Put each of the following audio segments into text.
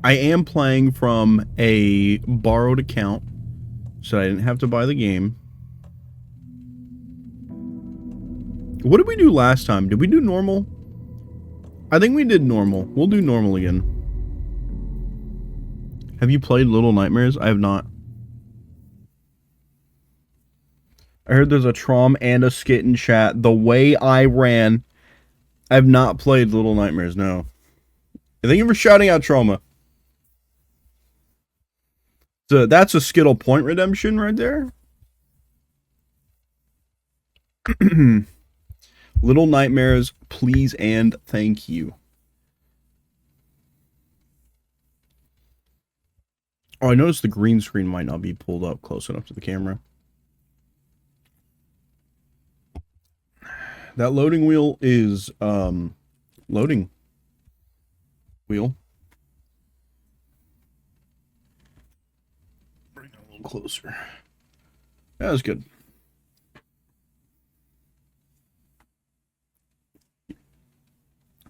I am playing from a borrowed account, so I didn't have to buy the game. What did we do last time? Did we do normal? I think we did normal. We'll do normal again. Have you played Little Nightmares? I have not. I heard there's a Trom and a skit in chat. The way I ran. I have not played Little Nightmares, no. Thank you for shouting out Trauma. So that's a Skittle point redemption right there. Little Nightmares, please and thank you. Oh, I noticed the green screen might not be pulled up close enough to the camera. That loading wheel is, loading wheel. Bring it a little closer. That was good.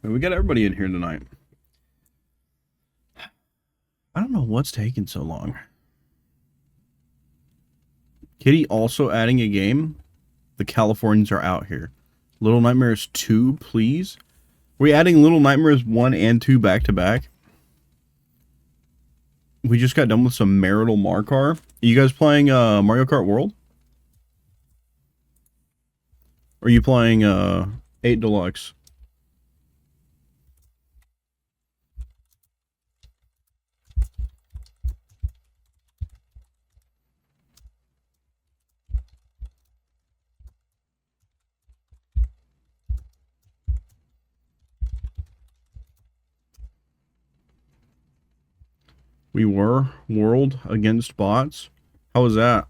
We got everybody in here tonight. I don't know what's taking so long. Kitty also adding a game. The Californians are out here. Little Nightmares 2, please. We're we adding Little Nightmares 1 and 2 back to back. We just got done with some Marital Marcar. Are you guys playing Mario Kart World? Or are you playing 8 Deluxe? We were World against bots. How was that?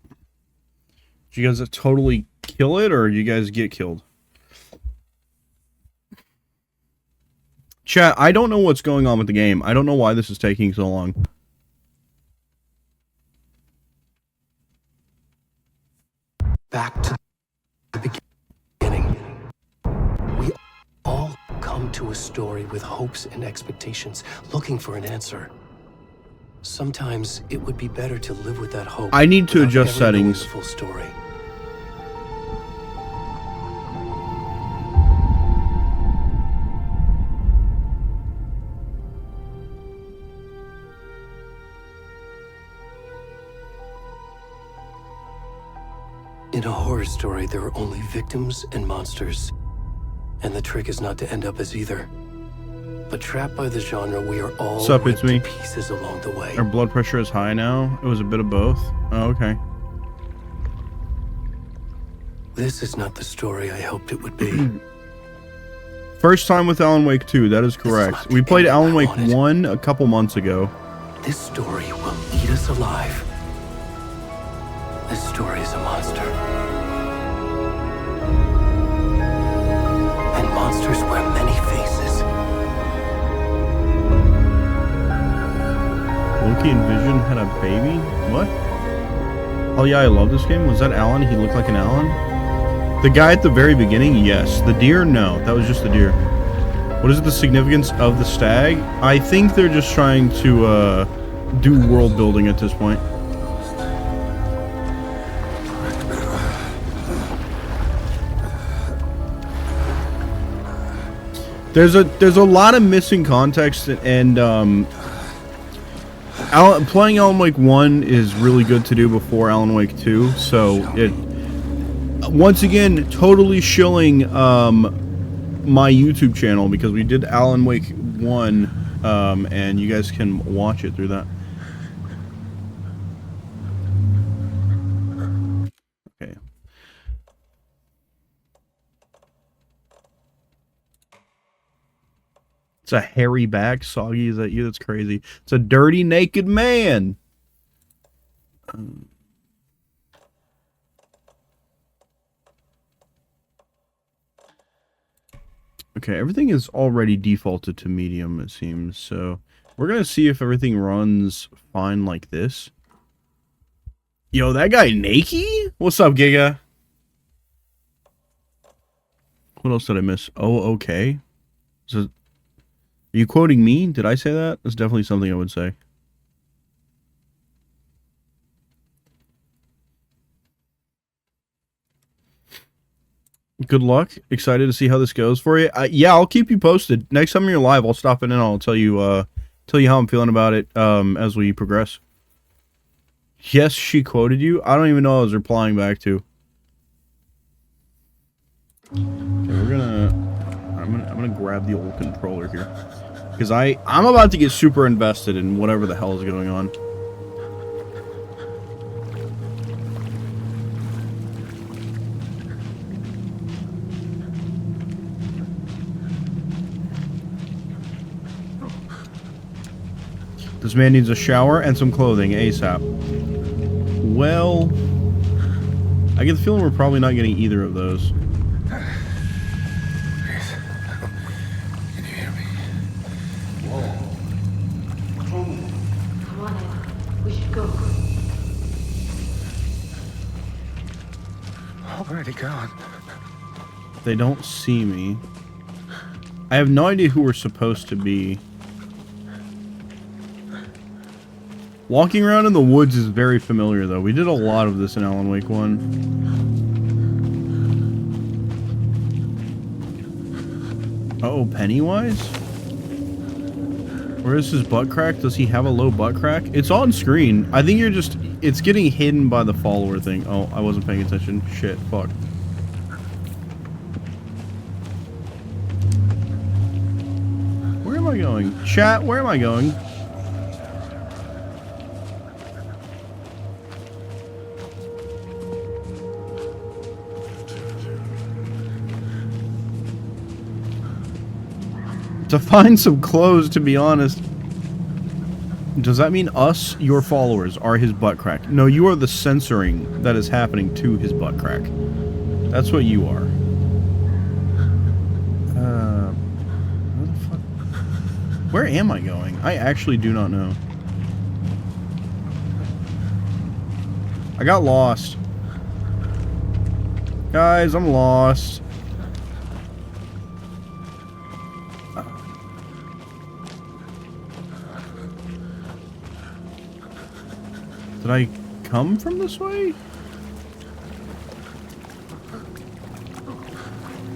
Did you guys totally kill it, or did you guys get killed? Chat, I don't know what's going on with the game. I don't know why this is taking so long. Back to the beginning. We all come to a story with hopes and expectations, looking for an answer. Sometimes it would be better to live with that hope. I need to adjust settings. The full story. In a horror story, there are only victims and monsters. And the trick is not to end up as either. But trapped by the genre, we are all Sup, it's me. to pieces along the way. Our blood pressure is high now. It was a bit of both. Oh, okay. This is not the story I hoped it would be. First time with Alan Wake 2, that is correct. We played Alan Wake 1 a couple months ago. This story will eat us alive. This story is a monster. And monsters wear many faces. Loki and Vision had a baby? What? Oh yeah, I love this game. Was that Alan? He looked like an Alan? The guy at the very beginning? Yes. The deer? No. That was just the deer. What is the significance of the stag? I think they're just trying to do world building at this point. There's a lot of missing context, and playing Alan Wake 1 is really good to do before Alan Wake 2, so it once again totally shilling my YouTube channel, because we did Alan Wake 1 and you guys can watch it through that. Okay. It's a hairy back. Soggy, is that you? That's crazy. It's a dirty, naked man. Okay, everything is already defaulted to medium, it seems. So we're going to see if everything runs fine like this. Yo, that guy Nakey? What's up, Giga? What else did I miss? Oh, okay. So Are you quoting me? Did I say that? That's definitely something I would say. Good luck. Excited to see how this goes for you. Yeah, I'll keep you posted. Next time you're live, I'll stop in and I'll tell you how I'm feeling about it as we progress. Yes, she quoted you. I don't even know what I was replying back to. Okay, I'm gonna grab the old controller here because I'm about to get super invested in whatever the hell is going on. This man needs a shower and some clothing ASAP. Well, I get the feeling we're probably not getting either of those. Can you hear me? Whoa. Come on, Ed. We should go. Already gone. They don't see me. I have no idea who we're supposed to be. Walking around in the woods is very familiar, though. We did a lot of this in Alan Wake 1. Uh-oh, Pennywise? Where is his butt crack? Does he have a low butt crack? It's on screen. I think you're just... It's getting hidden by the follower thing. Oh, I wasn't paying attention. Shit, fuck. Where am I going? Chat, where am I going? To find some clothes, to be honest. Does that mean us, your followers, are his butt crack? No, you are the censoring that is happening to his butt crack. That's what you are. Where the fuck? Where am I going? I actually do not know. I got lost. Guys, I'm lost. Did I come from this way?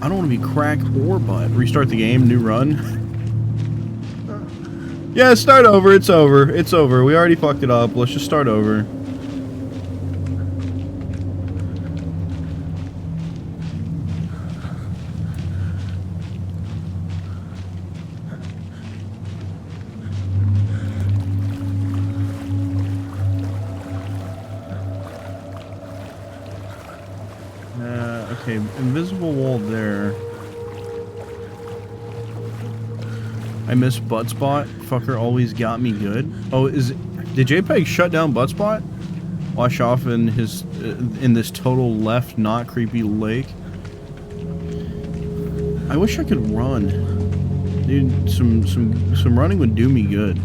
I don't want to be crack or butt. Restart the game, new run. Yeah, start over. It's over. It's over. We already fucked it up. Let's just start over. Okay, invisible wall there. I missed butt spot. Fucker always got me good. Oh, did JPEG shut down butt spot? Wash off in his in this total left not creepy lake. I wish I could run. Dude, some running would do me good.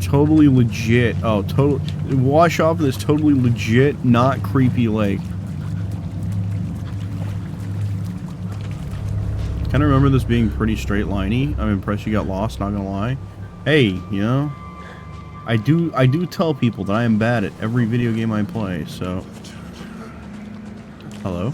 Totally legit. Oh, total wash off in this totally legit not creepy lake. Kind of remember this being pretty straight liney. I'm impressed you got lost, not gonna lie. Hey, you know, I do tell people that I am bad at every video game I play, so. Hello?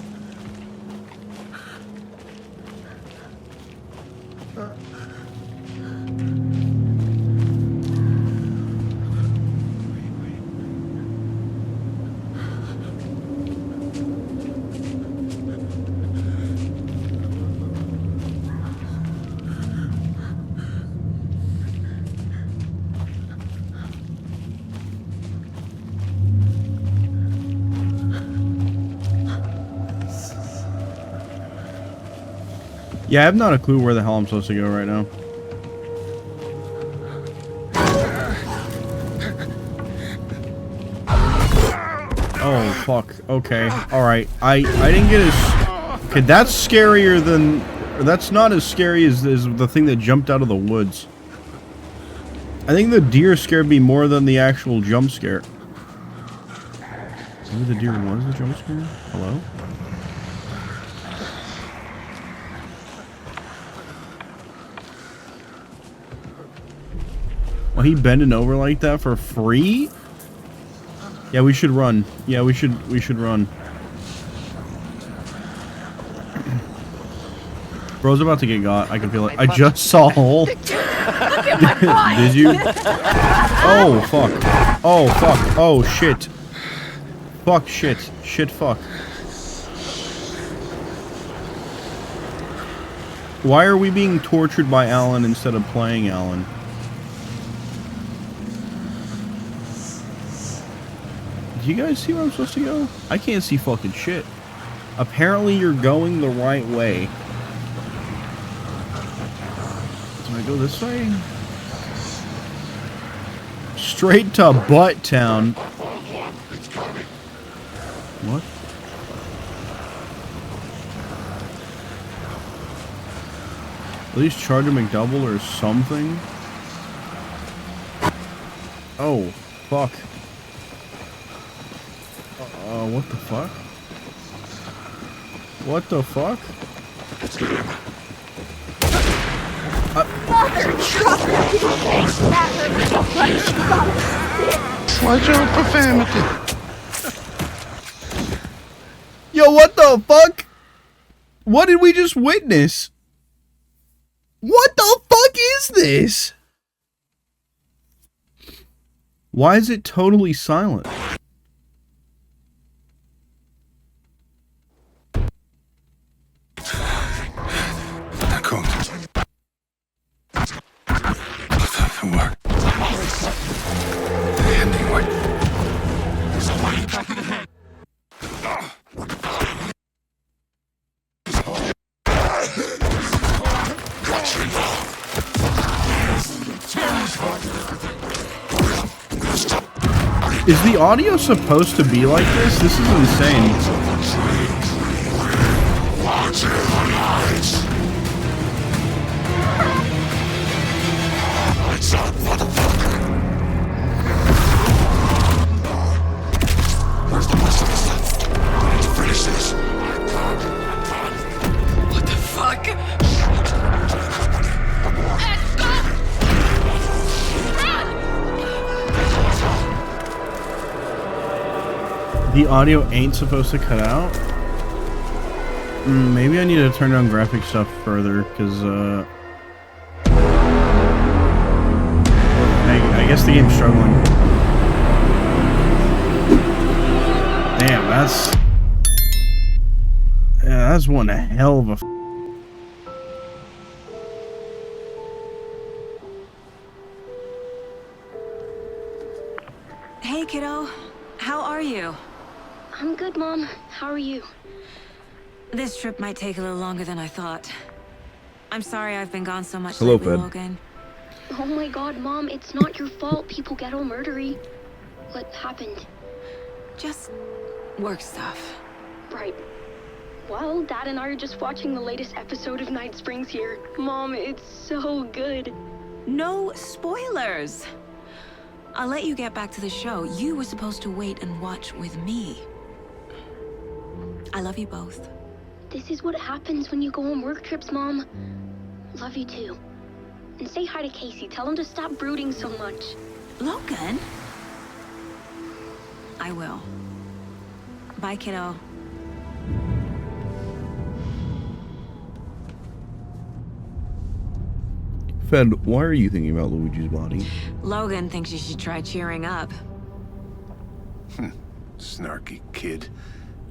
Yeah, I have not a clue where the hell I'm supposed to go right now. Oh, fuck. Okay. Alright. I didn't get as... Okay, that's scarier than... That's not as scary as the thing that jumped out of the woods. I think the deer scared me more than the actual jump scare. Maybe the deer was the jump scare? Hello? he bending over like that for free? Yeah, we should run. Yeah, we should run. Bro's about to get got. I can feel it. I just saw a hole. Did you? Oh, fuck. Oh, fuck. Oh, shit. Fuck, shit. Shit, fuck. Why are we being tortured by Alan instead of playing Alan? Do you guys see where I'm supposed to go? I can't see fucking shit. Apparently you're going the right way. Do I go this way? Straight to Butt Town. What? At least charge a McDouble or something. Oh, fuck. What the fuck? What the fuck? Watch out, profanity. Yo, what the fuck? What did we just witness? What the fuck is this? Why is it totally silent? Is the audio supposed to be like this? This is insane. What the fuck? The audio ain't supposed to cut out? Maybe I need to turn down graphic stuff further, because, I guess the game's struggling. Damn, that's... Yeah, that's one hell of a... Hey, kiddo. How are you? I'm good, Mom. How are you? This trip might take a little longer than I thought. I'm sorry I've been gone so much Hello, lately, Fed. Logan. Oh my god, Mom, it's not your fault people get all murdery. What happened? Just work stuff. Right. Well, Dad and I are just watching the latest episode of Night Springs here. Mom, it's so good. No spoilers! I'll let you get back to the show. You were supposed to wait and watch with me. I love you both. This is what happens when you go on work trips, Mom. Love you too. And say hi to Casey. Tell him to stop brooding so much. Logan? I will. Bye, kiddo. Fed, why are you thinking about Luigi's body? Logan thinks you should try cheering up. Snarky kid.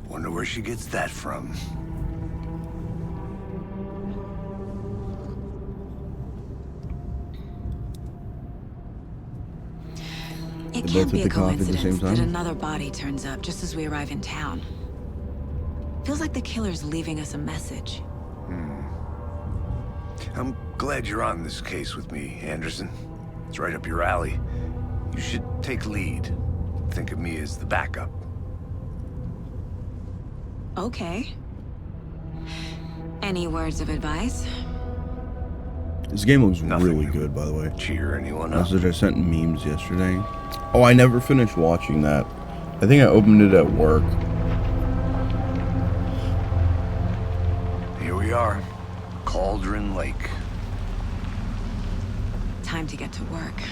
Wonder where she gets that from. It They can't both be hit a the coffee at the same coincidence that time? another body turns up just as we arrive in town. Feels like the killer's leaving us a message. I'm glad you're on this case with me, Anderson. It's right up your alley. You should take lead. Think of me as the backup. Okay. Any words of advice? This game looks Nothing really to good, by the way. Cheer anyone up. Message I sent memes yesterday. Oh, I never finished watching that. I think I opened it at work. Here we are. Cauldron Lake. Time to get to work.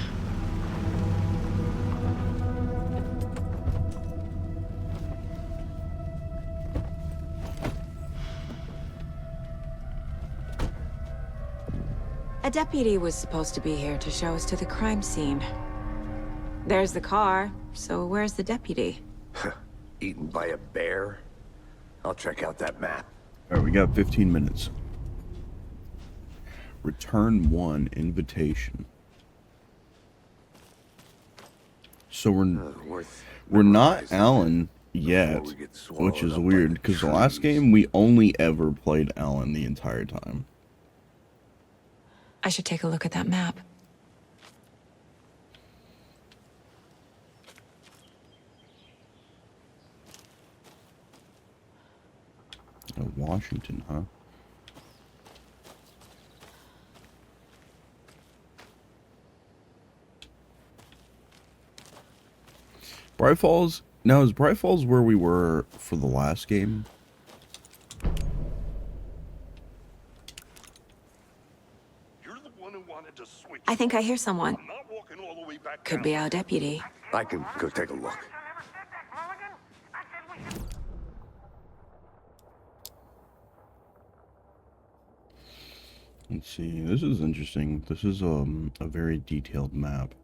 A deputy was supposed to be here to show us to the crime scene. There's the car, so where's the deputy? Eaten by a bear? I'll check out that map. Alright, we got 15 minutes. Return 1 invitation. So we're not Alan yet, which is weird, because the last game we only ever played Alan the entire time. I should take a look at that map. Oh, Washington, huh? Bright Falls. Now, is Bright Falls where we were for the last game? You're the one who wanted to switch. I think I hear someone. I'm not walking all the way back Could down. be our deputy. I can go take a look. Let's see. This is interesting. This is a very detailed map.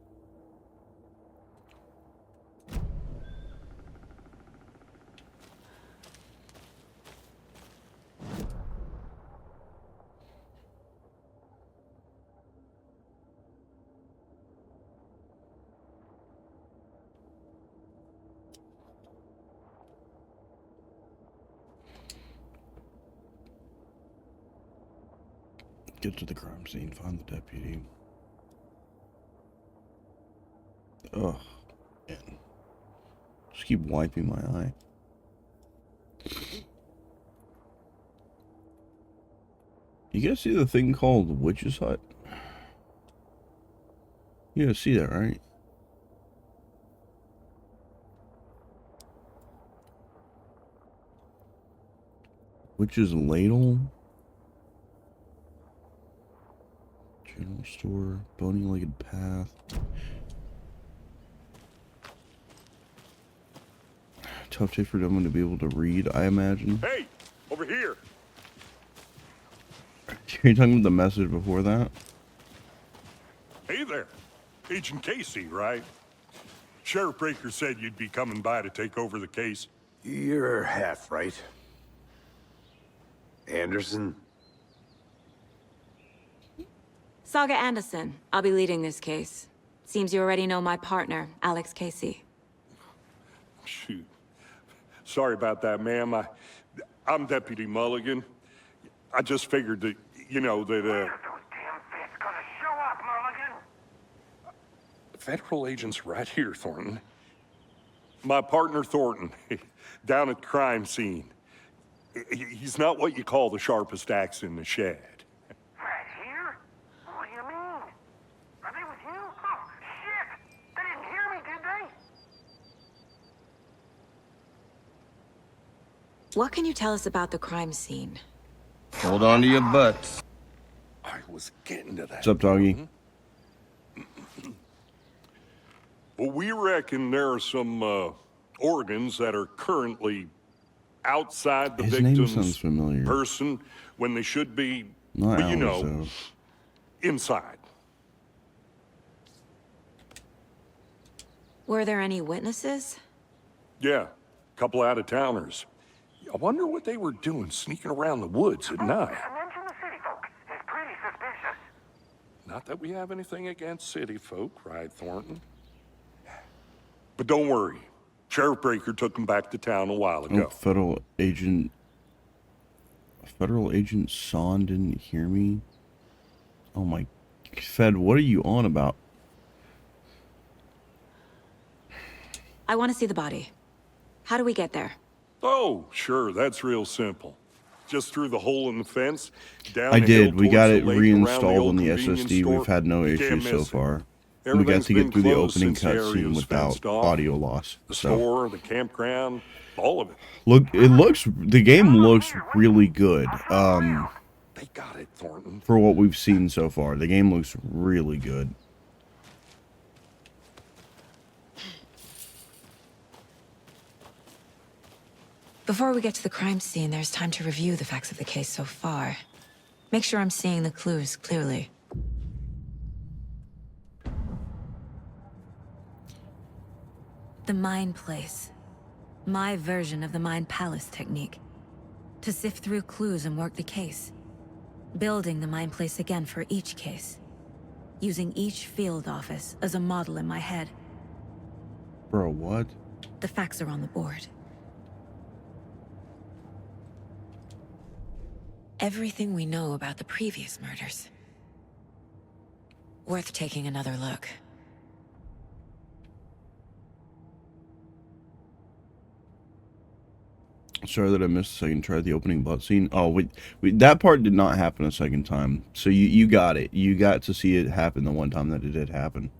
Get to the crime scene, find the deputy. Ugh, man. Just keep wiping my eye. You guys see the thing called Witch's Hut? You guys see that, right? Witch's Ladle? General store, bony-legged path. Tough day for someone to be able to read, I imagine. Hey, over here. You're talking about the message before that? Hey there. Agent Casey, right? Sheriff Breaker said you'd be coming by to take over the case. You're half right. Anderson? Saga Anderson. I'll be leading this case. Seems you already know my partner, Alex Casey. Shoot. Sorry about that, ma'am. I'm Deputy Mulligan. I just figured that, you know, that, Those damn fists gonna show up, Mulligan. Federal agent's right here, Thornton. My partner, Thornton, down at the crime scene. He's not what you call the sharpest axe in the shed. Right here? What do you mean? Are they with you? Oh, shit! They didn't hear me, did they? What can you tell us about the crime scene? Hold on to your butts. I was getting to that. What's up, doggy? Well, we reckon there are some organs that are currently outside the His name sounds victim's familiar. person when they should be, Not well, you Alex, know, though. inside. Were there any witnesses? Yeah, a couple out-of-towners. I wonder what they were doing sneaking around the woods at night. Mention the city folk. It's pretty suspicious. Not that we have anything against city folk, right, Thornton? But don't worry. Sheriff Breaker took them back to town a while ago. Oh, Federal Agent Son didn't hear me? Oh my... Fed, what are you on about? I want to see the body. How do we get there? Oh, sure, that's real simple. Just through the hole in the fence, down I the hill did. We got towards it the lake, around reinstalled old on the convenience SSD. store. We've had no You can't issues so miss it. far. We got Everything's to get been through the closed opening since the area cutscene was without fenced off. audio loss. The So, store, the campground, all of it. the game looks really good. They got it, Thornton. For what we've seen so far, the game looks really good. Before we get to the crime scene, there's time to review the facts of the case so far. Make sure I'm seeing the clues clearly. The Mind Place. My version of the Mind Palace technique. To sift through clues and work the case. Building the Mind Place again for each case. Using each field office as a model in my head. Bro, what? The facts are on the board. Everything we know about the previous murders. Worth taking another look. Sorry that I missed a second. Try the opening butt scene. Oh, wait, that part did not happen a second time. So you got it. You got to see it happen the one time that it did happen.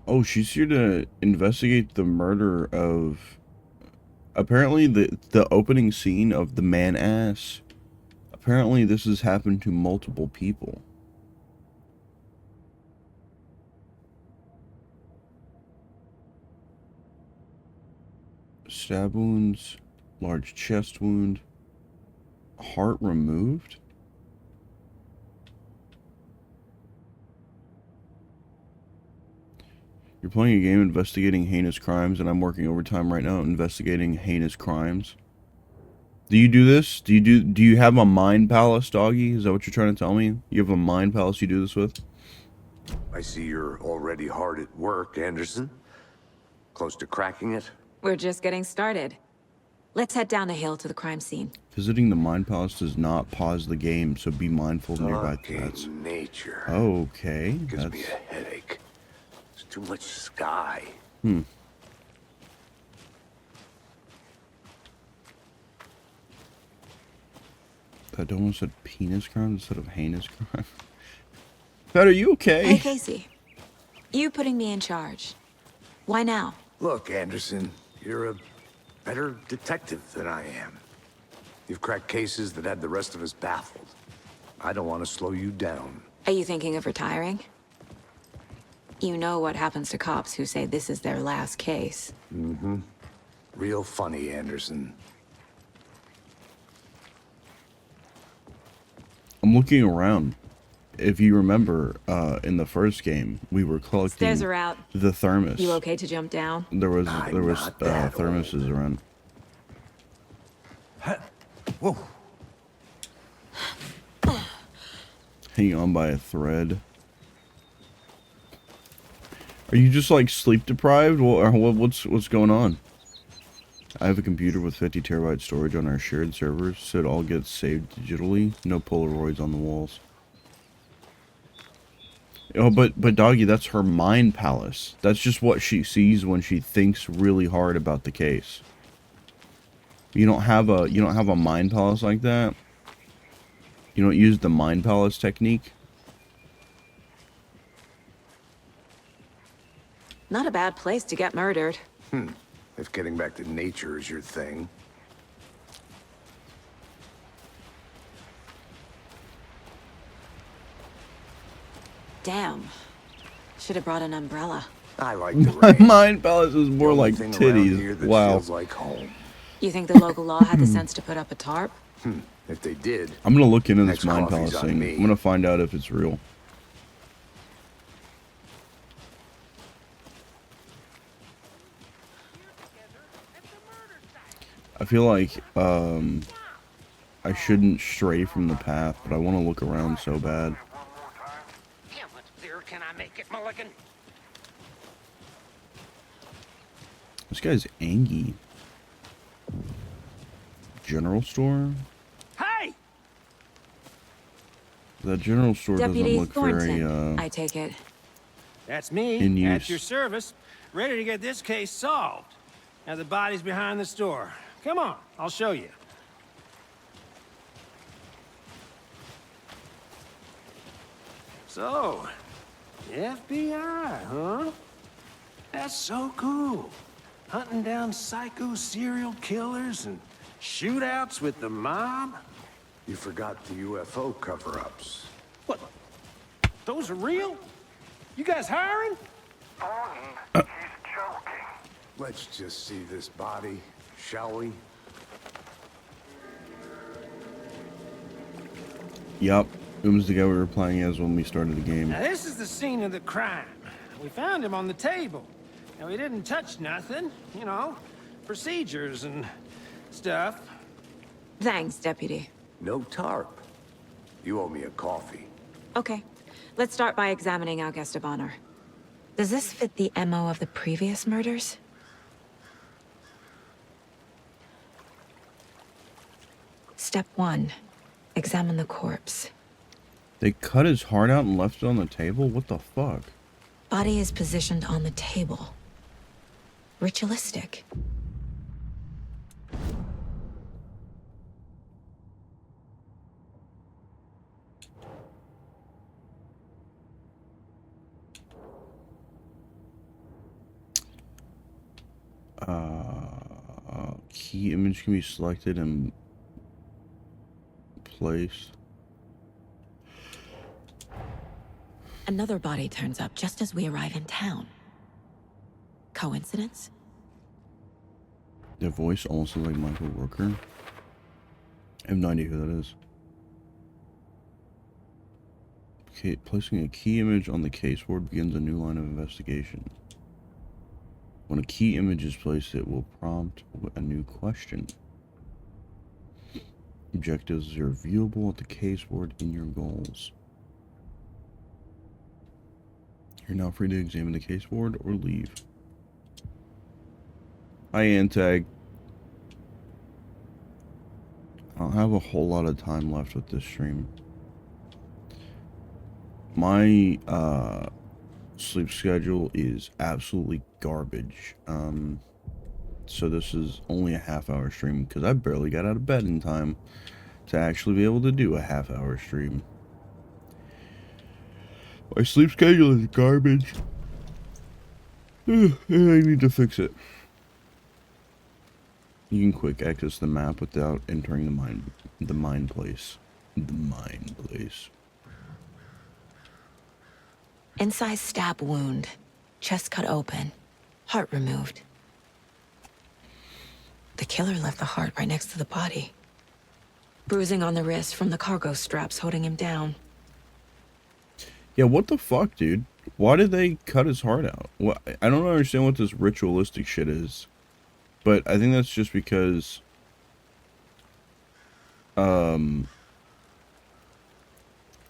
Oh, she's here to investigate the murder of... Apparently, the opening scene of the man-ass... Apparently, this has happened to multiple people. Stab wounds, large chest wound, heart removed? You're playing a game investigating heinous crimes, and I'm working overtime right now investigating heinous crimes. Do you do this? Do you have a mind palace, doggy? Is that what you're trying to tell me? You have a mind palace you do this with? I see you're already hard at work, Anderson. Close to cracking it? We're just getting started. Let's head down the hill to the crime scene. Visiting the mind palace does not pause the game, so be mindful of nearby threats. Nature. Okay. Gives me a headache. There's too much sky. That almost said penis crime instead of heinous crime. Pat, are you okay? Hey, Casey. You putting me in charge. Why now? Look, Anderson, you're a better detective than I am. You've cracked cases that had the rest of us baffled. I don't want to slow you down. Are you thinking of retiring? You know what happens to cops who say this is their last case. Mm-hmm. Real funny, Anderson. I'm looking around. If you remember, in the first game, we were collecting Stairs are out. the thermos. You okay to jump down? There was I'm thermoses around. Whoa. Hanging on by a thread. Are you just like sleep deprived? Or what's going on? I have a computer with 50 terabyte storage on our shared servers, so it all gets saved digitally. No Polaroids on the walls. Oh, but doggy, that's her mind palace. That's just what she sees when she thinks really hard about the case. You don't have a mind palace like that. You don't use the mind palace technique. Not a bad place to get murdered. If getting back to nature is your thing. Damn. Should have brought an umbrella. I like the My rain. mind palace is more The only like thing around here titties. that Wow. feels like home. You think the local law had the sense to put up a tarp? If they did, I'm gonna look into this Next mind coffee's palace on thing. me. I'm gonna find out if it's real. I feel like I shouldn't stray from the path, but I want to look around so bad. How much clearer can I make it, Mulligan? This guy's Angie. General store? Hey! That general store Deputy doesn't look very Thornton, I take it. That's me, in at use. your service, ready to get this case solved. Now the body's behind the store. Come on, I'll show you. So, the FBI, huh? That's so cool. Hunting down psycho serial killers and shootouts with the mob. You forgot the UFO cover-ups. What? Those are real? You guys hiring? Thornton, he's joking. Let's just see this body, shall we? Yup. It was the guy we were playing as when we started the game. Now this is the scene of the crime. We found him on the table. Now we didn't touch nothing, you know, procedures and stuff. Thanks, Deputy. No tarp. You owe me a coffee. Okay, let's start by examining our guest of honor. Does this fit the MO of the previous murders? Step 1. Examine the corpse. They cut his heart out and left it on the table? What the fuck? Body is positioned on the table. Ritualistic. Key image can be selected and placed. Another body turns up just as we arrive in town. Coincidence? Their voice almost looks like Michael Rooker. I have no idea who that is. Okay, placing a key image on the caseboard begins a new line of investigation. When a key image is placed, it will prompt a new question. Objectives are viewable at the caseboard in your goals. You're now free to examine the caseboard or leave. Hi, Antag. I don't have a whole lot of time left with this stream. My sleep schedule is absolutely garbage. So this is only a half-hour stream because I barely got out of bed in time to actually be able to do a half-hour stream. My sleep schedule is garbage. And I need to fix it. You can quick access the map without entering the mine place. The mine place. Incised stab wound. Chest cut open. Heart removed. The killer left the heart right next to the body. Bruising on the wrist from the cargo straps holding him down. Yeah, what the fuck, dude? Why did they cut his heart out? What? I don't understand what this ritualistic shit is. But I think that's just because... there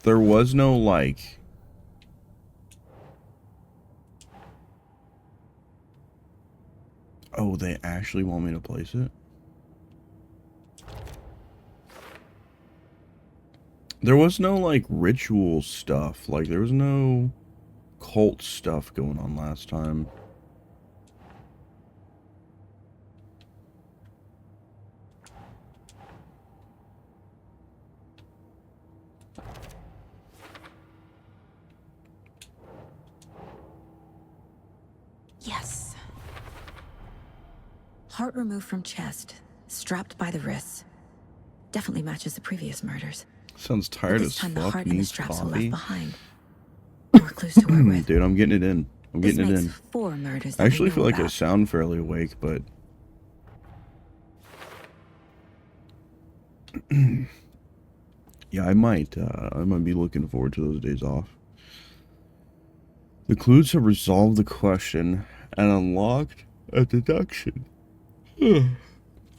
was no, like... Oh, they actually want me to place it? There was no, like, ritual stuff. Like, there was no cult stuff going on last time. Yes. Heart removed from chest, strapped by the wrists. Definitely matches the previous murders. Sounds tired as this time fuck. the heart and the Needs straps are coffee. left behind. More clues to work with. Dude, I'm getting it in. I'm This getting it makes in. 4 murders I that actually we feel know like I about. sound fairly awake, but... yeah, I might be looking forward to those days off. The clues have resolved the question and unlocked a deduction.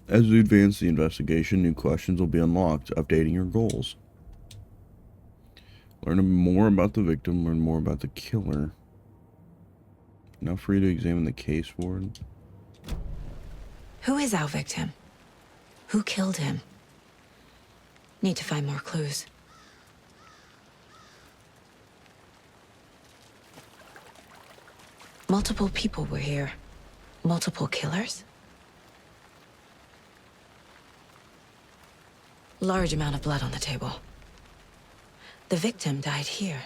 As we advance the investigation, new questions will be unlocked, updating your goals. Learn more about the victim, learn more about the killer. Now free to examine the caseboard. Who is our victim? Who killed him? Need to find more clues. Multiple people were here. Multiple killers? Large amount of blood on the table. The victim died here.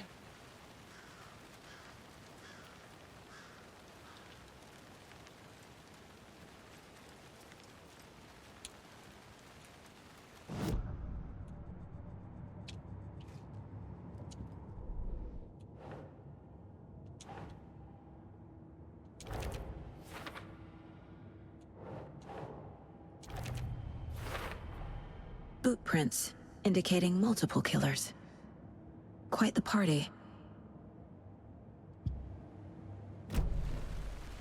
Boot prints indicating multiple killers. Quite the party.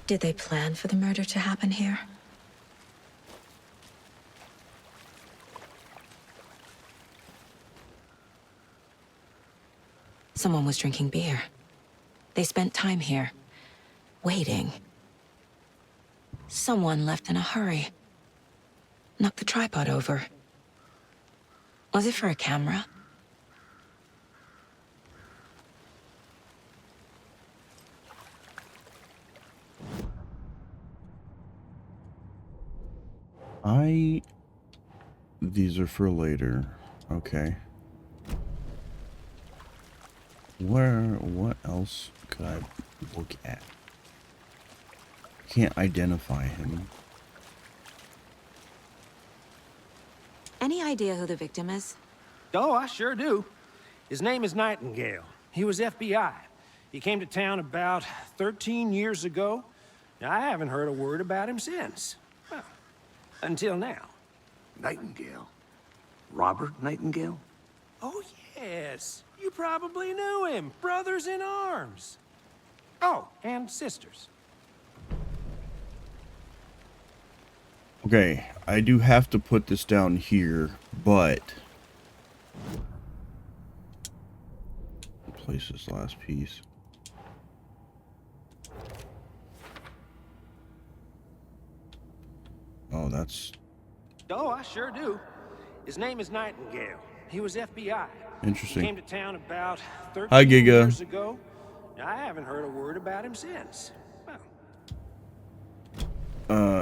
Did they plan for the murder to happen here? Someone was drinking beer. They spent time here, waiting. Someone left in a hurry. Knocked the tripod over. Was it for a camera? These are for later. Okay. What else could I look at? Can't identify him. Any idea who the victim is? Oh, I sure do. His name is Nightingale. He was FBI. He came to town about 13 years ago. I haven't heard a word about him since. Well, until now. Nightingale? Robert Nightingale? Oh, yes. You probably knew him. Brothers in arms. Oh, and sisters. Okay, I do have to put this down here, but place this last piece. Oh, that's... Oh, I sure do. His name is Nightingale. He was FBI. Interesting. He came to town about 13 Hi, Giga. years ago. I haven't heard a word about him since. Well.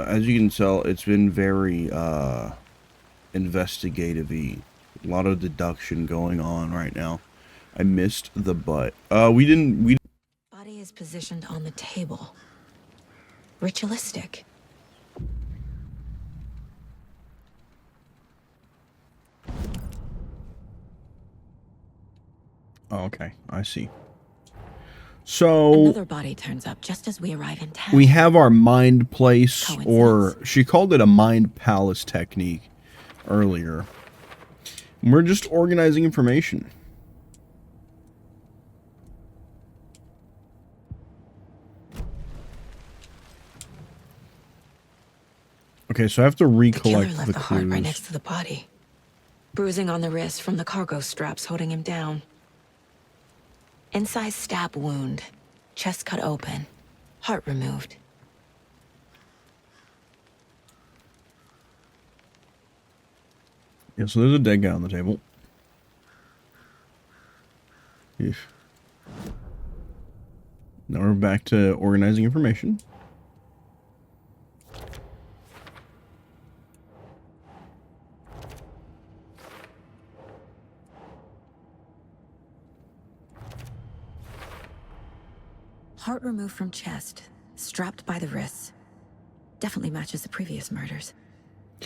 As you can tell, it's been very, investigative-y. A lot of deduction going on right now. I missed the butt. We Body is positioned on the table. Ritualistic. Oh, okay. I see. So Another body turns up just as we arrive in town. we have our mind place, or she called it a mind palace technique earlier. We're just organizing information. Okay, so I have to recollect killer left the the heart right clues. next to the body. Bruising on the wrist from the cargo straps holding him down. Incised stab wound. Chest cut open. Heart removed. Yeah, so there's a dead guy on the table. Eesh. Now we're back to organizing information. Heart removed from chest. Strapped by the wrists. Definitely matches the previous murders.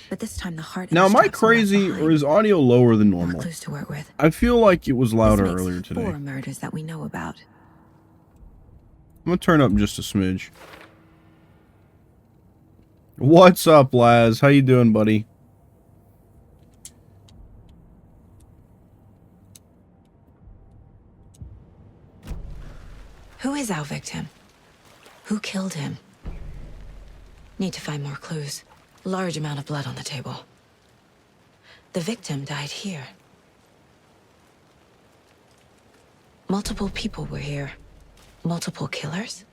But this time the heart... Now, am I crazy, or is audio lower than normal? More clues to work with. I feel like it was louder This makes earlier today. 4 murders that we know about. I'm gonna turn up just a smidge. What's up, Laz? How you doing, buddy? Who is our victim? Who killed him? Need to find more clues. Large amount of blood on the table. The victim died here. Multiple people were here. Multiple killers?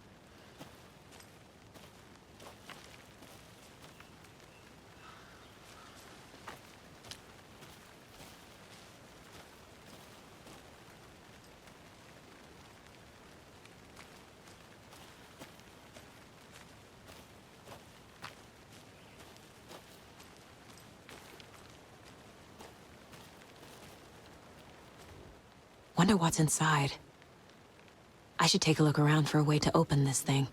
Wonder what's inside. I should take a look around for a way to open this thing.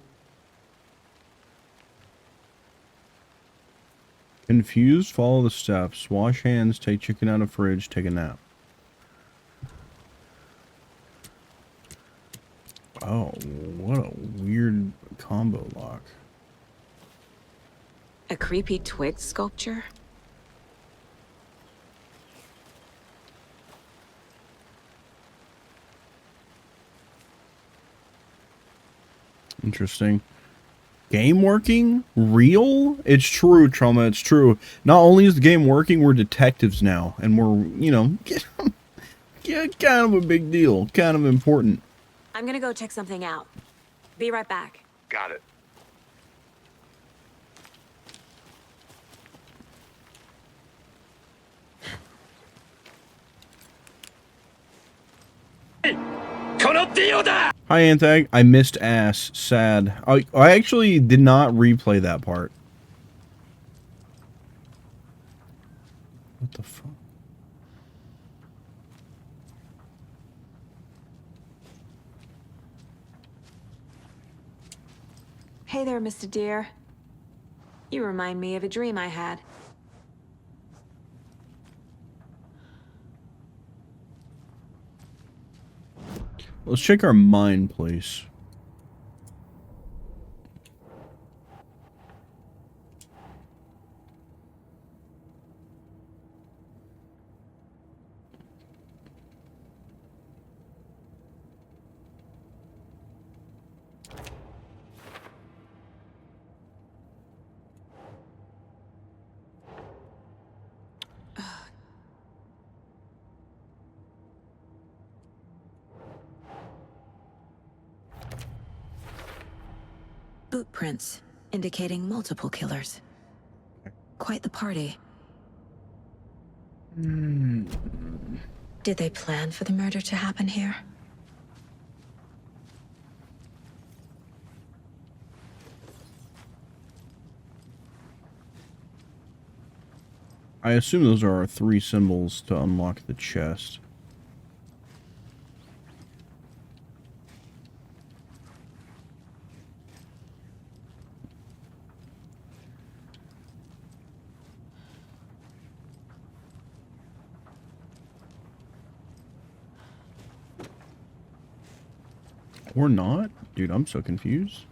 Confused, follow the steps. Wash hands, take chicken out of fridge, take a nap. Oh, what a weird combo lock. A creepy twig sculpture? Interesting. Game working? Real? It's true, Trauma, it's true. Not only is the game working, we're detectives now. And we're, you know, yeah, kind of a big deal. Kind of important. I'm gonna go check something out. Be right back. Got it. Hi, Antag. I missed ass. Sad. I actually did not replay that part. What the fuck? Hey there, Mr. Deer. You remind me of a dream I had. Let's check our mind place. Boot prints, indicating multiple killers. Quite the party. Did they plan for the murder to happen here? I assume those are our 3 symbols to unlock the chest. Or not? Dude, I'm so confused.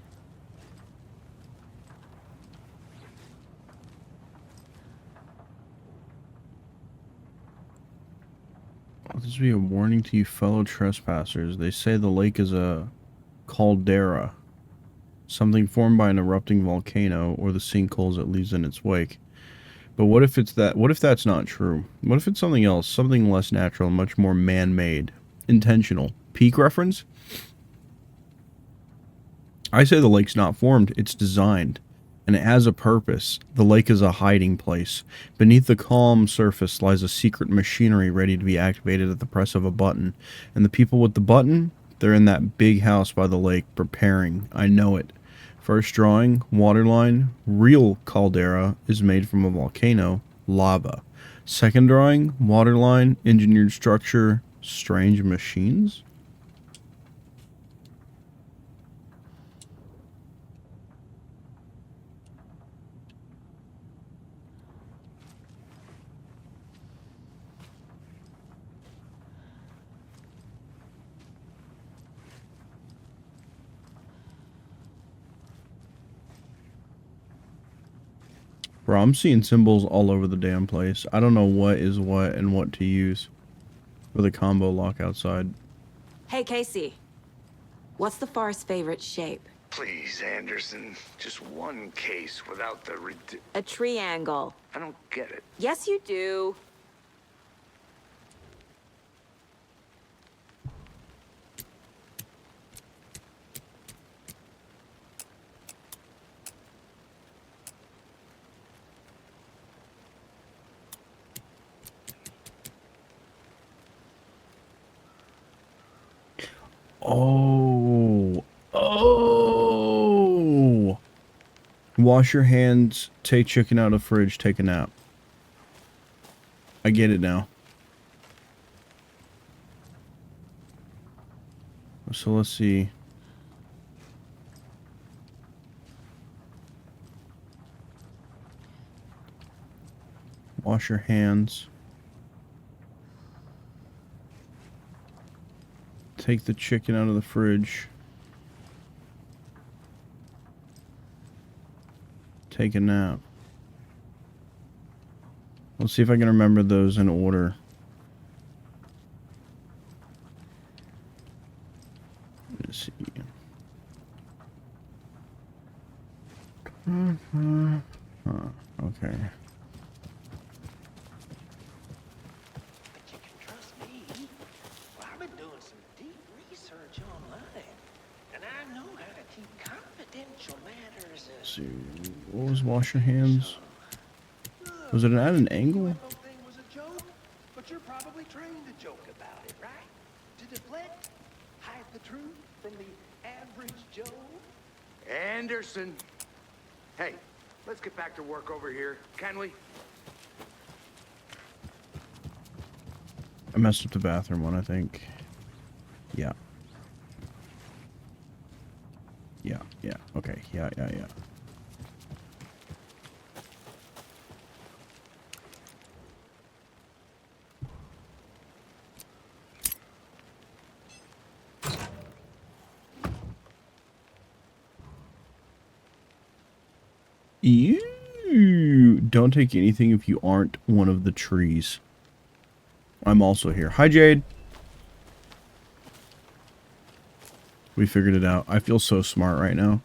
This will be a warning to you fellow trespassers. They say the lake is a caldera, something formed by an erupting volcano or the sinkholes it leaves in its wake. But what if it's that? What if that's not true? What if it's something else, something less natural, much more man-made, intentional? Peak reference? I say the lake's not formed, it's designed. And it has a purpose. The lake is a hiding place. Beneath the calm surface lies a secret machinery ready to be activated at the press of a button. And the people with the button, they're in that big house by the lake, preparing. I know it. First drawing, waterline, real caldera is made from a volcano, lava. Second drawing, waterline, engineered structure, strange machines? Bro, I'm seeing symbols all over the damn place. I don't know what is what and what to use for the combo lock outside. Hey, Casey. What's the far's favorite shape? Please, Anderson. Just one case without the A triangle. I don't get it. Yes, you do. Oh. Oh. Wash your hands, take chicken out of fridge, take a nap. I get it now. So let's see. Wash your hands. Take the chicken out of the fridge. Take a nap. Let's see if I can remember those in order. Let's see. Okay. But you can trust me. Well, I've been doing some deep research online, and I know how to keep confidential matters. Let's see. What was wash your hands? Was it at an angle? Thing was a joke, but you're probably trained to joke about it, right? To deflect, hide the truth from the average Joe. Anderson. Hey, let's get back to work over here, can we? I messed up the bathroom one, I think. Yeah. Yeah. Okay. Yeah. You don't take anything if you aren't one of the trees. I'm also here. Hi, Jade. We figured it out. I feel so smart right now.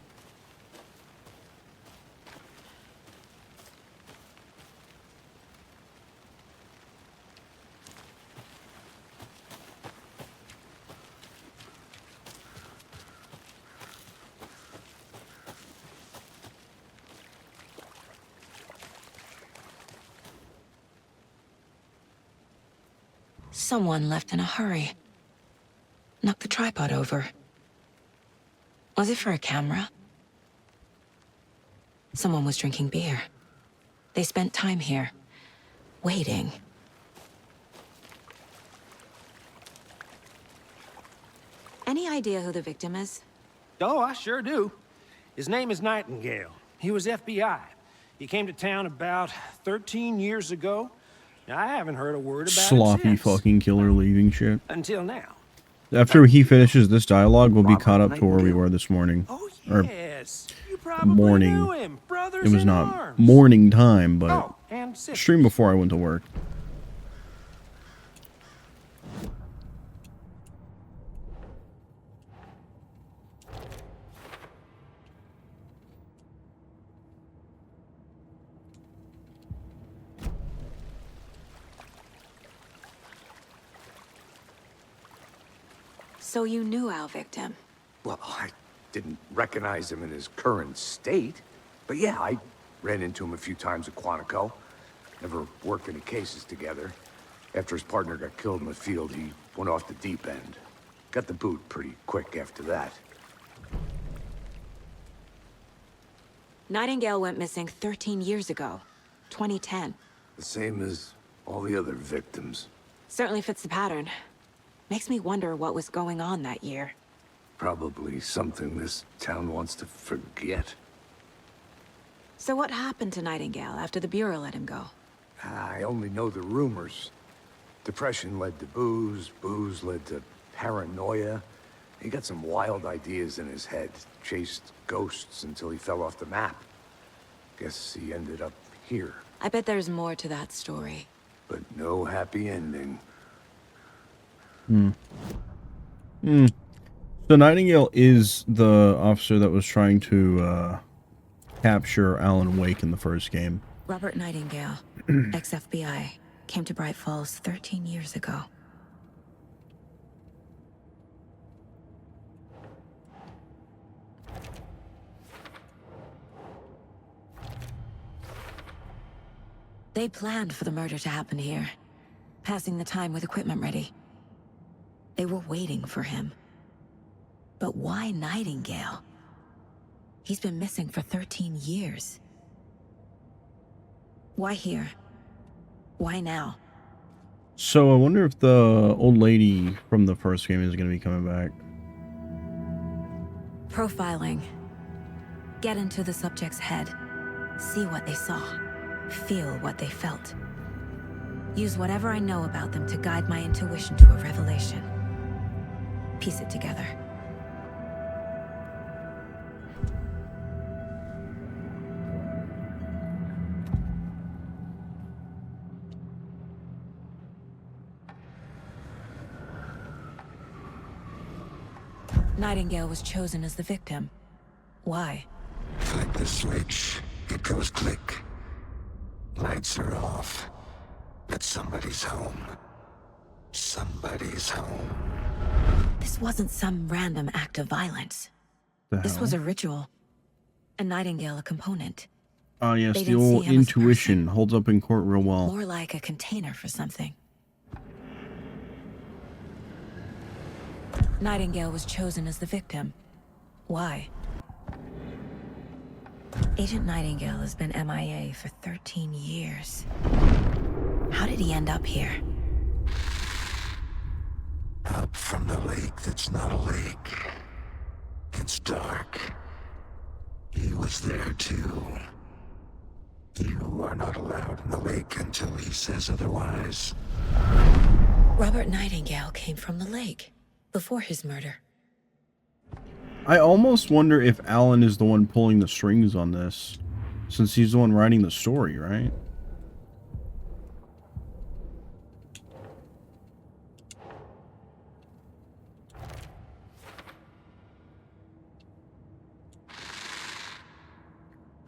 Someone left in a hurry. Knocked the tripod over. Was it for a camera? Someone was drinking beer. They spent time here, waiting. Any idea who the victim is? Oh, I sure do. His name is Nightingale. He was FBI. He came to town about 13 years ago. Now, I haven't heard a word about him Sloppy since. fucking killer leaving shit. Until now. After he finishes this dialogue, we'll be caught up to where we were this morning. Oh, Or yes. You probably morning. knew him. Brothers It was in not arms. morning time, but Oh, and sisters. stream before I went to work. So you knew our victim? Well, I didn't recognize him in his current state. But yeah, I ran into him a few times at Quantico. Never worked any cases together. After his partner got killed in the field, he went off the deep end. Got the boot pretty quick after that. Nightingale went missing 13 years ago, 2010. The same as all the other victims. Certainly fits the pattern. Makes me wonder what was going on that year. Probably something this town wants to forget. So what happened to Nightingale after the Bureau let him go? I only know the rumors. Depression led to booze, booze led to paranoia. He got some wild ideas in his head, chased ghosts until he fell off the map. Guess he ended up here, I bet there's more to that story. but no happy ending. So Nightingale is the officer that was trying to capture Alan Wake in the first game. Robert Nightingale, ex-FBI, came to Bright Falls 13 years ago. They planned for the murder to happen here, passing the time with equipment ready. They were waiting for him. But why Nightingale? He's been missing for 13 years. Why here? Why now? So I wonder if the old lady from the first game is going to be coming back. Profiling. Get into the subject's head. See what they saw. Feel what they felt. Use whatever I know about them to guide my intuition to a revelation. Piece it together. Nightingale was chosen as the victim. Why? Flick the switch. It goes click. Lights are off. But somebody's home. Somebody's home. This wasn't some random act of violence. The This hell? was a ritual. And Nightingale a component. Oh yes, They the didn't see old him as a intuition holds up in court real well. More like a container for something. Nightingale was chosen as the victim. Why? Agent Nightingale has been MIA for 13 years. How did he end up here? Up from the lake that's not a lake. It's dark. He was there too. You are not allowed in the lake until he says otherwise. Robert Nightingale came from the lake before his murder. I almost wonder if Alan is the one pulling the strings on this, since he's the one writing the story, right?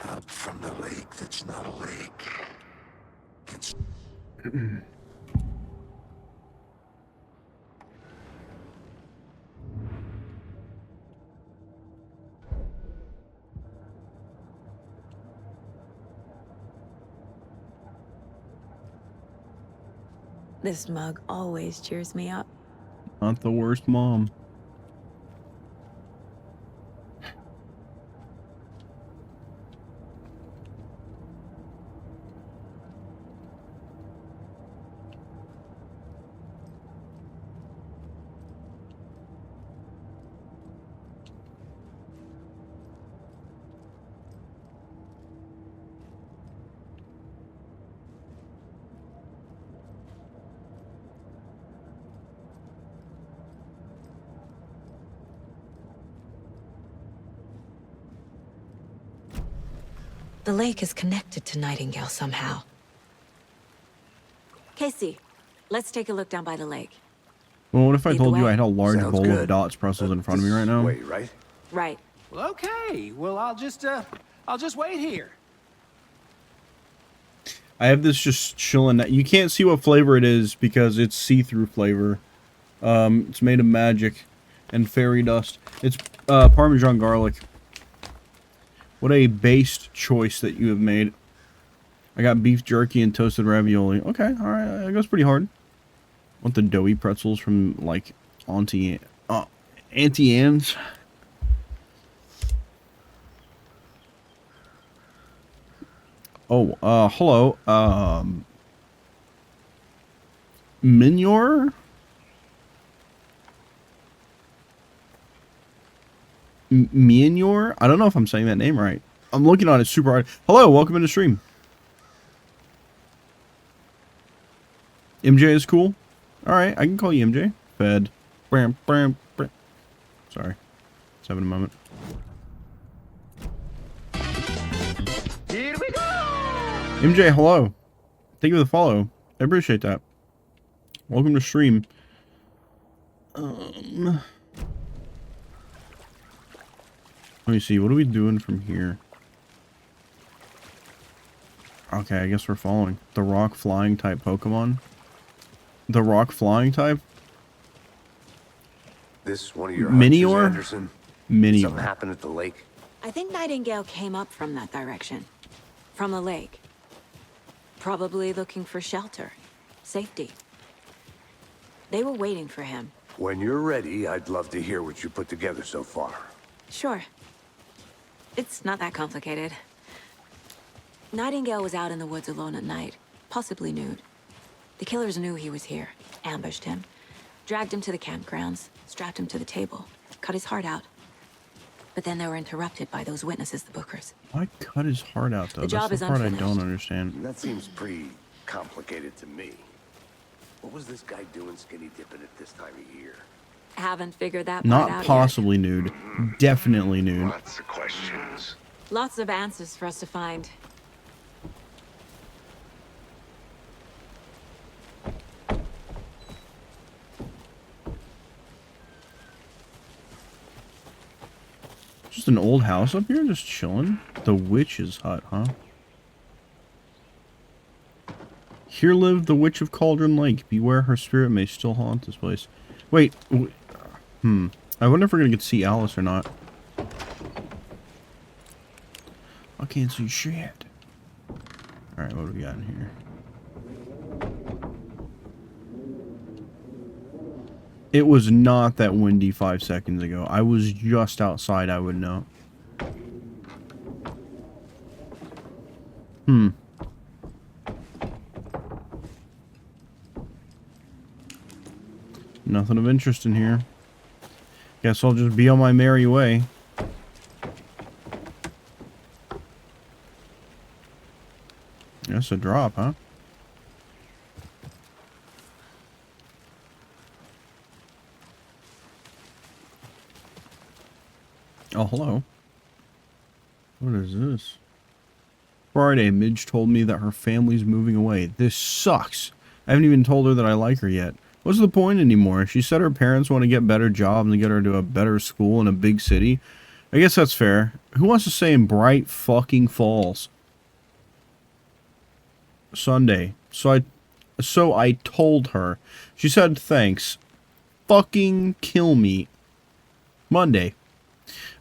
Up from the lake that's not a lake. It's... This mug always cheers me up. Not the worst mom. The lake is connected to Nightingale somehow. Casey, let's take a look down by the lake. Well, what if I Lead the told you way. I had a large Sounds bowl of good. dots pretzels in front of me right now? Wait, right? Right. Well, okay. Well, I'll just wait here. I have this just chilling. You can't see what flavor it is because it's see-through flavor. It's made of magic and fairy dust. It's Parmesan garlic. What a based choice that you have made. I got beef jerky and toasted ravioli. Okay, all right, that goes pretty hard. Want the doughy pretzels from like Auntie Anne's? Oh, hello. Minyor? Minyor? I don't know if I'm saying that name right. I'm looking on it super hard. Hello, welcome into stream. MJ is cool. All right, I can call you MJ. Fed. Bram, bram, bram. Sorry. Let's have a moment. Here we go! MJ, hello. Thank you for the follow. I appreciate that. Welcome to stream. Let me see. What are we doing from here? Okay, I guess we're following. The rock flying type Pokemon. The rock flying type? This one of your Minior? hunches, Anderson? Minior. Something happened at the lake? I think Nightingale came up from that direction. From the lake. Probably looking for shelter. Safety. They were waiting for him. When you're ready, I'd love to hear what you put together so far. Sure. It's not that complicated. Nightingale was out in the woods alone at night, possibly nude. The killers knew he was here, ambushed him, dragged him to the campgrounds, strapped him to the table, cut his heart out. But then they were interrupted by those witnesses, the Bookers. Why cut his heart out, though? The job That's is the part I unfinished. don't understand. That seems pretty complicated to me. What was this guy doing skinny dipping at this time of year? Haven't figured that part out Not yet. possibly nude. Definitely nude. Lots of questions. Lots of answers for us to find. Just an old house up here, just chilling. The witch's hut, huh? Here lived the Witch of Cauldron Lake. Beware, her spirit may still haunt this place. Wait. I wonder if we're gonna get to see Alice or not. I can't see shit. Alright, what do we got in here? It was not that windy 5 seconds ago. I was just outside, I would know. Nothing of interest in here. Guess I'll just be on my merry way. That's a drop, huh? Oh, hello. What is this? Friday, Midge told me that her family's moving away. This sucks. I haven't even told her that I like her yet. What's the point anymore? She said her parents want to get better jobs and get her to a better school in a big city. I guess that's fair. Who wants to stay in Bright fucking Falls? Sunday. So I told her. She said thanks. Fucking kill me. Monday.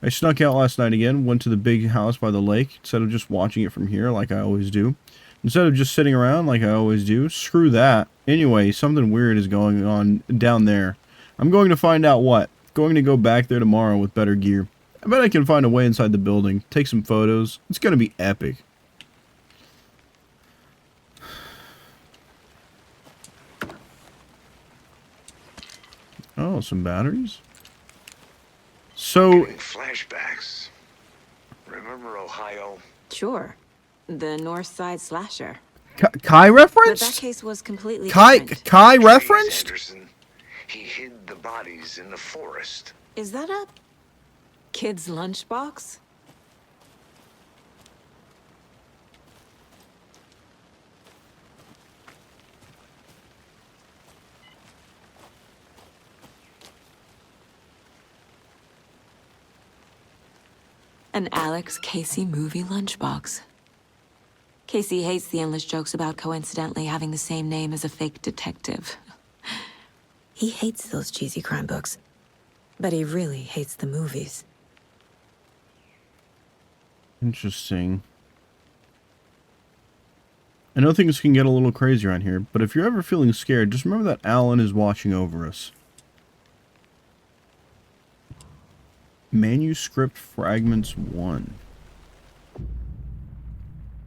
I snuck out last night again, went to the big house by the lake, instead of just watching it from here like I always do. Instead of just sitting around like I always do. Screw that. Anyway, something weird is going on down there. I'm going to find out what. Going to go back there tomorrow with better gear. I bet I can find a way inside the building. Take some photos. It's going to be epic. Oh, some batteries? So... Flashbacks. Remember Ohio? Sure. The North Side Slasher. Kai But that referenced? case was completely different. Kai referenced? Anderson. He hid the bodies in the forest. Is that a kid's lunchbox? An Alex Casey movie lunchbox. Casey hates the endless jokes about coincidentally having the same name as a fake detective. He hates those cheesy crime books, but he really hates the movies. Interesting. I know things can get a little crazy around here, but if you're ever feeling scared, just remember that Alan is watching over us. Manuscript Fragments 1.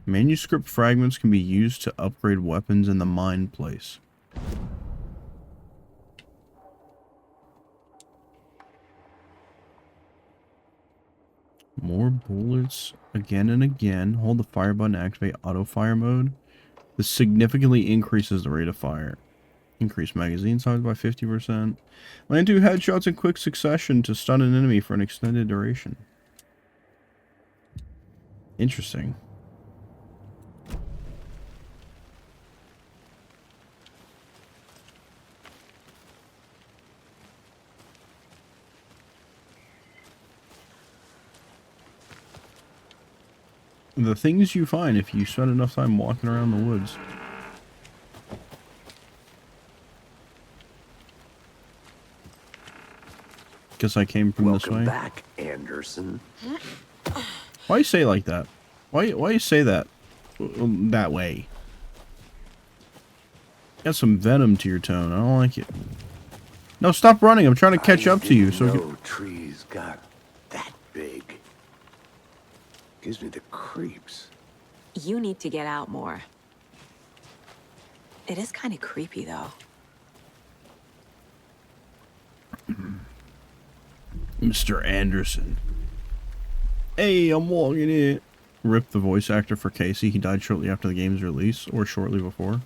Manuscript fragments can be used to upgrade weapons in the mine place. More bullets again and again. Hold the fire button to activate auto fire mode. This significantly increases the rate of fire. Increase magazine size by 50%. Land 2 headshots in quick succession to stun an enemy for an extended duration. Interesting. The things you find if you spend enough time walking around the woods. Guess I came from this way. Welcome back, Anderson. Why you say it like that? Why you say that that way? Got some venom to your tone. I don't like it. No, stop running. I'm trying to catch up to you. So no trees got that big. Gives me the creeps. You need to get out more. It is kind of creepy, though. Mr. Anderson. Hey, I'm walking it. Rip the voice actor for Casey. He died shortly after the game's release, or shortly before.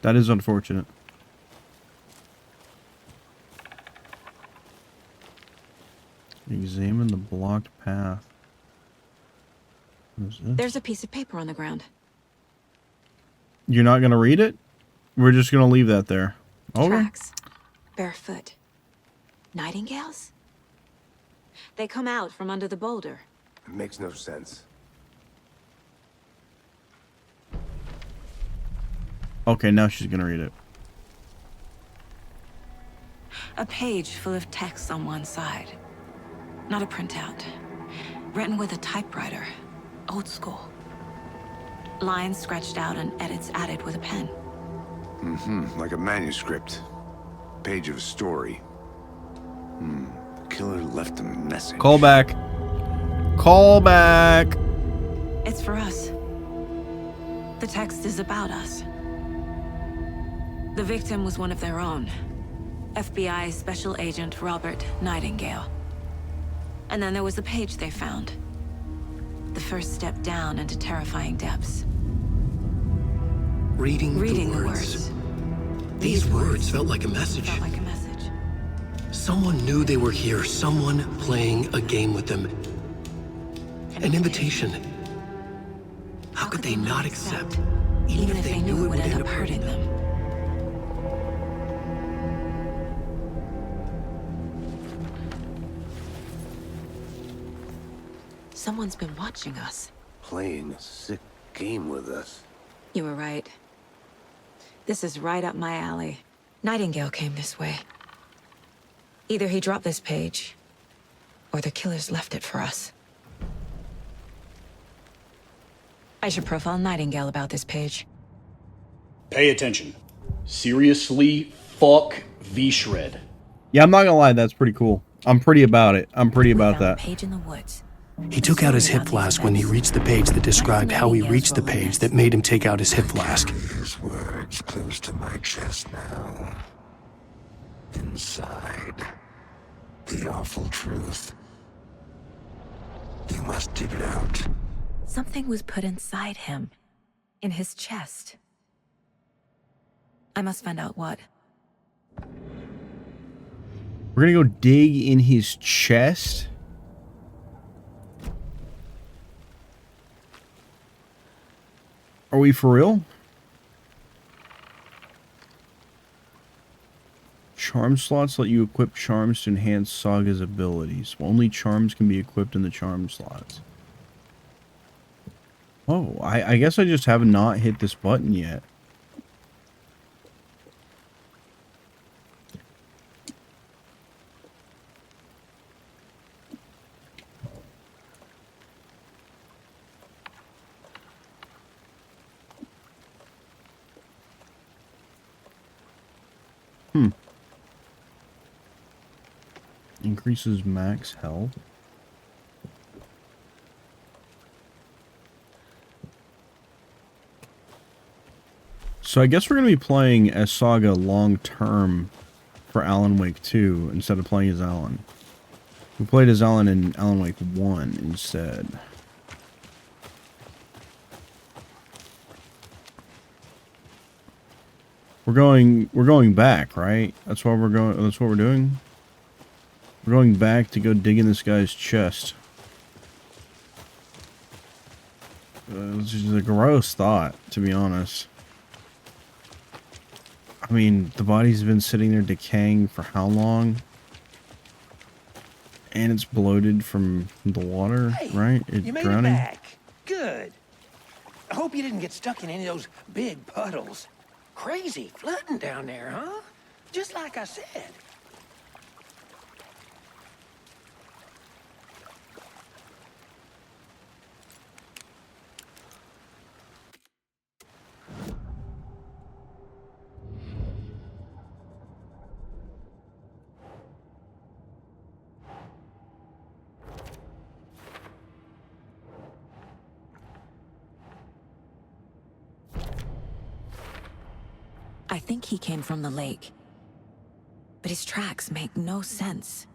That is unfortunate. Examine the blocked path. What is this? There's a piece of paper on the ground. You're not gonna read it? We're just gonna leave that there. Okay. Tracks. Barefoot. Nightingales? They come out from under the boulder. It makes no sense. Okay, now she's gonna read it. A page full of text on one side. Not a printout. Written with a typewriter. Old school. Lines scratched out and edits added with a pen. Mm-hmm, like a manuscript. Page of a story. The killer left a message. Call back. Call back. It's for us. The text is about us. The victim was one of their own. FBI Special Agent Robert Nightingale. And then there was the page they found. The first step down into terrifying depths. Reading the words. words. These words felt like a message. Felt like a message. Someone knew they were here. Someone playing a game with them. An invitation. How could they not accept? Even if they knew it would end up hurting them. Someone's been watching us. Playing a sick game with us. You were right. This is right up my alley. Nightingale came this way. Either he dropped this page, or the killers left it for us. I should profile Nightingale about this page. Pay attention. Seriously, fuck V-Shred. Yeah, I'm not gonna lie, that's pretty cool. I'm pretty about it. I'm pretty about that. Page in the woods. He took out his hip flask when he reached the page that described how he reached the page that made him take out his hip flask. His words close to my chest now. Inside, the awful truth. You must dig it out. Something was put inside him. In his chest. I must find out what. We're gonna go dig in his chest. Are we for real? Charm slots let you equip charms to enhance Saga's abilities. Only charms can be equipped in the charm slots. Oh, I guess I just have not hit this button yet. Increases max health. So I guess we're going to be playing as Saga long term for Alan Wake 2 instead of playing as Alan. We played as Alan in Alan Wake 1 instead. We're going back, right? That's what we're going. That's what we're doing. We're going back to go dig in this guy's chest. It's just a gross thought, to be honest. I mean, the body's been sitting there decaying for how long? And it's bloated from the water, right? It's You made drowning. it back. Good. I hope you didn't get stuck in any of those big puddles. Crazy flooding down there, huh? Just like I said. I think he came from the lake. But his tracks make no sense.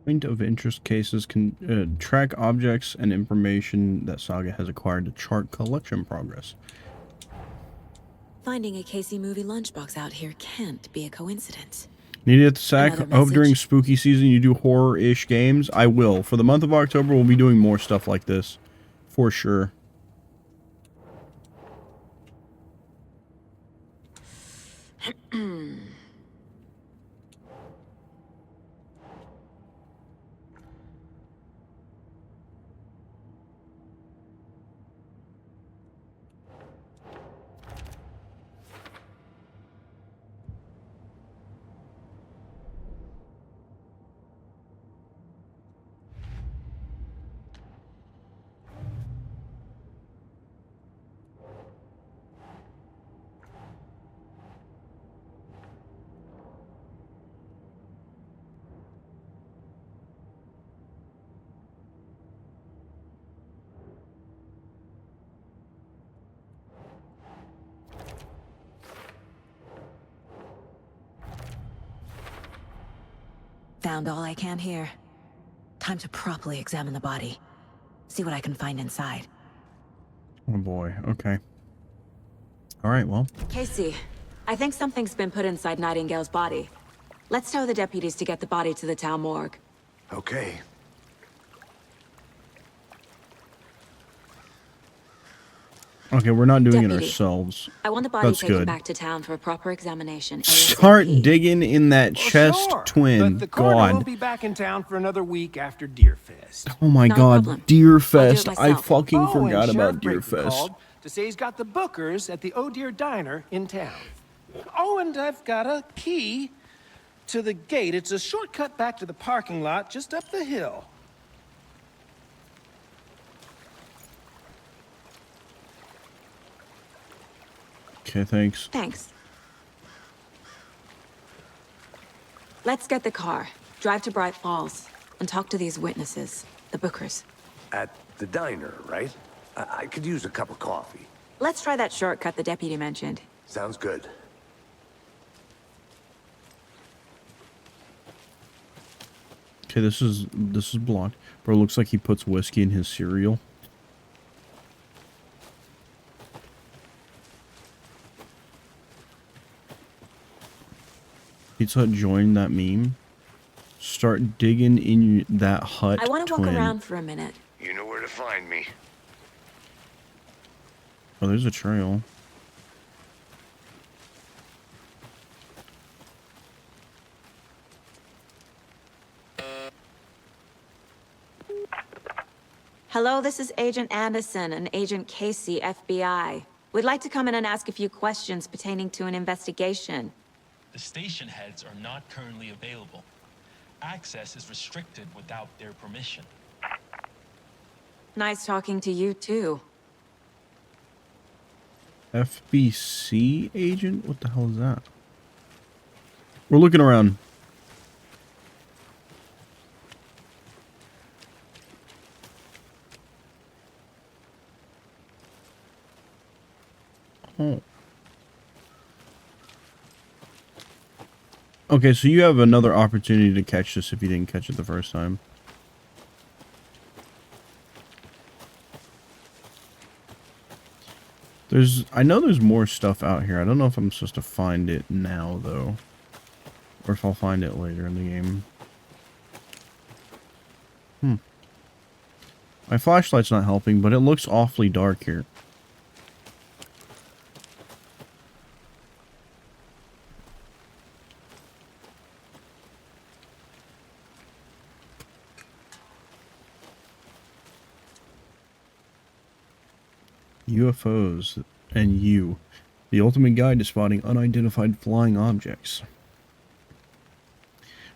Point of interest cases can track objects and information that Saga has acquired to chart collection progress. Finding a Casey movie lunchbox out here can't be a coincidence. Need it at the SAC? Another I hope during message? spooky season you do horror-ish games. I will. For the month of October, we'll be doing more stuff like this. For sure. Found all I can here. Time to properly examine the body. See what I can find inside. Oh boy, okay. Alright, well. Casey, I think something's been put inside Nightingale's body. Let's tell the deputies to get the body to the town morgue. Okay. Okay, we're not doing Deputy, it ourselves. I want the body That's taken good. back to town for a proper examination. Start ASAP. digging in that chest, Sure, twin. but the coroner God. won't be back in town for another week after Deerfest. Oh my Not a god, problem. Deer I'll do it Fest. I myself. fucking Oh, forgot and about Sheriff Deer Brayton Fest. called to say he's got the bookers at the Oh Dear Diner in town. Oh, and I've got a key to the gate. It's a shortcut back to the parking lot just up the hill. Okay, thanks. Thanks. Let's get the car, drive to Bright Falls, and talk to these witnesses, the bookers. At the diner, right? I could use a cup of coffee. Let's try that shortcut the deputy mentioned. Sounds good. Okay, this is blocked. Bro, looks like he puts whiskey in his cereal. Pizza Hut joined that meme. Start digging in that hut, I want to walk twin. around for a minute. You know where to find me. Oh, there's a trail. Hello, this is Agent Anderson and Agent Casey, FBI. We'd like to come in and ask a few questions pertaining to an investigation. The station heads are not currently available. Access is restricted without their permission. Nice talking to you, too. FBC agent? What the hell is that? We're looking around. Oh. Okay, so you have another opportunity to catch this if you didn't catch it the first time. I know there's more stuff out here. I don't know if I'm supposed to find it now, though. Or if I'll find it later in the game. My flashlight's not helping, but it looks awfully dark here. UFOs and you, the ultimate guide to spotting unidentified flying objects.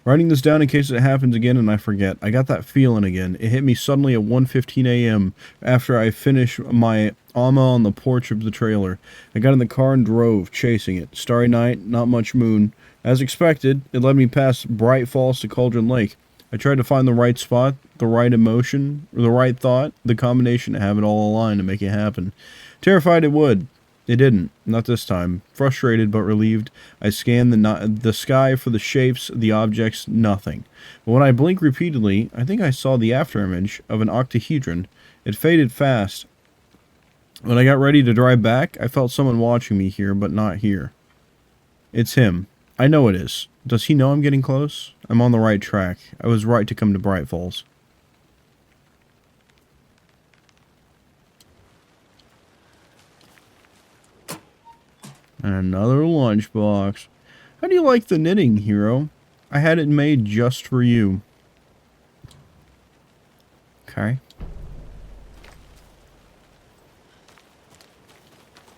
Writing this down in case it happens again and I forget. I got that feeling again. It hit me suddenly at 1:15 a.m. after I finished my AMA on the porch of the trailer. I got in the car and drove, chasing it. Starry night, not much moon. As expected, it led me past Bright Falls to Cauldron Lake. I tried to find the right spot, the right emotion, or the right thought, the combination to have it all align to make it happen. Terrified it would. It didn't. Not this time. Frustrated but relieved, I scanned the sky for the shapes, the objects, nothing. But when I blinked repeatedly, I think I saw the afterimage of an octahedron. It faded fast. When I got ready to drive back, I felt someone watching me here, but not here. It's him. I know it is. Does he know I'm getting close? I'm on the right track. I was right to come to Bright Falls. And another lunchbox. How do you like the knitting, hero? I had it made just for you. Okay.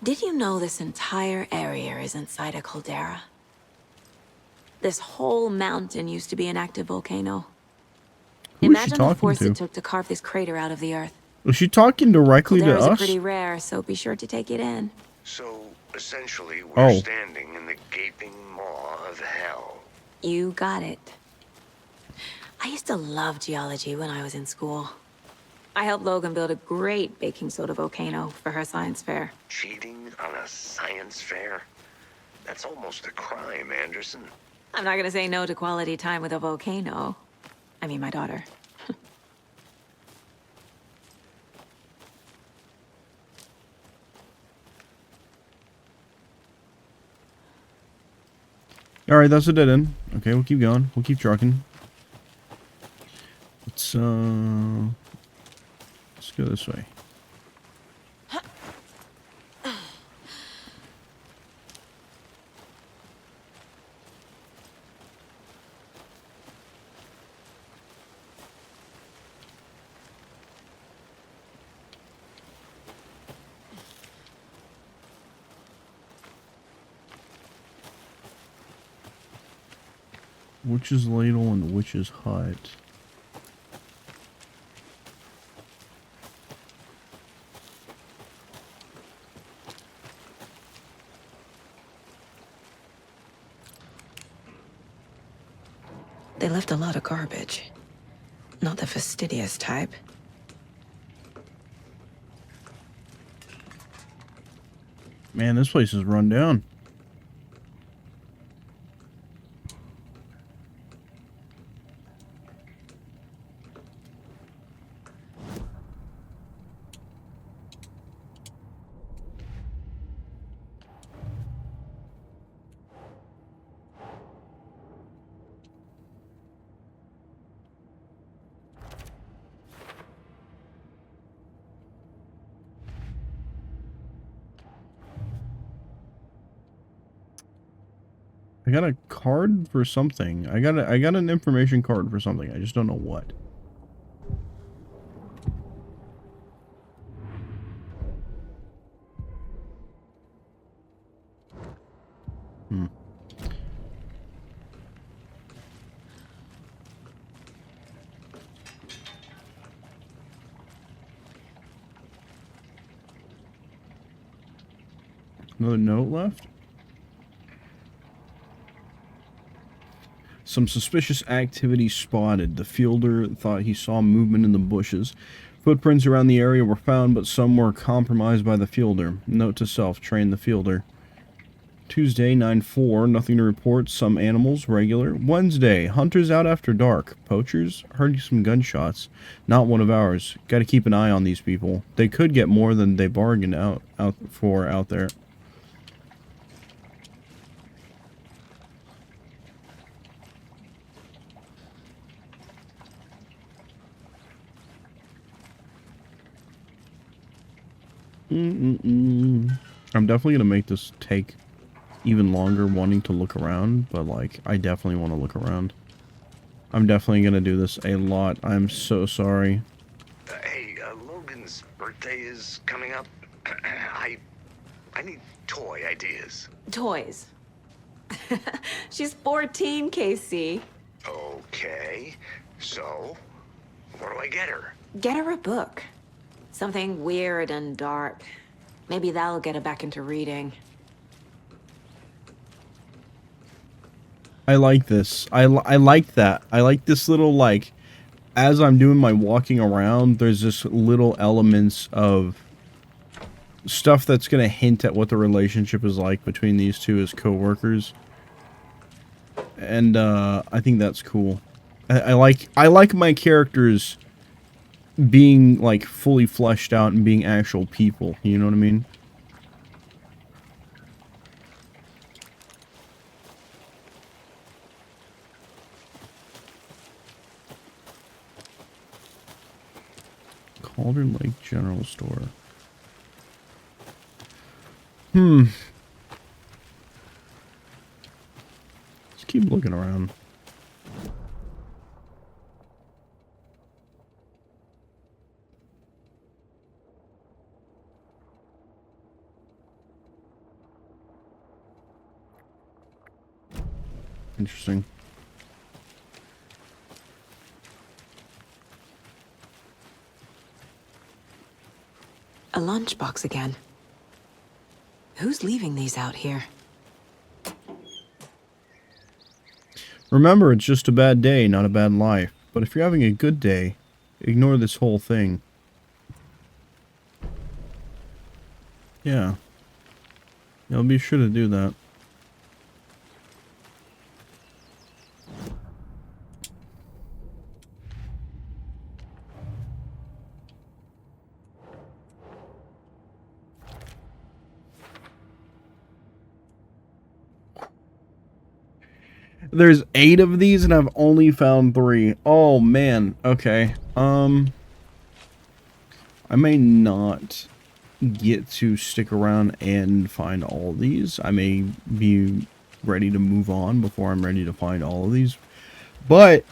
Did you know this entire area is inside a caldera? This whole mountain used to be an active volcano. Who is she Imagine the talking force to? it took to carve this crater out of the earth. Was she talking directly to Calderas are us? pretty rare, so be sure to take it in. So, essentially, we're Oh. standing in the gaping maw of hell. You got it. I used to love geology when I was in school. I helped Logan build a great baking soda volcano for her science fair. Cheating on a science fair? That's almost a crime, Anderson. I'm not gonna say no to quality time with a volcano. I mean, my daughter. Alright, that's a dead end. Okay, we'll keep going. We'll keep trucking. Let's go this way. Witch's ladle and witch's hut. They left a lot of garbage. Not the fastidious type. Man, this place is run down. I got a card for something. I got an information card for something. I just don't know what. Another note left? Some suspicious activity spotted. The fielder thought he saw movement in the bushes. Footprints around the area were found, but some were compromised by the fielder. Note to self, train the fielder. Tuesday, 9/4, nothing to report. Some animals, regular. Wednesday, hunters out after dark. Poachers, heard some gunshots. Not one of ours. Gotta keep an eye on these people. They could get more than they bargained out there. I'm definitely gonna make this take even longer wanting to look around, but like I definitely want to look around. I'm definitely gonna do this a lot. I'm so sorry. Hey, Logan's birthday is coming up. I need toy ideas. Toys. She's 14, Casey. Okay, so what do I get her? Get her a book. Something weird and dark. Maybe that'll get her back into reading. I like this. I like that. I like this little, like, as I'm doing my walking around, there's just little elements of stuff that's going to hint at what the relationship is like between these two as co-workers. And I think that's cool. I like my characters being like fully fleshed out and being actual people, you know what I mean? Cauldron Lake General Store. Let's keep looking around. Interesting. A lunchbox again. Who's leaving these out here? Remember, it's just a bad day, not a bad life. But if you're having a good day, ignore this whole thing. Yeah. I'll be sure to do that. There's 8 of these and I've only found 3. Oh man. Okay. I may not get to stick around and find all of these. I may be ready to move on before I'm ready to find all of these. But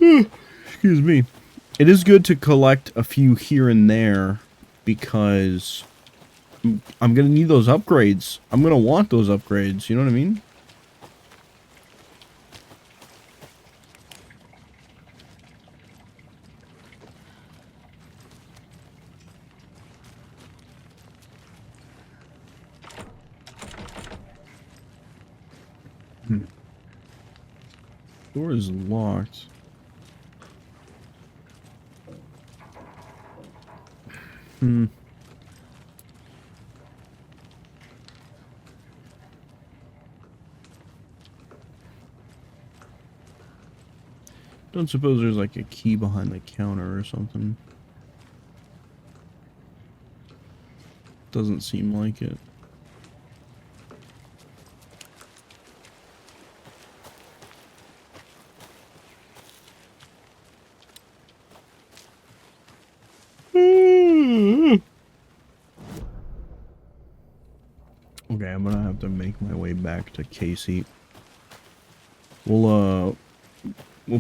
excuse me. It is good to collect a few here and there because I'm gonna need those upgrades. I'm gonna want those upgrades, you know what I mean? Door is locked. Don't suppose there's like a key behind the counter or something. Doesn't seem like it. Okay, I'm gonna have to make my way back to Casey. We'll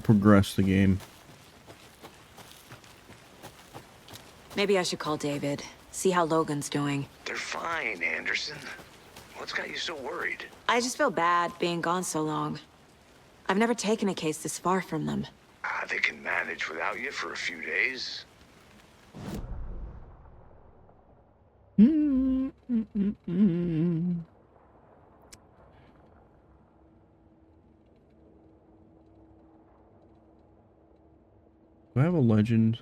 progress the game. Maybe I should call David, see how Logan's doing. They're fine, Anderson. What's got you so worried? I just feel bad being gone so long. I've never taken a case this far from them. They can manage without you for a few days. Do I have a legend?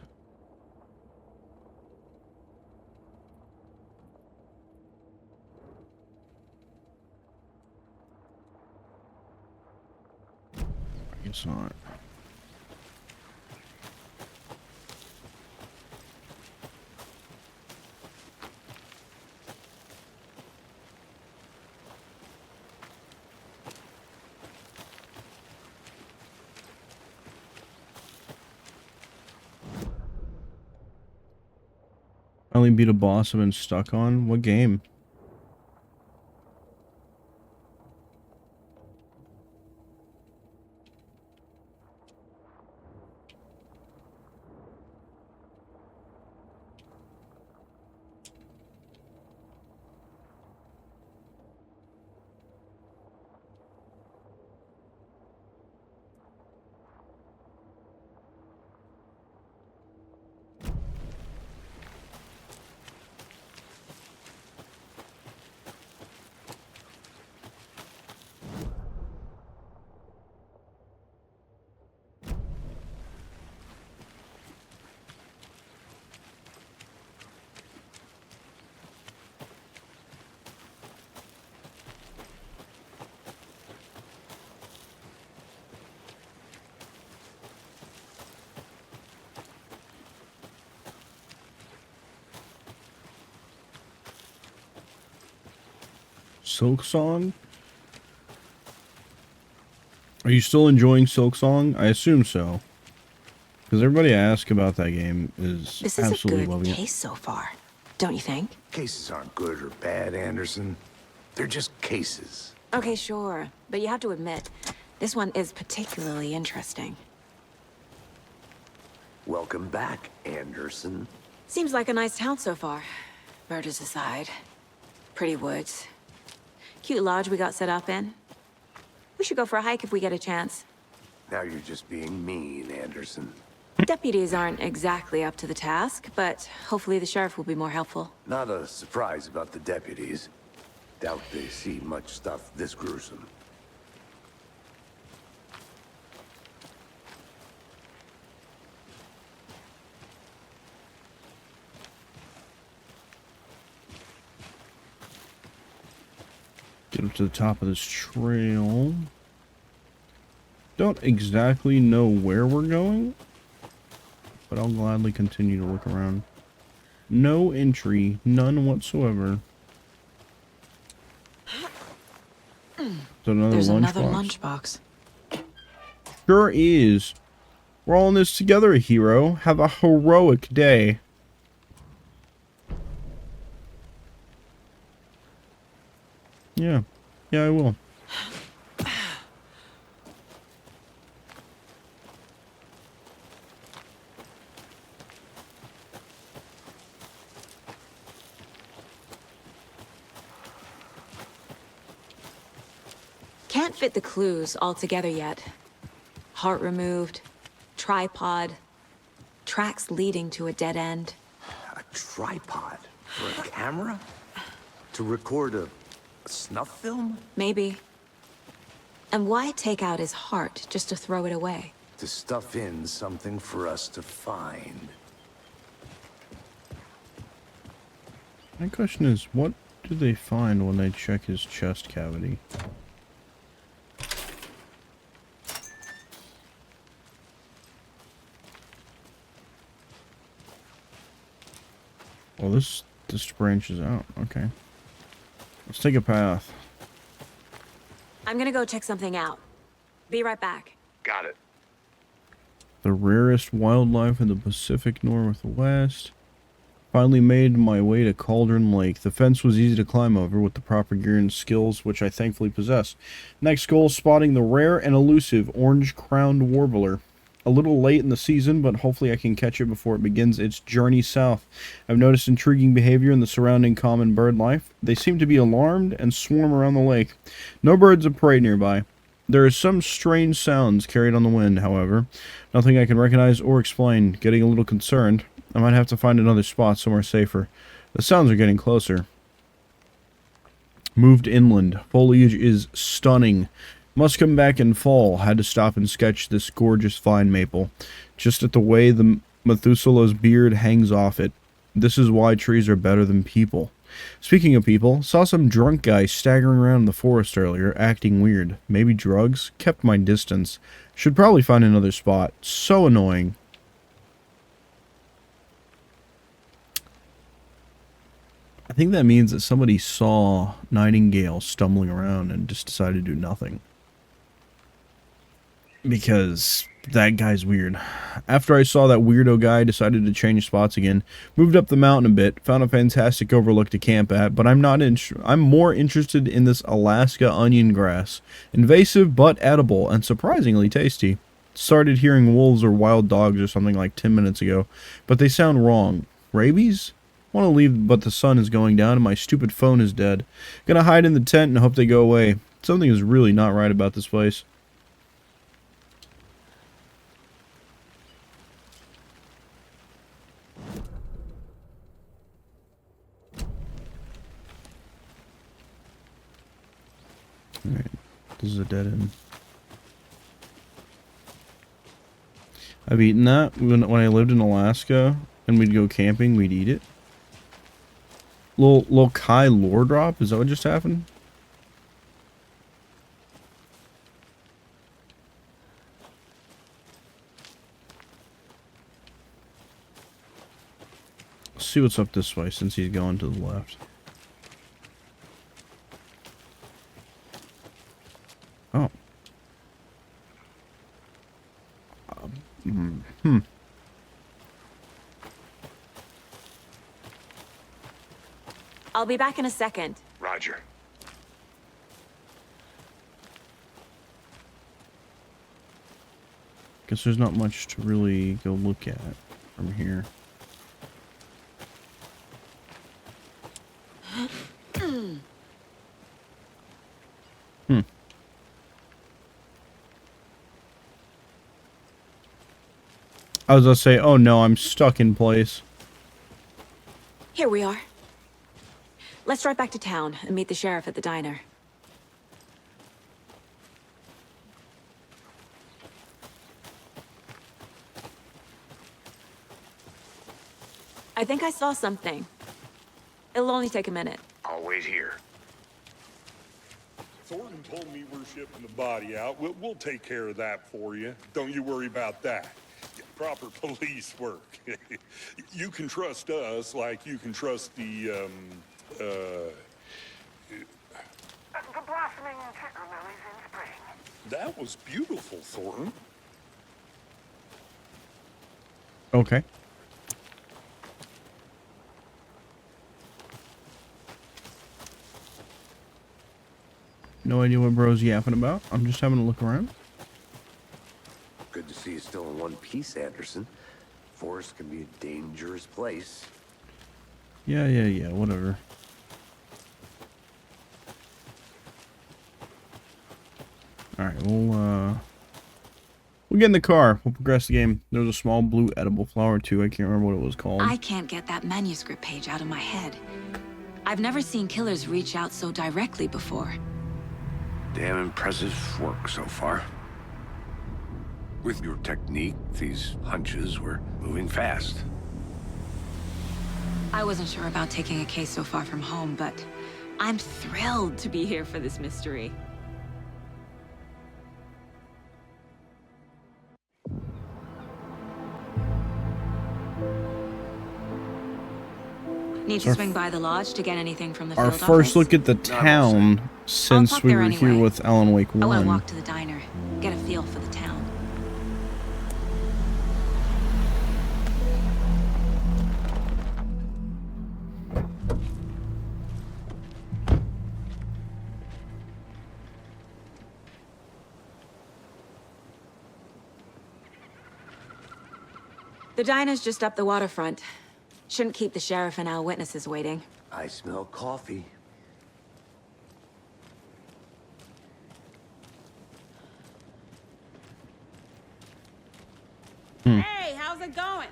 I guess not. Finally beat a boss I've been stuck on? What game? Silk Song? Are you still enjoying Silk Song? I assume so. Because everybody I ask about that game is This is a absolutely good loving case so far, don't you think? Cases aren't good or bad, Anderson. They're just cases. Okay, sure. But you have to admit, this one is particularly interesting. Welcome back, Anderson. Seems like a nice town so far. Murders aside. Pretty woods. Cute lodge we got set up in. We should go for a hike if we get a chance. Now you're just being mean, Anderson. Deputies aren't exactly up to the task, but hopefully the sheriff will be more helpful. Not a surprise about the deputies. Doubt they see much stuff this gruesome. Get up to the top of this trail. Don't exactly know where we're going, but I'll gladly continue to look around. No entry, none whatsoever. There's another lunchbox. lunchbox. Sure is. We're all in this together, hero. Have a heroic day. Yeah. Yeah, I will. Can't fit the clues all together yet. Heart removed, tripod, tracks leading to a dead end. A tripod for a camera? To record a snuff film? Maybe. And why take out his heart just to throw it away? To stuff in something for us to find. My question is, what do they find when they check his chest cavity? Well, this branches out. Okay. Let's take a path. I'm gonna go check something out. Be right back. Got it. The rarest wildlife in the Pacific Northwest. Finally made my way to Cauldron Lake. The fence was easy to climb over with the proper gear and skills, which I thankfully possess. Next goal, spotting the rare and elusive orange-crowned warbler. A little late in the season, but hopefully I can catch it before it begins its journey south. I've noticed intriguing behavior in the surrounding common bird life. They seem to be alarmed and swarm around the lake. No birds of prey nearby. There are some strange sounds carried on the wind, however. Nothing I can recognize or explain. Getting a little concerned. I might have to find another spot somewhere safer. The sounds are getting closer. Moved inland. Foliage is stunning. Must come back in fall. Had to stop and sketch this gorgeous vine maple. Just at the way the Methuselah's beard hangs off it. This is why trees are better than people. Speaking of people, saw some drunk guy staggering around in the forest earlier, acting weird. Maybe drugs? Kept my distance. Should probably find another spot. So annoying. I think that means that somebody saw Nightingale stumbling around and just decided to do nothing. Because that guy's weird. After I saw that weirdo guy, I decided to change spots again. Moved up the mountain a bit, found a fantastic overlook to camp at, but I'm more interested in this Alaska onion grass. Invasive but edible and surprisingly tasty. Started hearing wolves or wild dogs or something like 10 minutes ago, but they sound wrong. Rabies? Want to leave, but the sun is going down and my stupid phone is dead. Gonna hide in the tent and hope they go away. Something is really not right about this place. Alright, this is a dead end. I've eaten that when I lived in Alaska and we'd go camping, we'd eat it. Little Kai lore drop, is that what just happened? Let's see what's up this way since he's going to the left. Oh. I'll be back in a second. Roger. Guess there's not much to really go look at from here. I was gonna say, oh no, I'm stuck in place. Here we are. Let's drive back to town and meet the sheriff at the diner. I think I saw something. It'll only take a minute. I'll wait here. Thornton told me we're shipping the body out. We'll take care of that for you. Don't you worry about that. Proper police work. You can trust us like you can trust the blossoming chicken lilies in spring. That was beautiful, Thornton. Okay. No idea what bro's yapping about. I'm just having a look around. Good to see you still in one piece, Anderson. Forest can be a dangerous place. Yeah, whatever. Alright, we'll get in the car. We'll progress the game. There was a small blue edible flower, too. I can't remember what it was called. I can't get that manuscript page out of my head. I've never seen killers reach out so directly before. Damn impressive work so far. With your technique, these hunches were moving fast. I wasn't sure about taking a case so far from home, but I'm thrilled to be here for this mystery. Need to swing by the lodge to get anything from the field Our office? first look at the town since we were here with Alan Wake 1. I want to walk to the diner, get a feel for the town. The diner's just up the waterfront. Shouldn't keep the sheriff and our witnesses waiting. I smell coffee. Hey, how's it going?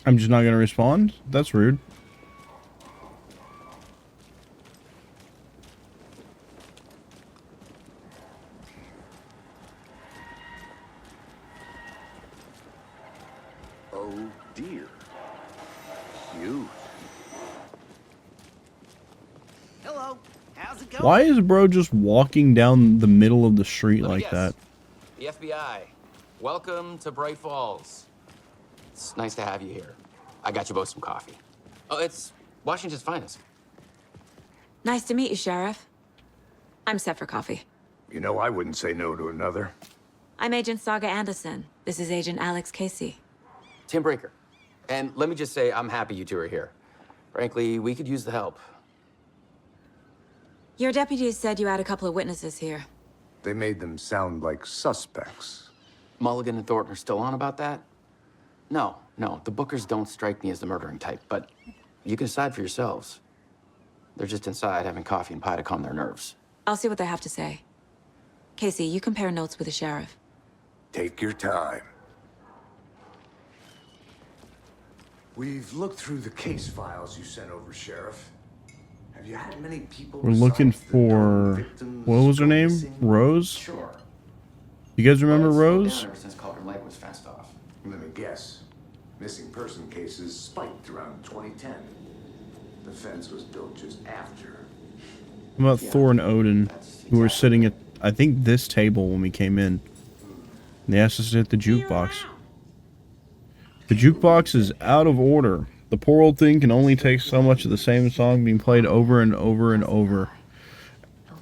I'm just not going to respond? That's rude. Oh dear. Cute. Hello. How's it going? Why is bro just walking down the middle of the street like that? The FBI. Welcome to Bright Falls. It's nice to have you here. I got you both some coffee. Oh, it's Washington's finest. Nice to meet you, Sheriff. I'm set for coffee. You know, I wouldn't say no to another. I'm Agent Saga Anderson. This is Agent Alex Casey. Tim Brinker. And let me just say, I'm happy you two are here. Frankly, we could use the help. Your deputies said you had a couple of witnesses here. They made them sound like suspects. Mulligan and Thornton are still on about that? No, the Bookers don't strike me as the murdering type, but you can decide for yourselves. They're just inside having coffee and pie to calm their nerves. I'll see what they have to say. Casey, you compare notes with the sheriff. Take your time. We've looked through the case files you sent over, Sheriff. Have you had many people? We're looking for... What was her name? Rose? Sure. You guys remember Rose? Ever since Culver Lake was fenced off. Let me guess. Missing person cases spiked around 2010. The fence was built just after. How about Thor and Odin, who were sitting at, I think, this table when we came in. And they asked us to hit the jukebox. The jukebox is out of order. The poor old thing can only take so much of the same song being played over and over and over.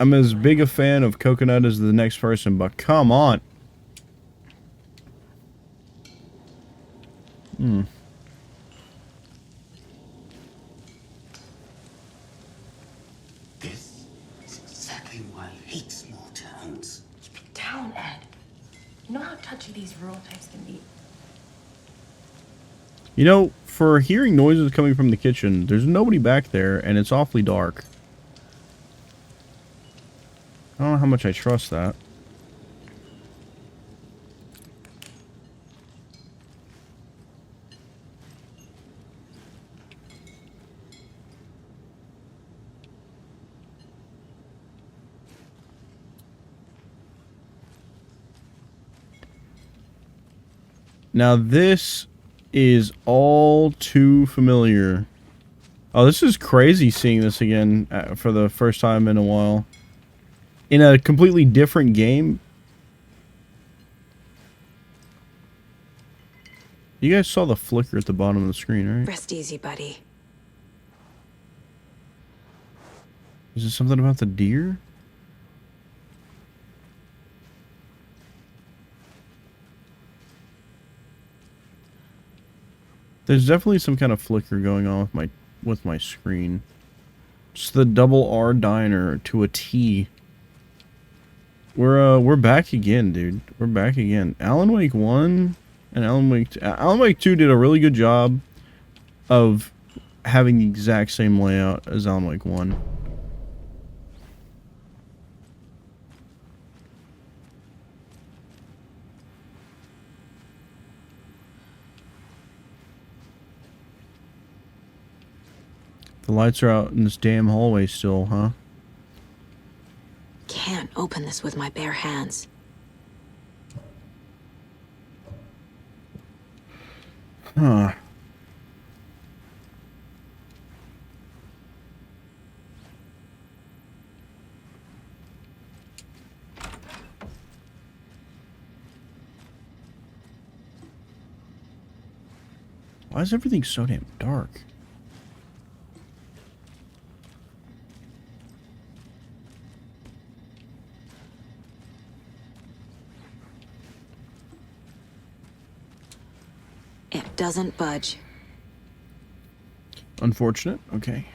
I'm as big a fan of Coconut as the next person, but come on. This is exactly why I hate small towns. Keep it down, Ed. You know how touchy these rural types can be. You know, for hearing noises coming from the kitchen, there's nobody back there, and it's awfully dark. I don't know how much I trust that. Now this is all too familiar. Oh, this is crazy seeing this again for the first time in a while. In a completely different game. You guys saw the flicker at the bottom of the screen, right? Rest easy, buddy. Is it something about the deer? There's definitely some kind of flicker going on with my screen. Just the double R diner to a T. We're back again, dude. We're back again. Alan Wake 1 and Alan Wake 2. Alan Wake 2 did a really good job of having the exact same layout as Alan Wake 1. The lights are out in this damn hallway still, huh? Can't open this with my bare hands. Huh. Why is everything so damn dark? It doesn't budge. Unfortunate. Okay.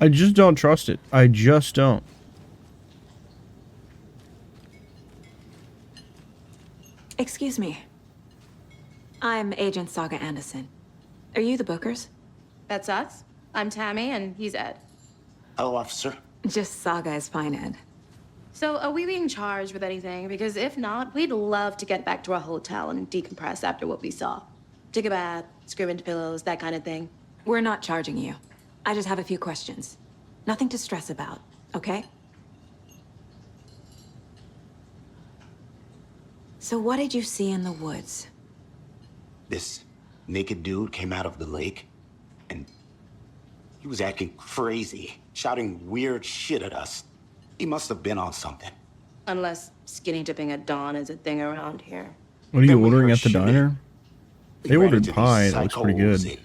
I just don't trust it. I just don't. Excuse me. I'm Agent Saga Anderson. Are you the Bookers? That's us. I'm Tammy, and he's Ed. Hello, officer. Just Saga is fine, Ed. So, are we being charged with anything? Because if not, we'd love to get back to our hotel and decompress after what we saw. Take a bath, scream into pillows, that kind of thing. We're not charging you. I just have a few questions. Nothing to stress about, okay? So what did you see in the woods? This naked dude came out of the lake, and he was acting crazy, shouting weird shit at us. He must have been on something. Unless skinny dipping at dawn is a thing around here. What are you ordering at the diner? They ran ordered into pie. these It looks pretty good. psychos in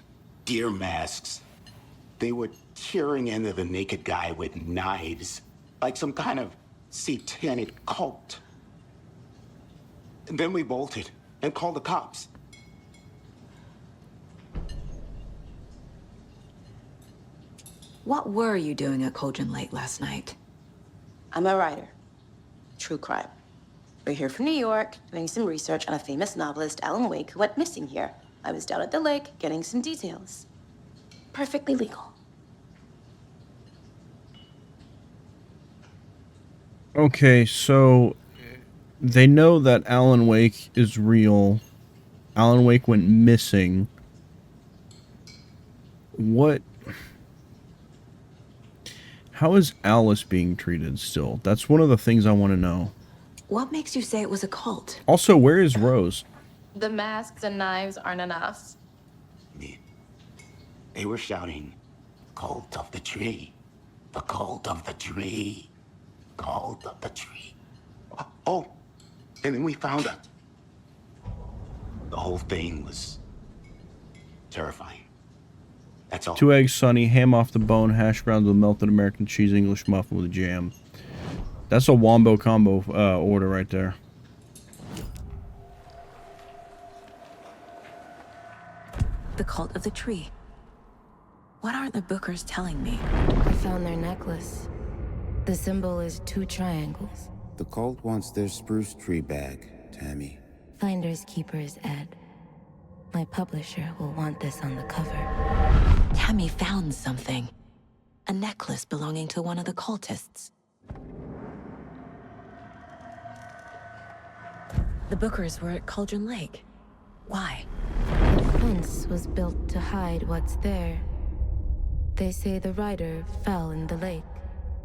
deer masks. They were tearing into the naked guy with knives, like some kind of satanic cult. And then we bolted and called the cops. What were you doing at Cauldron Lake last night? I'm a writer. True crime. We're here from New York, doing some research on a famous novelist, Alan Wake, who went missing here. I was down at the lake, getting some details. Perfectly legal. Okay, so they know that Alan Wake is real. Alan Wake went missing. What? How is Alice being treated still? That's one of the things I want to know. What makes you say it was a cult? Also, where is Rose? The masks and knives aren't enough. They were shouting, "Cult of the tree, the cult of the tree, cult of the tree." Oh, and then we found her. The whole thing was terrifying. That's all. 2 eggs sunny, ham off the bone, hash browns with melted American cheese, English muffin with jam. That's a wombo combo order right there. The cult of the tree. What aren't the Bookers telling me? I found their necklace. The symbol is 2 triangles. The cult wants their spruce tree bag, Tammy. Finders keepers, Ed. My publisher will want this on the cover. Tammy found something. A necklace belonging to one of the cultists. The Bookers were at Cauldron Lake. Why? The fence was built to hide what's there. They say the rider fell in the lake.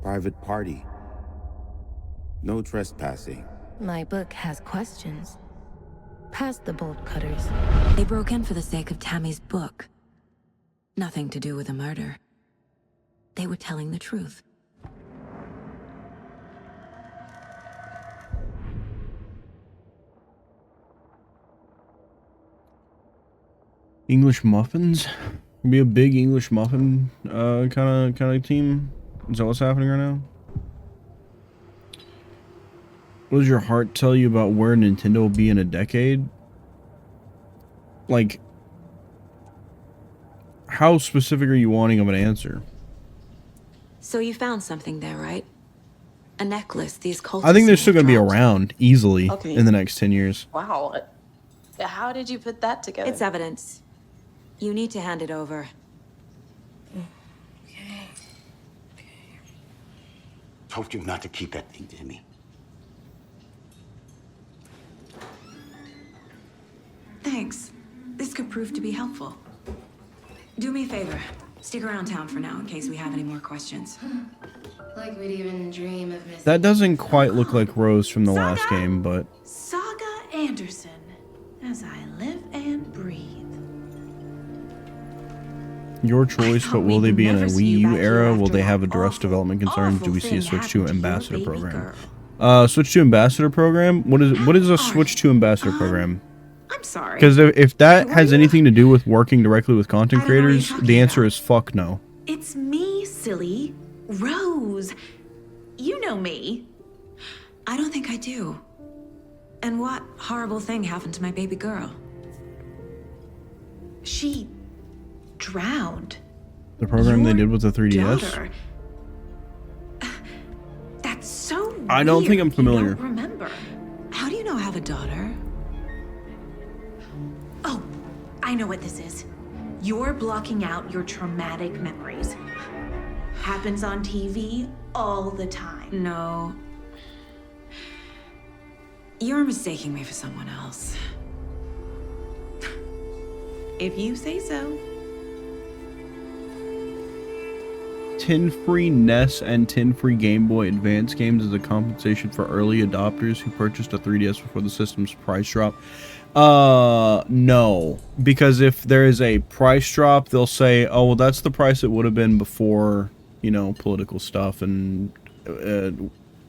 Private party. No trespassing. My book has questions. Past the bolt cutters. They broke in for the sake of Tammy's book. Nothing to do with a murder. They were telling the truth. English muffins? Be a big English muffin kind of team. Is that what's happening right now? What does your heart tell you about where Nintendo will be in a decade? Like, how specific are you wanting of an answer? So you found something there, right? A necklace these cultists... I think they're still going to be around easily Okay. in the next 10 years. Wow. How did you put that together? It's evidence. You need to hand it over. Told you not to keep that thing, Timmy. Thanks. This could prove to be helpful. Do me a favor. Stick around town for now in case we have any more questions. Like we'd even dream of missing. That doesn't quite look like Rose from the last game, but... Saga Anderson, as I live and breathe. Your choice, but will they be in a Wii U era? Will they have addressed development concerns? Do we see a switch to ambassador program? Switch to ambassador program? What is a switch to ambassador program? I'm sorry. Because if that has anything to do with working directly with content creators, the answer is fuck no. It's me, silly. Rose. You know me. I don't think I do. And what horrible thing happened to my baby girl? She drowned. The program they did with the 3DS? Daughter. That's so I don't think I'm familiar. You don't remember. How do you know I have a daughter? Oh, I know what this is. You're blocking out your traumatic memories. Happens on TV all the time. No. You're mistaking me for someone else. If you say so. 10 free NES and 10 free Game Boy Advance games as a compensation for early adopters who purchased a 3DS before the system's price drop. No. Because if there is a price drop, they'll say, oh, well, that's the price it would have been before, you know, political stuff and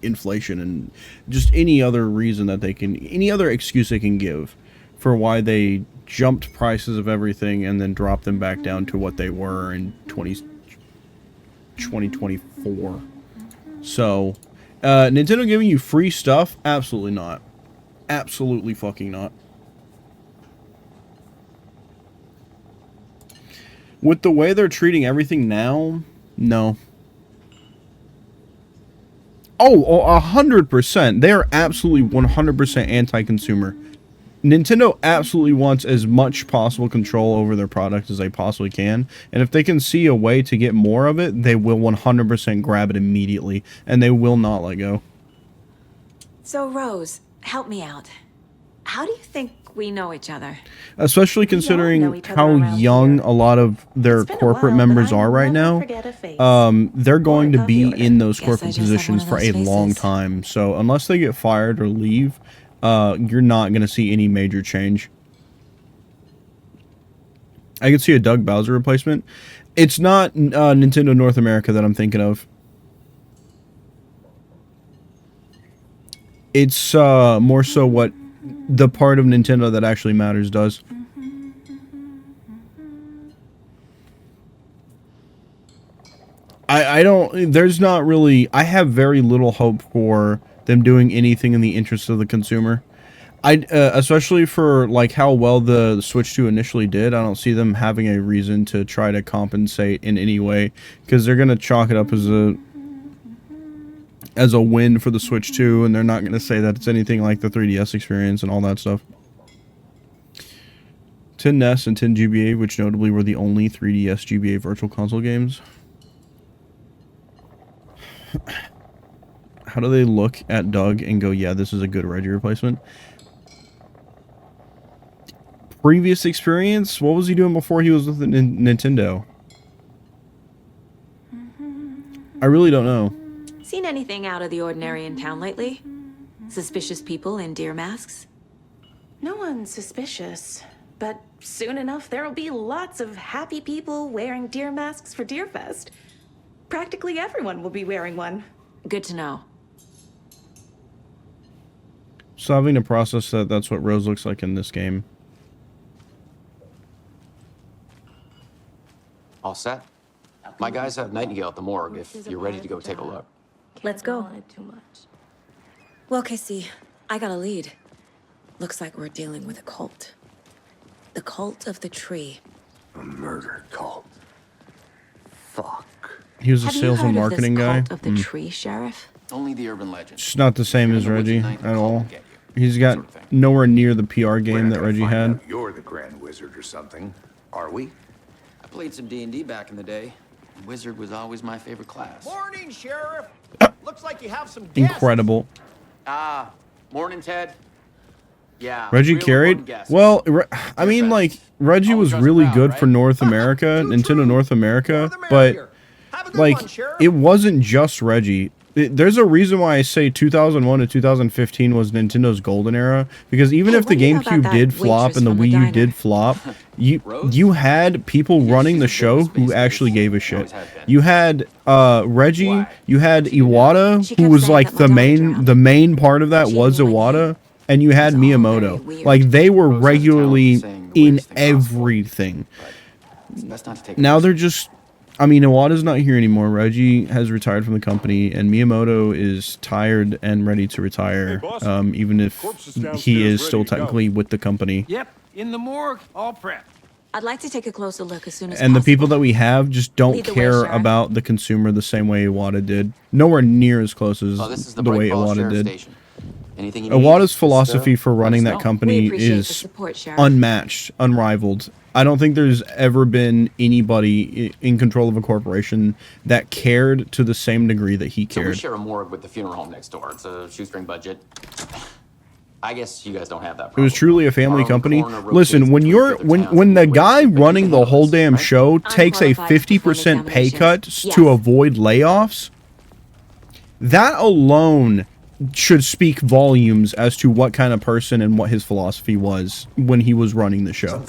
inflation and just any other reason that they can, any other excuse they can give for why they jumped prices of everything and then dropped them back down to what they were in 2024. So, Nintendo giving you free stuff? Absolutely not. Absolutely fucking not. With the way they're treating everything now, no. Oh, 100%. They are absolutely 100% anti-consumer. Nintendo absolutely wants as much possible control over their product as they possibly can. And if they can see a way to get more of it, they will 100% grab it immediately. And they will not let go. So, Rose, help me out. How do you think we know each other? Especially considering how young a lot of their corporate members are right now. They're going to be in those corporate positions for a long time. So unless they get fired or leave, you're not going to see any major change. I could see a Doug Bowser replacement. It's not Nintendo North America that I'm thinking of. It's more so what the part of Nintendo that actually matters does. I don't, there's not really, I have very little hope for them doing anything in the interest of the consumer. Especially for like how well the Switch 2 initially did, I don't see them having a reason to try to compensate in any way, because they're going to chalk it up as a win for the Switch 2, and they're not going to say that it's anything like the 3DS experience and all that stuff. 10 NES and 10 GBA, which notably were the only 3DS GBA Virtual Console games. How do they look at Doug and go, yeah, this is a good Reggie replacement? Previous experience? What was he doing before he was with Nintendo? I really don't know. Seen anything out of the ordinary in town lately? Suspicious people in deer masks? No one's suspicious, but soon enough there'll be lots of happy people wearing deer masks for Deerfest. Practically everyone will be wearing one. Good to know. So having to process that's what Rose looks like in this game. All set? My guys have Nightingale at the morgue if you're ready to go take a look. Let's go. Well, Casey, I got a lead. Looks like we're dealing with a cult. The cult of the tree. A murder cult. Fuck. He was a sales and marketing guy. Cult of the tree, Sheriff? Only the urban legend. It's not the same as Reggie at all. He's got nowhere near the PR game that Reggie had. You're the Grand Wizard or something, are we? I played some D&D back in the day. Wizard was always my favorite class. Morning, Sheriff. Looks like you have some guests. Incredible. Morning, Ted. Yeah. Reggie carried? Well, I mean, like, Reggie was really good for North America, Nintendo North America, but, like, it wasn't just Reggie. There's a reason why I say 2001 to 2015 was Nintendo's golden era, because even if the GameCube did flop and the Wii U did flop, you had people running the show who actually gave a shit. You had Reggie, you had Iwata, who was like the main part of that was Iwata, and you had Miyamoto. Like, they were regularly in everything. Now they're just, I mean, Iwata's not here anymore. Reggie has retired from the company, and Miyamoto is tired and ready to retire, even if he is still technically with the company. Yep, in the morgue, all prepped. I'd like to take a closer look as soon as And possible. the people that we have just don't Lead the way, care Sheriff. about the consumer the same way Iwata did. Nowhere near as close as the way Iwata did. Iwata's philosophy for running that company is unmatched, unrivaled. I don't think there's ever been anybody in control of a corporation that cared to the same degree that he So we cared. share a morgue with the funeral home next door. It's a shoestring budget. I guess you guys don't have that It was truly a family company. Listen, when the guy running the whole damn show takes a 50% pay cut to avoid layoffs, that alone should speak volumes as to what kind of person and what his philosophy was when he was running the show.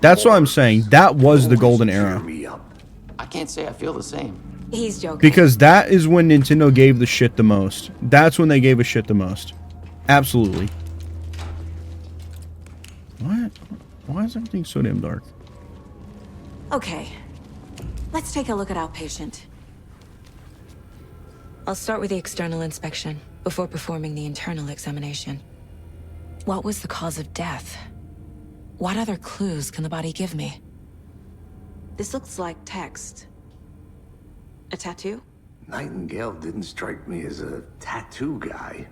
That's what I'm saying. That was the golden era. I can't say I feel the same. He's joking. Because that is when Nintendo gave the shit the most. That's when they gave a shit the most. Absolutely. What? Why is everything so damn dark? Okay, let's take a look at our patient. I'll start with the external inspection before performing the internal examination. What was the cause of death? What other clues can the body give me? This looks like text. A tattoo? Nightingale didn't strike me as a tattoo guy.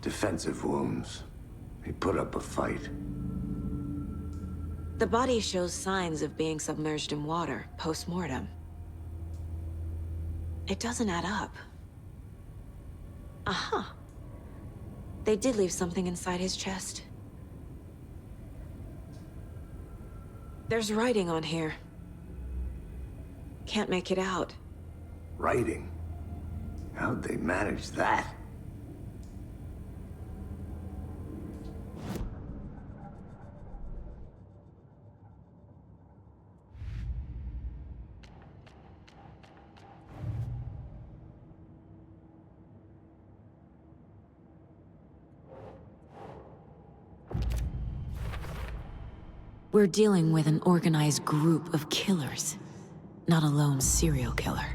Defensive wounds. He put up a fight. The body shows signs of being submerged in water post-mortem. It doesn't add up. Aha. They did leave something inside his chest. There's writing on here. Can't make it out. Writing? How'd they manage that? We're dealing with an organized group of killers, not a lone serial killer.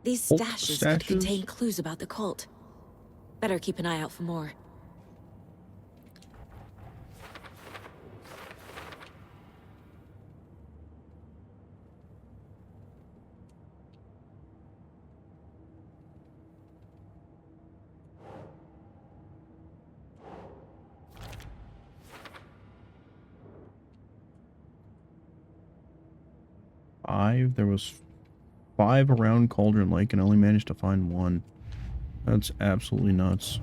These stashes could contain clues about the cult. Better keep an eye out for more. There was 5 around Cauldron Lake and only managed to find 1. That's absolutely nuts.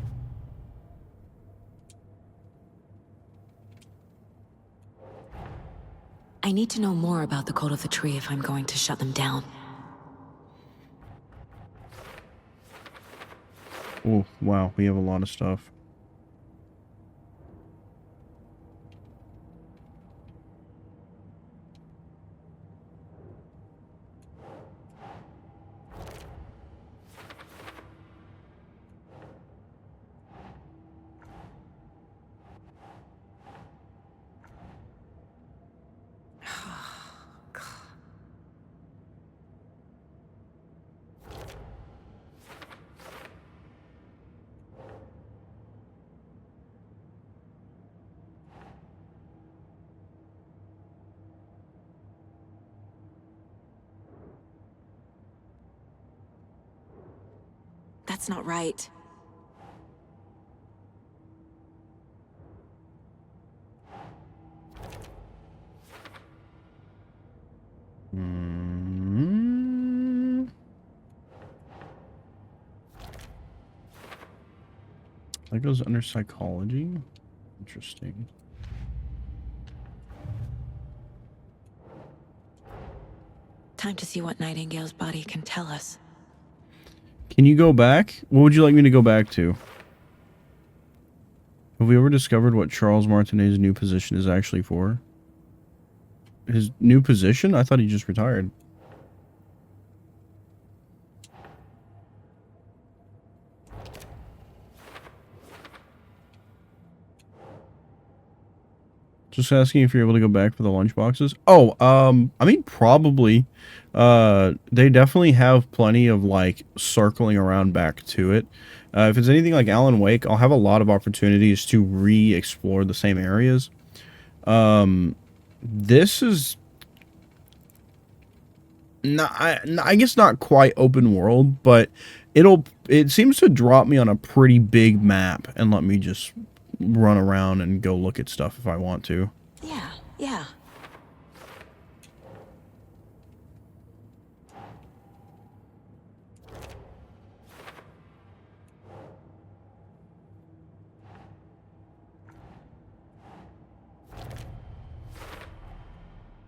I need to know more about the Code of the Tree if I'm going to shut them down. Oh, wow, we have a lot of stuff. That's not right. That goes under psychology. Interesting. Time to see what Nightingale's body can tell us. Can you go back? What would you like me to go back to? Have we ever discovered what Charles Martinet's new position is actually for? His new position? I thought he just retired. Just asking if you're able to go back for the lunch boxes. Oh, I mean, probably. They definitely have plenty of, like, circling around back to it. If it's anything like Alan Wake, I'll have a lot of opportunities to re-explore the same areas. This is... I guess not quite open world, but it seems to drop me on a pretty big map and let me just run around and go look at stuff if I want to. Yeah.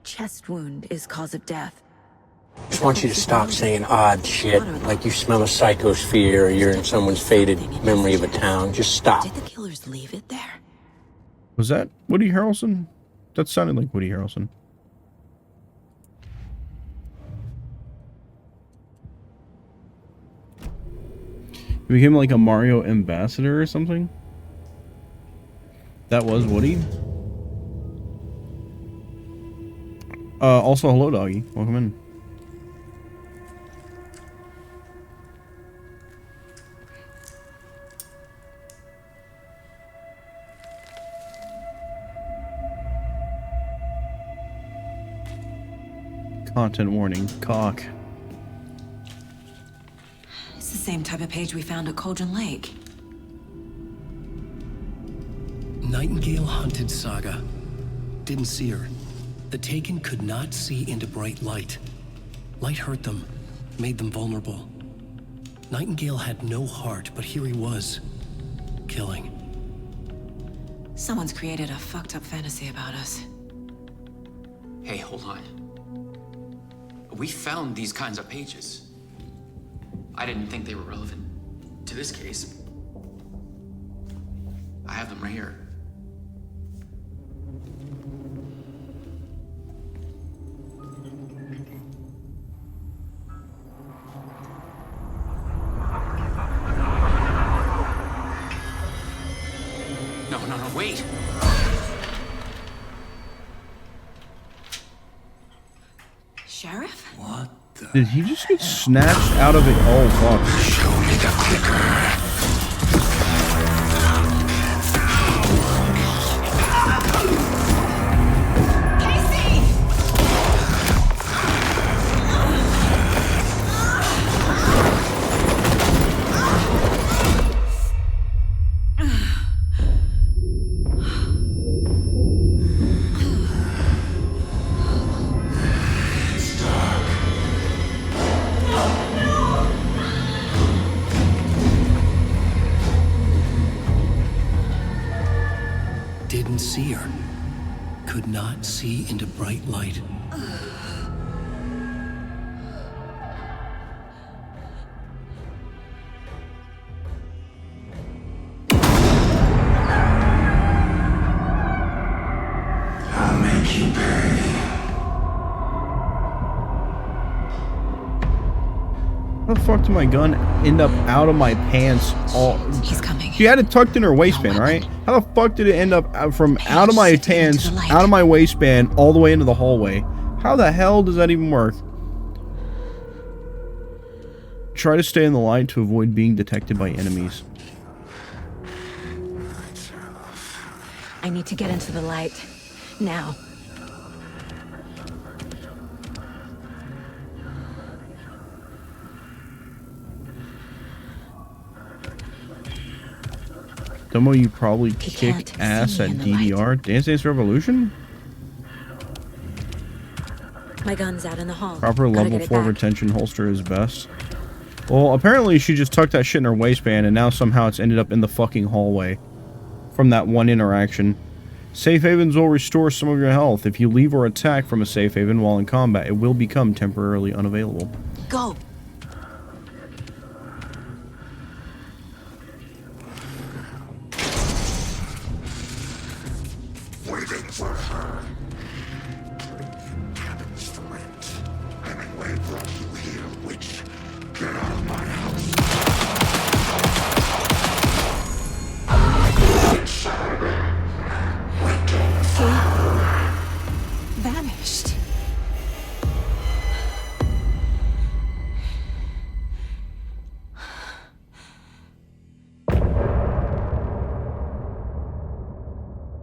Chest wound is cause of death. Just want you to stop saying odd shit, like you smell a psychosphere or you're in someone's faded memory of a town. Just stop. Did the killers leave it there? Was that Woody Harrelson? That sounded like Woody Harrelson. He became like a Mario ambassador or something? That was Woody? Also, hello, doggy. Welcome in. Content warning. Cock. It's the same type of page we found at Cauldron Lake. Nightingale hunted Saga. Didn't see her. The Taken could not see into bright light. Light hurt them, made them vulnerable. Nightingale had no heart, but here he was, killing. Someone's created a fucked up fantasy about us. Hey, hold on. We found these kinds of pages. I didn't think they were relevant to this case. I have them right here. no, wait. Sheriff? What? Did he just get snatched out of it? Oh, fuck. Show me the clicker. Didn't see her. Could not see into bright light. I'll make you pay. How the fuck did my gun end up out of my pants? He's coming. She had it tucked in her waistband, right? How the fuck did it end up from out of my pants, out of my waistband, all the way into the hallway? How the hell does that even work? Try to stay in the light to avoid being detected by enemies. I need to get into the light. Now. Domo, you probably kick ass at DDR. Dance Dance Revolution? My gun's out in the hall. Proper Gotta level get it 4 back. retention holster is best. Well, apparently she just tucked that shit in her waistband, and now somehow it's ended up in the fucking hallway from that one interaction. Safe havens will restore some of your health. If you leave or attack from a safe haven while in combat, it will become temporarily unavailable. Go. Waiting for her. Cabin's threat. Hemingway brought you here, witch. Get out of my house. Vanished.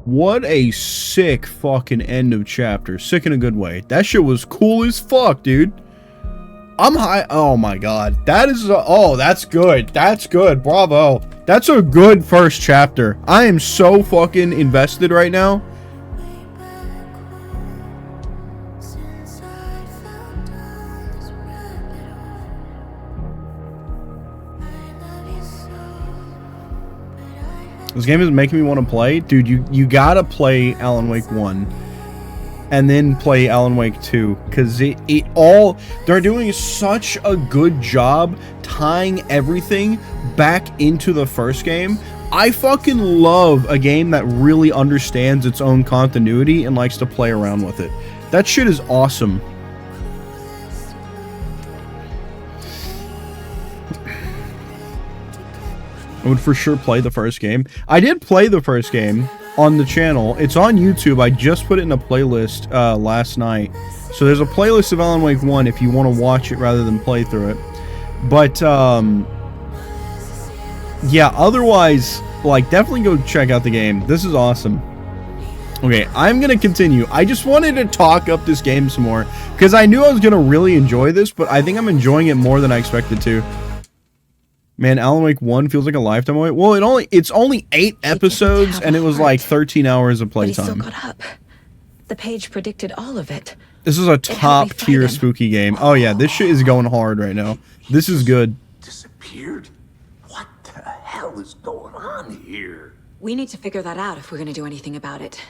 What a sick fucking end of chapter. Sick in a good way. That shit was cool as fuck, dude. I'm high. Oh my god. That is oh, that's good. That's good. Bravo. That's a good first chapter. I am so fucking invested right now. This game is making me want to play. Dude, you gotta play Alan Wake 1. And then play Alan Wake 2. Because they're doing such a good job tying everything back into the first game. I fucking love a game that really understands its own continuity and likes to play around with it. That shit is awesome. I would for sure play the first game. I did play the first game on the channel. It's on YouTube. I just put it in a playlist last night. So there's a playlist of Alan Wake 1 if you want to watch it rather than play through it. But, yeah, otherwise, like, definitely go check out the game. This is awesome. Okay, I'm going to continue. I just wanted to talk up this game some more, because I knew I was going to really enjoy this, but I think I'm enjoying it more than I expected to. Man, Alan Wake 1 feels like a lifetime away. Well, it's only 8 episodes, and it was like 13 hours of But he still playtime. got up. The page predicted all of it. This is a top-tier spooky game. Oh yeah, this shit is going hard right now. This is good. Disappeared? What the hell is going on here? We need to figure that out if we're going to do anything about it.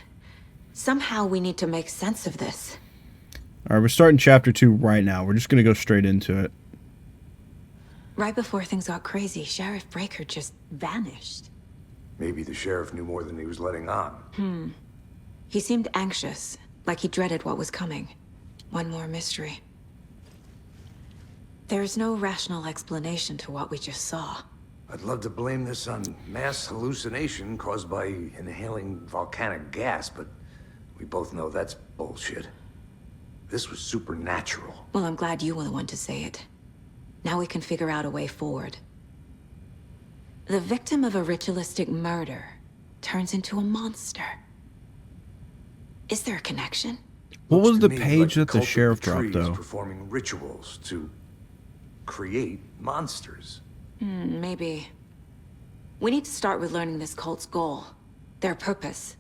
Somehow we need to make sense of this. All right, we're starting chapter 2 right now. We're just going to go straight into it. Right before things got crazy, Sheriff Breaker just vanished. Maybe the sheriff knew more than he was letting on. He seemed anxious, like he dreaded what was coming. One more mystery. There's no rational explanation to what we just saw. I'd love to blame this on mass hallucination caused by inhaling volcanic gas, but we both know that's bullshit. This was supernatural. Well, I'm glad you were the one to say it. Now we can figure out a way forward. The victim of a ritualistic murder turns into a monster. Is there a connection? What was the To me, page like that the cult of sheriff trees dropped, though? performing rituals to create monsters. Maybe. We need to start with learning this cult's goal. Their purpose.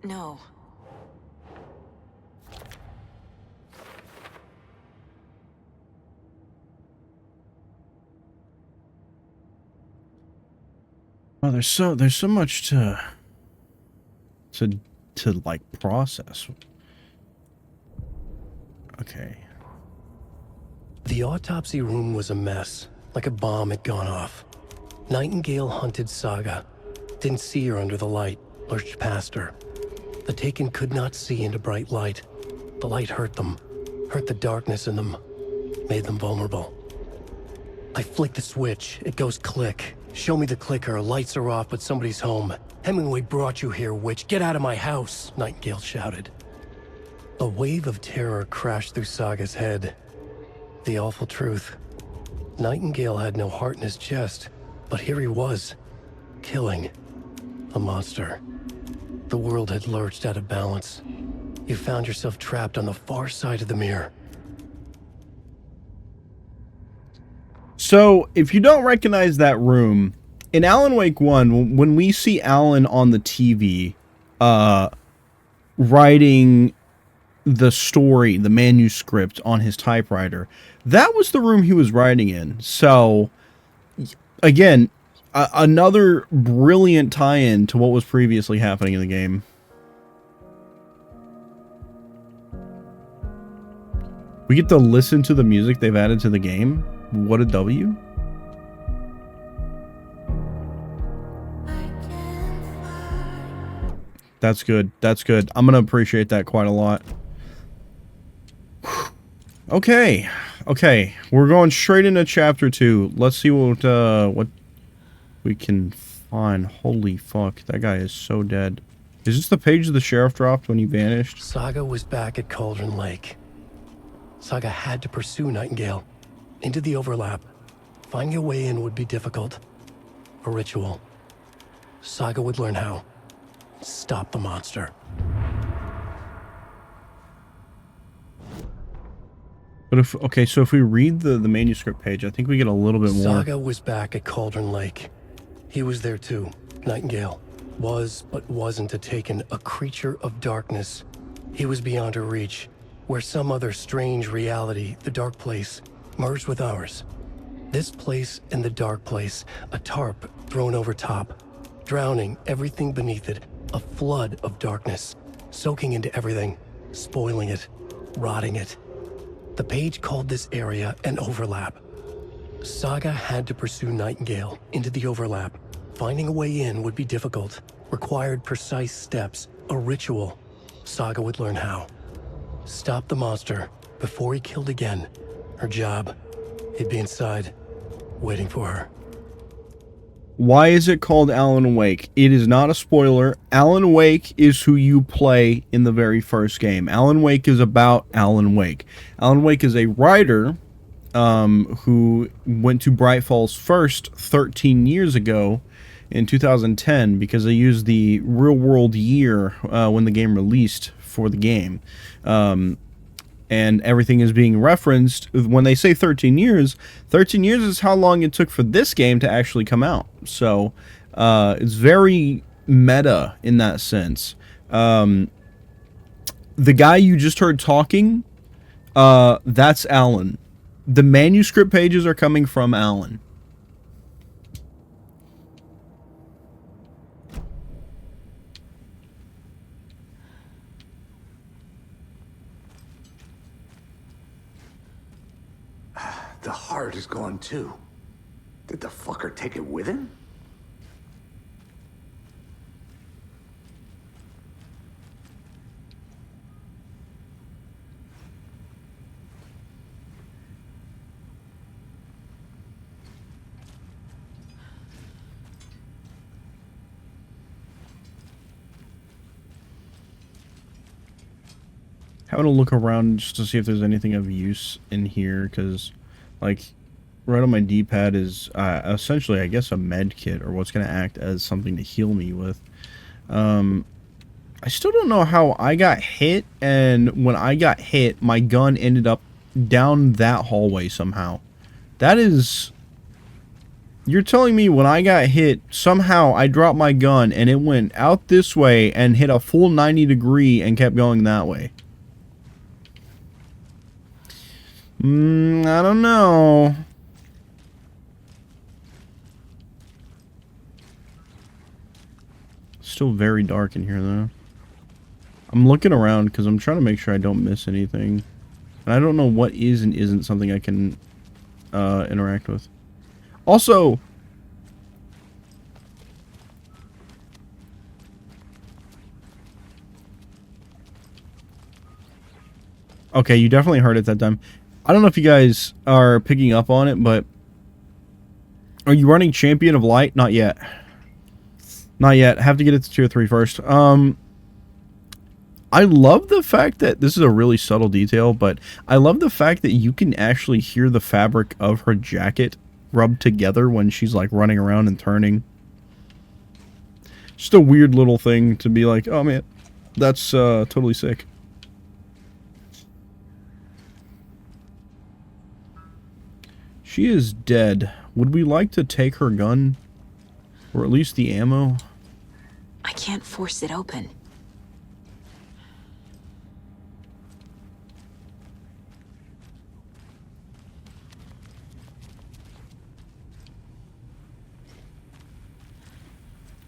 No. Oh, there's so much to like process. Okay. The autopsy room was a mess, like a bomb had gone off. Nightingale hunted Saga. Didn't see her under the light, lurched past her. The Taken could not see into bright light. The light hurt them, hurt the darkness in them, made them vulnerable. I flick the switch, it goes click. Show me the clicker, lights are off, but somebody's home. Hemingway brought you here, witch. Get out of my house, Nightingale shouted. A wave of terror crashed through Saga's head. The awful truth. Nightingale had no heart in his chest, but here he was, killing a monster. The world had lurched out of balance. You found yourself trapped on the far side of the mirror. So, if you don't recognize that room, in Alan Wake 1, when we see Alan on the TV, writing the story, the manuscript on his typewriter, that was the room he was writing in. So, again, another brilliant tie-in to what was previously happening in the game. We get to listen to the music they've added to the game. What a W. That's good. That's good. I'm gonna appreciate that quite a lot. Okay. Okay. We're going straight into chapter 2. Let's see what we can find. Holy fuck. That guy is so dead. Is this the page the sheriff dropped when he vanished? Saga was back at Cauldron Lake. Saga had to pursue Nightingale. Into the overlap. Finding a way in would be difficult. A ritual. Saga would learn how. Stop the monster. But if, okay, so if we read the manuscript page, I think we get a little bit more. Saga was back at Cauldron Lake. He was there too. Nightingale. Was, but wasn't a Taken, a creature of darkness. He was beyond her reach, where some other strange reality, the dark place, merged with ours. This place and the dark place, a tarp thrown over top, drowning everything beneath it, a flood of darkness, soaking into everything, spoiling it, rotting it. The page called this area an overlap. Saga had to pursue Nightingale into the overlap. Finding a way in would be difficult, required precise steps, a ritual. Saga would learn how. Stop the monster before he killed again. Her job, he'd be inside, waiting for her. Why is it called Alan Wake? It is not a spoiler. Alan Wake is who you play in the very first game. Alan Wake is about Alan Wake. Alan Wake is a writer who went to Bright Falls first 13 years ago in 2010 because they used the real-world year when the game released for the game. and everything is being referenced. When they say 13 years is how long it took for this game to actually come out. So it's very meta in that sense. The guy you just heard talking, that's Alan. The manuscript pages are coming from Alan. The heart is gone too. Did the fucker take it with him? Having a look around just to see if there's anything of use in here, because, like, right on my D-pad is essentially, I guess, a med kit, or what's going to act as something to heal me with. I still don't know how I got hit, and when I got hit, my gun ended up down that hallway somehow. That is... You're telling me when I got hit, somehow I dropped my gun, and it went out this way and hit a full 90 degree and kept going that way. I don't know. Still very dark in here, though. I'm looking around because I'm trying to make sure I don't miss anything. And I don't know what is and isn't something I can interact with. Also... Okay, you definitely heard it that time. I don't know if you guys are picking up on it, but... Are you running Champion of Light? Not yet. Not yet. Have to get it to tier 3 first. I love the fact that... This is a really subtle detail, but I love the fact that you can actually hear the fabric of her jacket rubbed together when she's, like, running around and turning. Just a weird little thing to be like, oh, man, that's totally sick. She is dead. Would we like to take her gun? Or at least the ammo? I can't force it open.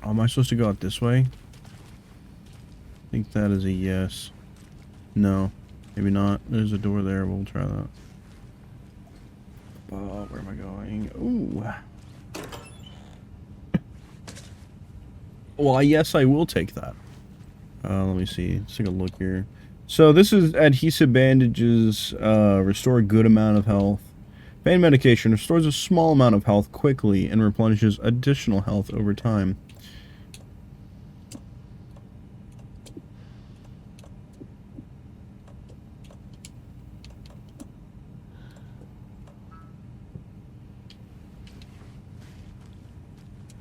Oh, am I supposed to go out this way? I think that is a yes. No, maybe not. There's a door there. We'll try that. Where am I going? Ooh. Well, yes, I will take that. Let me see. Let's take a look here. So this is adhesive bandages. Restore a good amount of health. Pain medication restores a small amount of health quickly and replenishes additional health over time.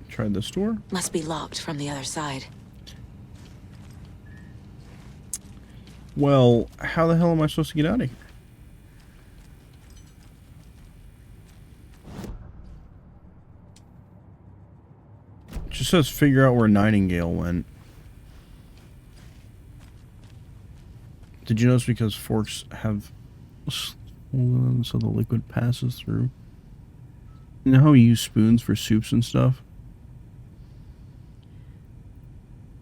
Tried this door. Must be locked from the other side. Well, how the hell am I supposed to get out of here? It just says figure out where Nightingale went. Did you notice because forks have swollen so the liquid passes through? You know how we use spoons for soups and stuff?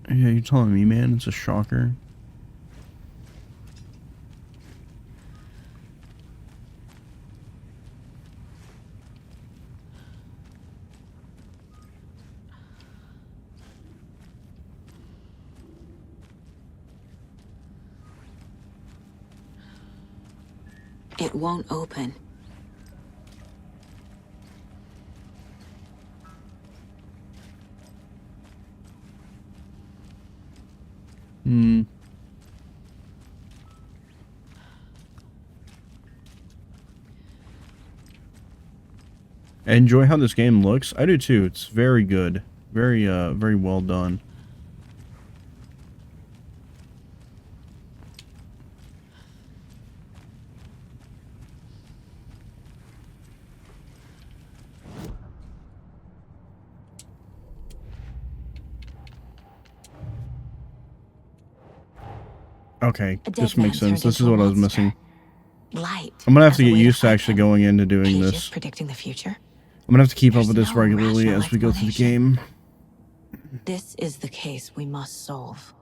Yeah, you're telling me, man, it's a shocker. It won't open. I enjoy how this game looks. I do too. It's very good. Very, very well done. Okay, A this dead man makes sense. turned This is into a what I was monster. missing. Light. I'm gonna have as to a get way used to fight actually him. going into doing Pages this. predicting the future. I'm gonna have to keep up There's with this no regularly rational as we go through the explanation. game. This is the case we must solve.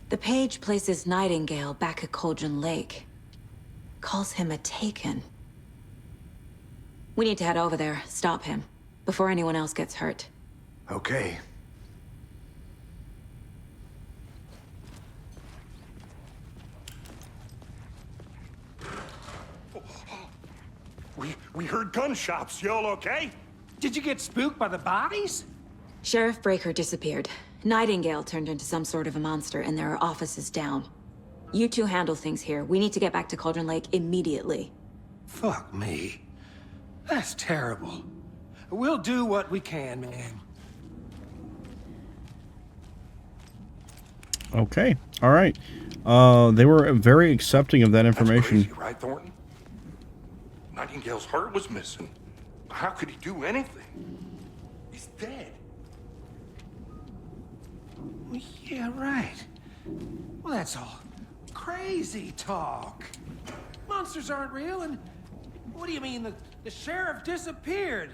The page places Nightingale back at Cauldron Lake. Calls him a Taken. We need to head over there, stop him, before anyone else gets hurt. Okay. We heard gunshots. Y'all okay? Did you get spooked by the bodies? Sheriff Breaker disappeared. Nightingale turned into some sort of a monster, and there are offices down. You two handle things here. We need to get back to Cauldron Lake immediately. Fuck me. That's terrible. We'll do what we can, man. Okay. All right. They were very accepting of that information. That's crazy, right, Thornton? Nightingale's heart was missing. How could he do anything? He's dead. Yeah, right. Well, that's all crazy talk. Monsters aren't real, and what do you mean the sheriff disappeared?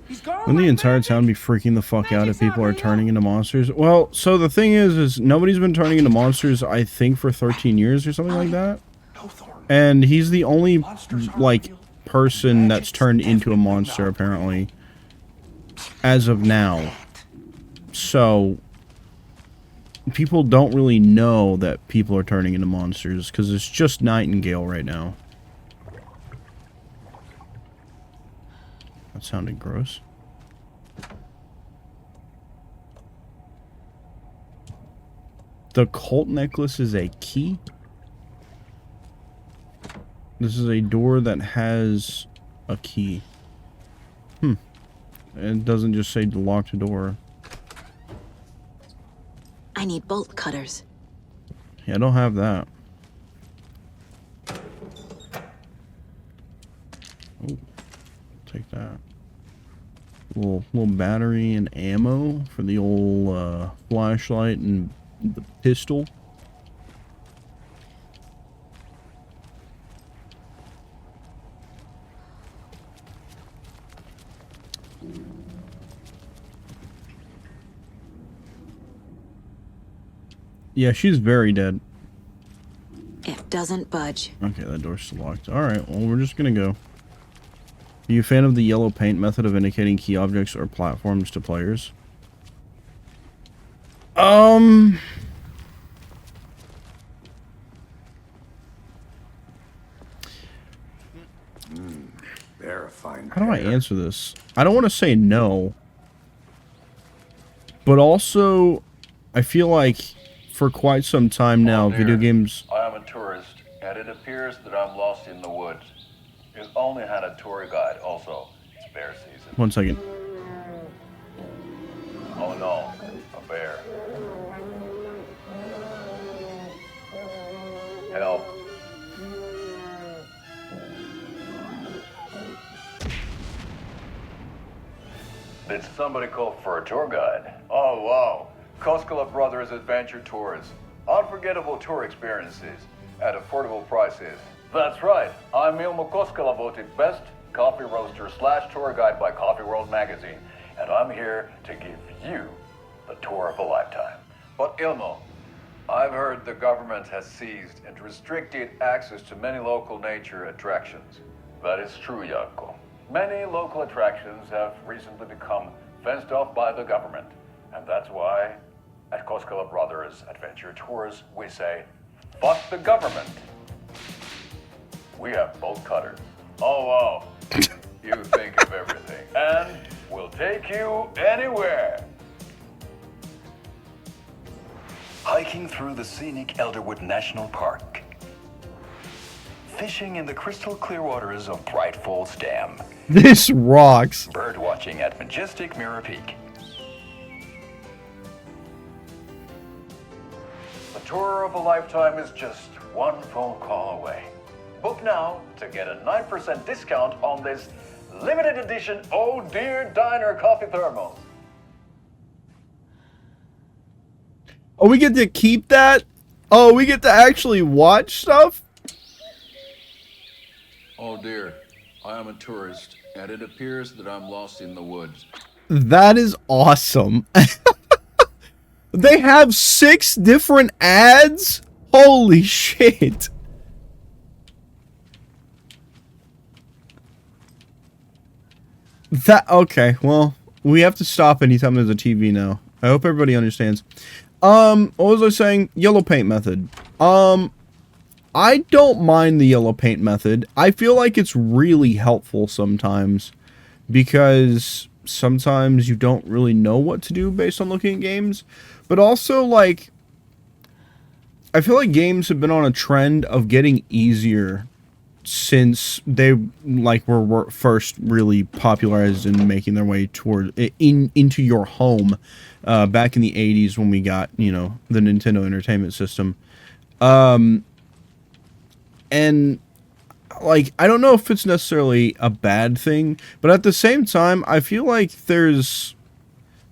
He's gone. Wouldn't the like entire magic? town be freaking the fuck out if people are turning into monsters? Well, so the thing is nobody's been turning into monsters, I think, for 13 years or something like that. And he's the only, like, person that's turned into a monster, apparently, as of now. So, people don't really know that people are turning into monsters, because it's just Nightingale right now. That sounded gross. The cult necklace is a key? This is a door that has a key. It doesn't just say to lock the door. I need bolt cutters. Yeah, I don't have that. Oh, take that. Little battery and ammo for the old flashlight and the pistol. Yeah, she's very dead. It doesn't budge. Okay, that door's still locked. Alright, well, we're just gonna go. Are you a fan of the yellow paint method of indicating key objects or platforms to players? Verifying. How do I answer this? I don't want to say no. But also, I feel like for quite some time now, video games... I am a tourist, and it appears that I'm lost in the woods. You only had a tour guide, also. It's bear season. One second. Oh no, a bear. Help. Did somebody call for a tour guide? Oh wow. Koskela Brothers Adventure Tours. Unforgettable tour experiences at affordable prices. That's right. I'm Ilmo Koskela, voted best coffee roaster / tour guide by Coffee World magazine. And I'm here to give you the tour of a lifetime. But Ilmo, I've heard the government has seized and restricted access to many local nature attractions. That is true, Janko. Many local attractions have recently become fenced off by the government. And that's why, at Koskela Brothers Adventure Tours, we say, fuck the government. We have bolt cutters. Oh, wow. You think of everything. And we'll take you anywhere. hiking through the scenic Elderwood National Park, fishing in the crystal clear waters of Bright Falls Dam, This rocks. bird watching at majestic Mirror Peak. The tour of a lifetime is just one phone call away. Book now to get a 9% discount on this limited edition Oh Dear Diner coffee thermos. Oh, we get to keep that? Oh, we get to actually watch stuff? Oh dear, I am a tourist, and it appears that I'm lost in the woods. That is awesome. They have 6 different ads? Holy shit. Okay, well, we have to stop anytime there's a TV now. I hope everybody understands. What was I saying? Yellow paint method. I don't mind the yellow paint method. I feel like it's really helpful sometimes because sometimes you don't really know what to do based on looking at games. But also, like, I feel like games have been on a trend of getting easier since they, like, were first really popularized and making their way toward into your home back in the 80s when we got, you know, the Nintendo Entertainment System. And, like, I don't know if it's necessarily a bad thing, but at the same time, I feel like there's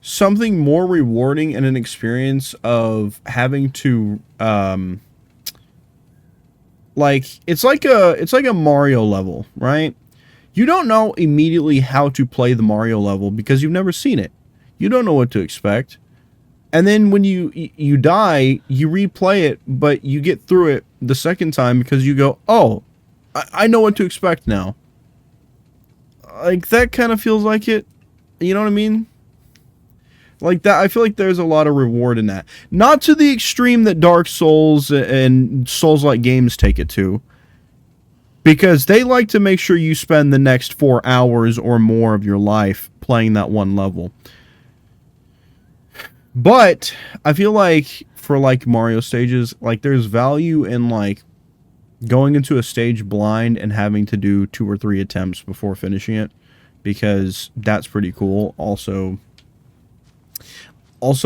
something more rewarding in an experience of having to, like, it's like a Mario level, right? You don't know immediately how to play the Mario level because you've never seen it. You don't know what to expect. And then when you die, you replay it, but you get through it the second time because you go, oh, I know what to expect now. Like, that kind of feels like it. You know what I mean? Like that, I feel like there's a lot of reward in that. Not to the extreme that Dark Souls and Souls-like games take it to. Because they like to make sure you spend the next 4 hours or more of your life playing that one level. But I feel like for like Mario stages, like there's value in like going into a stage blind and having to do 2 or 3 attempts before finishing it, because that's pretty cool. Also,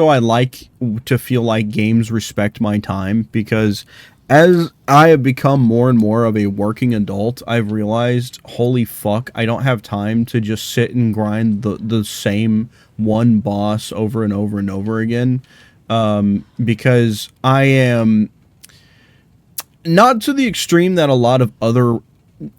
I like to feel like games respect my time, because as I have become more and more of a working adult, I've realized, holy fuck, I don't have time to just sit and grind the same one boss over and over and over again, because I am not to the extreme that a lot of other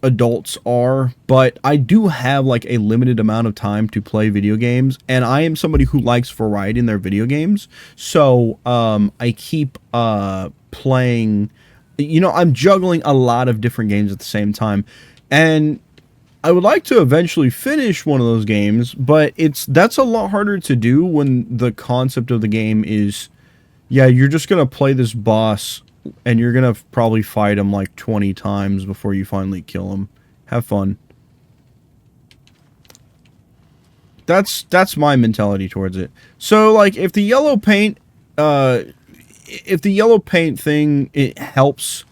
adults are, but I do have like a limited amount of time to play video games, and I am somebody who likes variety in their video games, so I keep playing, you know, I'm juggling a lot of different games at the same time, and I would like to eventually finish one of those games, but that's a lot harder to do when the concept of the game is, yeah, you're just gonna play this boss and you're gonna probably fight him like 20 times before you finally kill him. Have fun. That's my mentality towards it. So like, if the yellow paint thing, it helps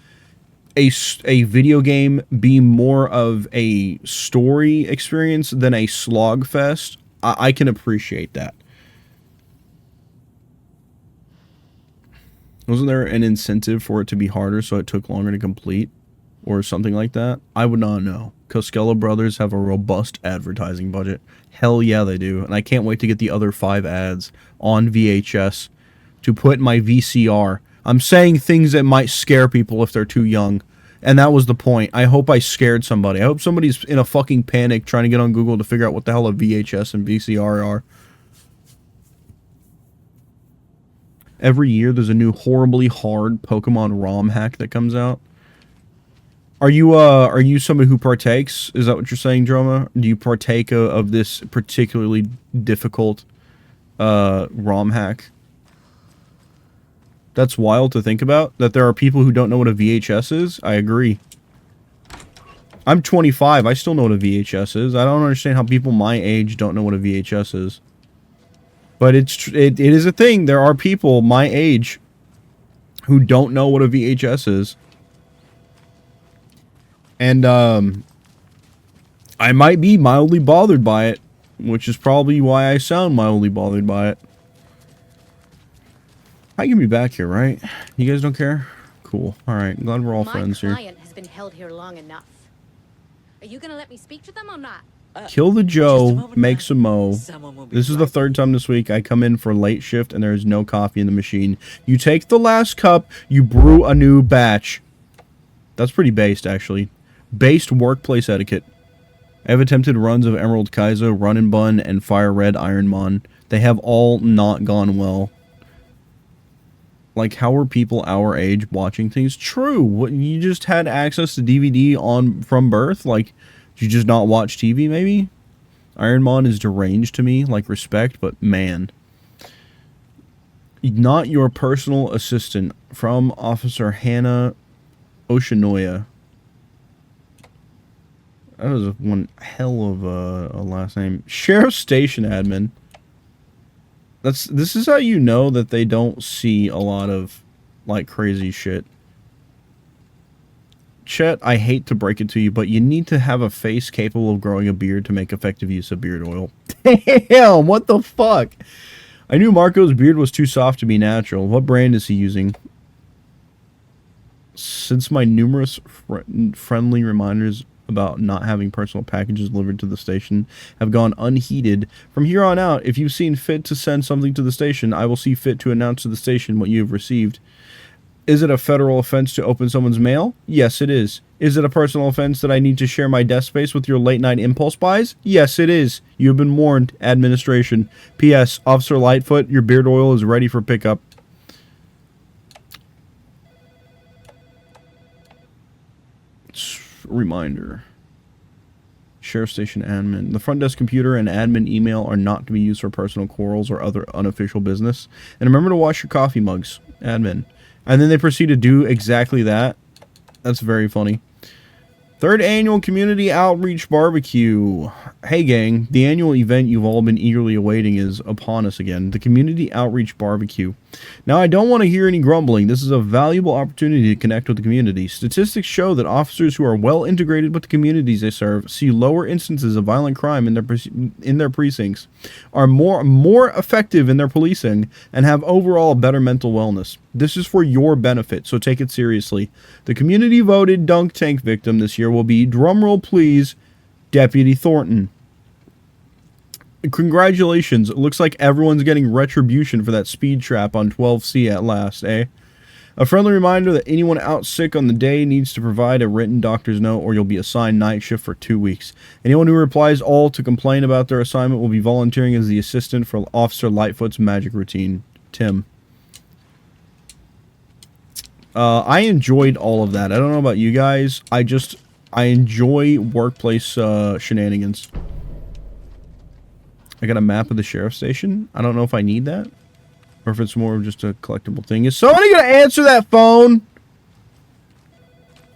a video game be more of a story experience than a slog fest, I can appreciate that. Wasn't there an incentive for it to be harder so it took longer to complete? Or something like that? I would not know. Costello Brothers have a robust advertising budget. Hell yeah, they do. And I can't wait to get the other 5 ads on VHS to put in my VCR. I'm saying things that might scare people if they're too young. And that was the point. I hope I scared somebody. I hope somebody's in a fucking panic trying to get on Google to figure out what the hell a VHS and VCR are. Every year there's a new horribly hard Pokemon ROM hack that comes out. Are you somebody who partakes? Is that what you're saying, Droma? Do you partake of this particularly difficult ROM hack? That's wild to think about, that there are people who don't know what a VHS is. I agree. I'm 25. I still know what a VHS is. I don't understand how people my age don't know what a VHS is. But it is a thing. There are people my age who don't know what a VHS is. And I might be mildly bothered by it, which is probably why I sound mildly bothered by it. I can be back here, right? You guys don't care? Cool. Alright, glad we're all friends here. My client has been held here long enough. Are you gonna let me speak to them or not? Kill the Joe, makes a Mo. This is the third time this week I come in for late shift and there is no coffee in the machine. You take the last cup, you brew a new batch. That's pretty based, actually. Based workplace etiquette. I have attempted runs of Emerald Kaizo, Run and Bun, and Fire Red Ironmon. They have all not gone well. Like, how are people our age watching things? True. What, you just had access to DVD from birth? Like, did you just not watch TV, maybe? Ironmon is deranged to me, like respect, but man. Not your personal assistant. From Officer Hannah Oshinoya. That was one hell of a last name. Sheriff Station Admin. This is how you know that they don't see a lot of, like, crazy shit. Chet, I hate to break it to you, but you need to have a face capable of growing a beard to make effective use of beard oil. Damn, what the fuck? I knew Marco's beard was too soft to be natural. What brand is he using? Since my numerous friendly reminders about not having personal packages delivered to the station have gone unheeded, from here on out, if you've seen fit to send something to the station, I will see fit to announce to the station what you have received. Is it a federal offense to open someone's mail? Yes, it is. Is it a personal offense that I need to share my desk space with your late-night impulse buys? Yes, it is. You have been warned, administration. P.S. Officer Lightfoot, your beard oil is ready for pickup. Reminder. Sheriff Station admin. The front desk computer and admin email are not to be used for personal quarrels or other unofficial business. And remember to wash your coffee mugs. Admin. And then they proceed to do exactly that. That's very funny. Third annual community outreach barbecue. Hey gang, the annual event you've all been eagerly awaiting is upon us again. The community outreach barbecue. Now I don't want to hear any grumbling. This is a valuable opportunity to connect with the community. Statistics show that officers who are well integrated with the communities they serve see lower instances of violent crime in their precincts, are more effective in their policing, and have overall better mental wellness. This is for your benefit, so take it seriously. The community voted dunk tank victim this year will be, drumroll please, Deputy Thornton. Congratulations. It looks like everyone's getting retribution for that speed trap on 12C at last, eh? A friendly reminder that anyone out sick on the day needs to provide a written doctor's note or you'll be assigned night shift for 2 weeks. Anyone who replies all to complain about their assignment will be volunteering as the assistant for Officer Lightfoot's magic routine. Tim. I enjoyed all of that. I don't know about you guys. I enjoy workplace shenanigans. I got a map of the sheriff's station. I don't know if I need that. Or if it's more of just a collectible thing. Is somebody going to answer that phone?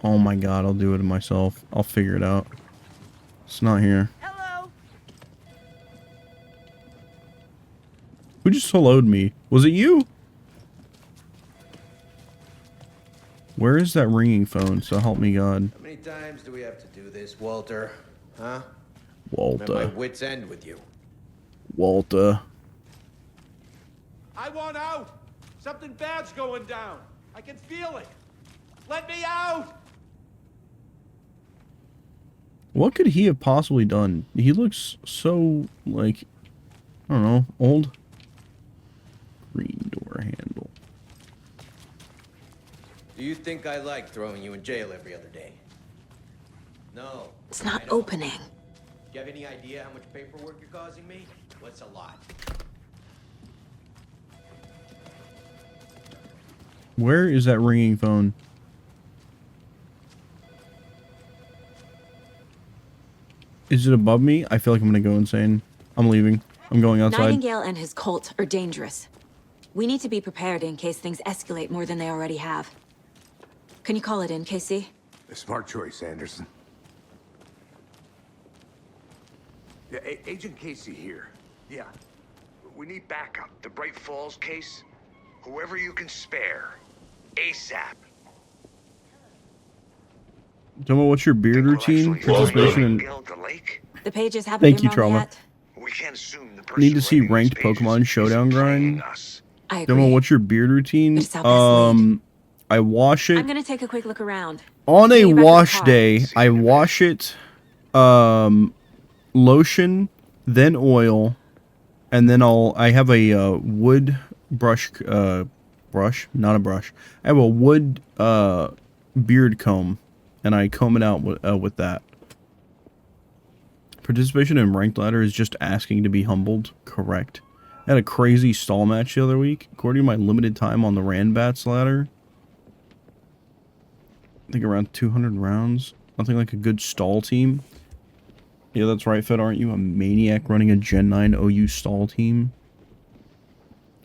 Oh my god, I'll do it myself. I'll figure it out. It's not here. Hello. Who just helloed me? Was it you? Where is that ringing phone? So help me God. How many times do we have to do this, Walter? Huh? Walter. I'm at my wit's end with you. Walter. I want out! Something bad's going down. I can feel it. Let me out! What could he have possibly done? He looks so, like, I don't know, old. Green door handle. Do you think I like throwing you in jail every other day? No. It's not opening. Do you have any idea how much paperwork you're causing me? What's a lot? Where is that ringing phone? Is it above me? I feel like I'm gonna go insane. I'm leaving. I'm going outside. Nightingale and his cult are dangerous. We need to be prepared in case things escalate more than they already have. Can you call it in, KC? A smart choice, Anderson. Yeah, Agent Casey here. Yeah. We need backup. The Bright Falls case? Whoever you can spare. ASAP. Domo, what's your beard routine? Participation in... The pages haven't Thank been you, run Trauma. yet. Need to see ranked Pokemon Showdown grind. I agree. Domo, what's your beard routine? But it's how best lead. I wash it I'm gonna take a quick look around. on See a you back at the wash car. day. I wash it, lotion, then oil, and then I have a wood brush, not a brush. I have a wood beard comb, and I comb it out with that. Participation in ranked ladder is just asking to be humbled. Correct. I had a crazy stall match the other week. According to my limited time on the Ranbats ladder, I think around 200 rounds. Nothing like a good stall team. Yeah, that's right, Fed. Aren't you a maniac running a Gen 9 OU stall team?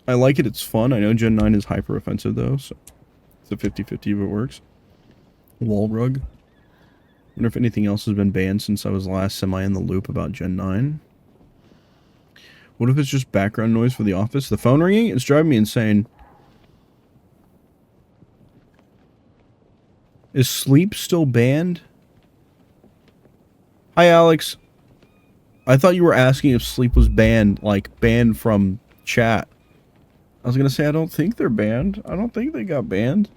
I like it. It's fun. I know Gen 9 is hyper offensive, though, so it's a 50-50 if it works. Wall rug. Wonder if anything else has been banned since I was last semi in the loop about Gen 9. What if it's just background noise for the office? The phone ringing? It's driving me insane. Is sleep still banned? Hi, Alex. I thought you were asking if sleep was banned, like banned from chat. I was gonna say, I don't think they're banned. I don't think they got banned.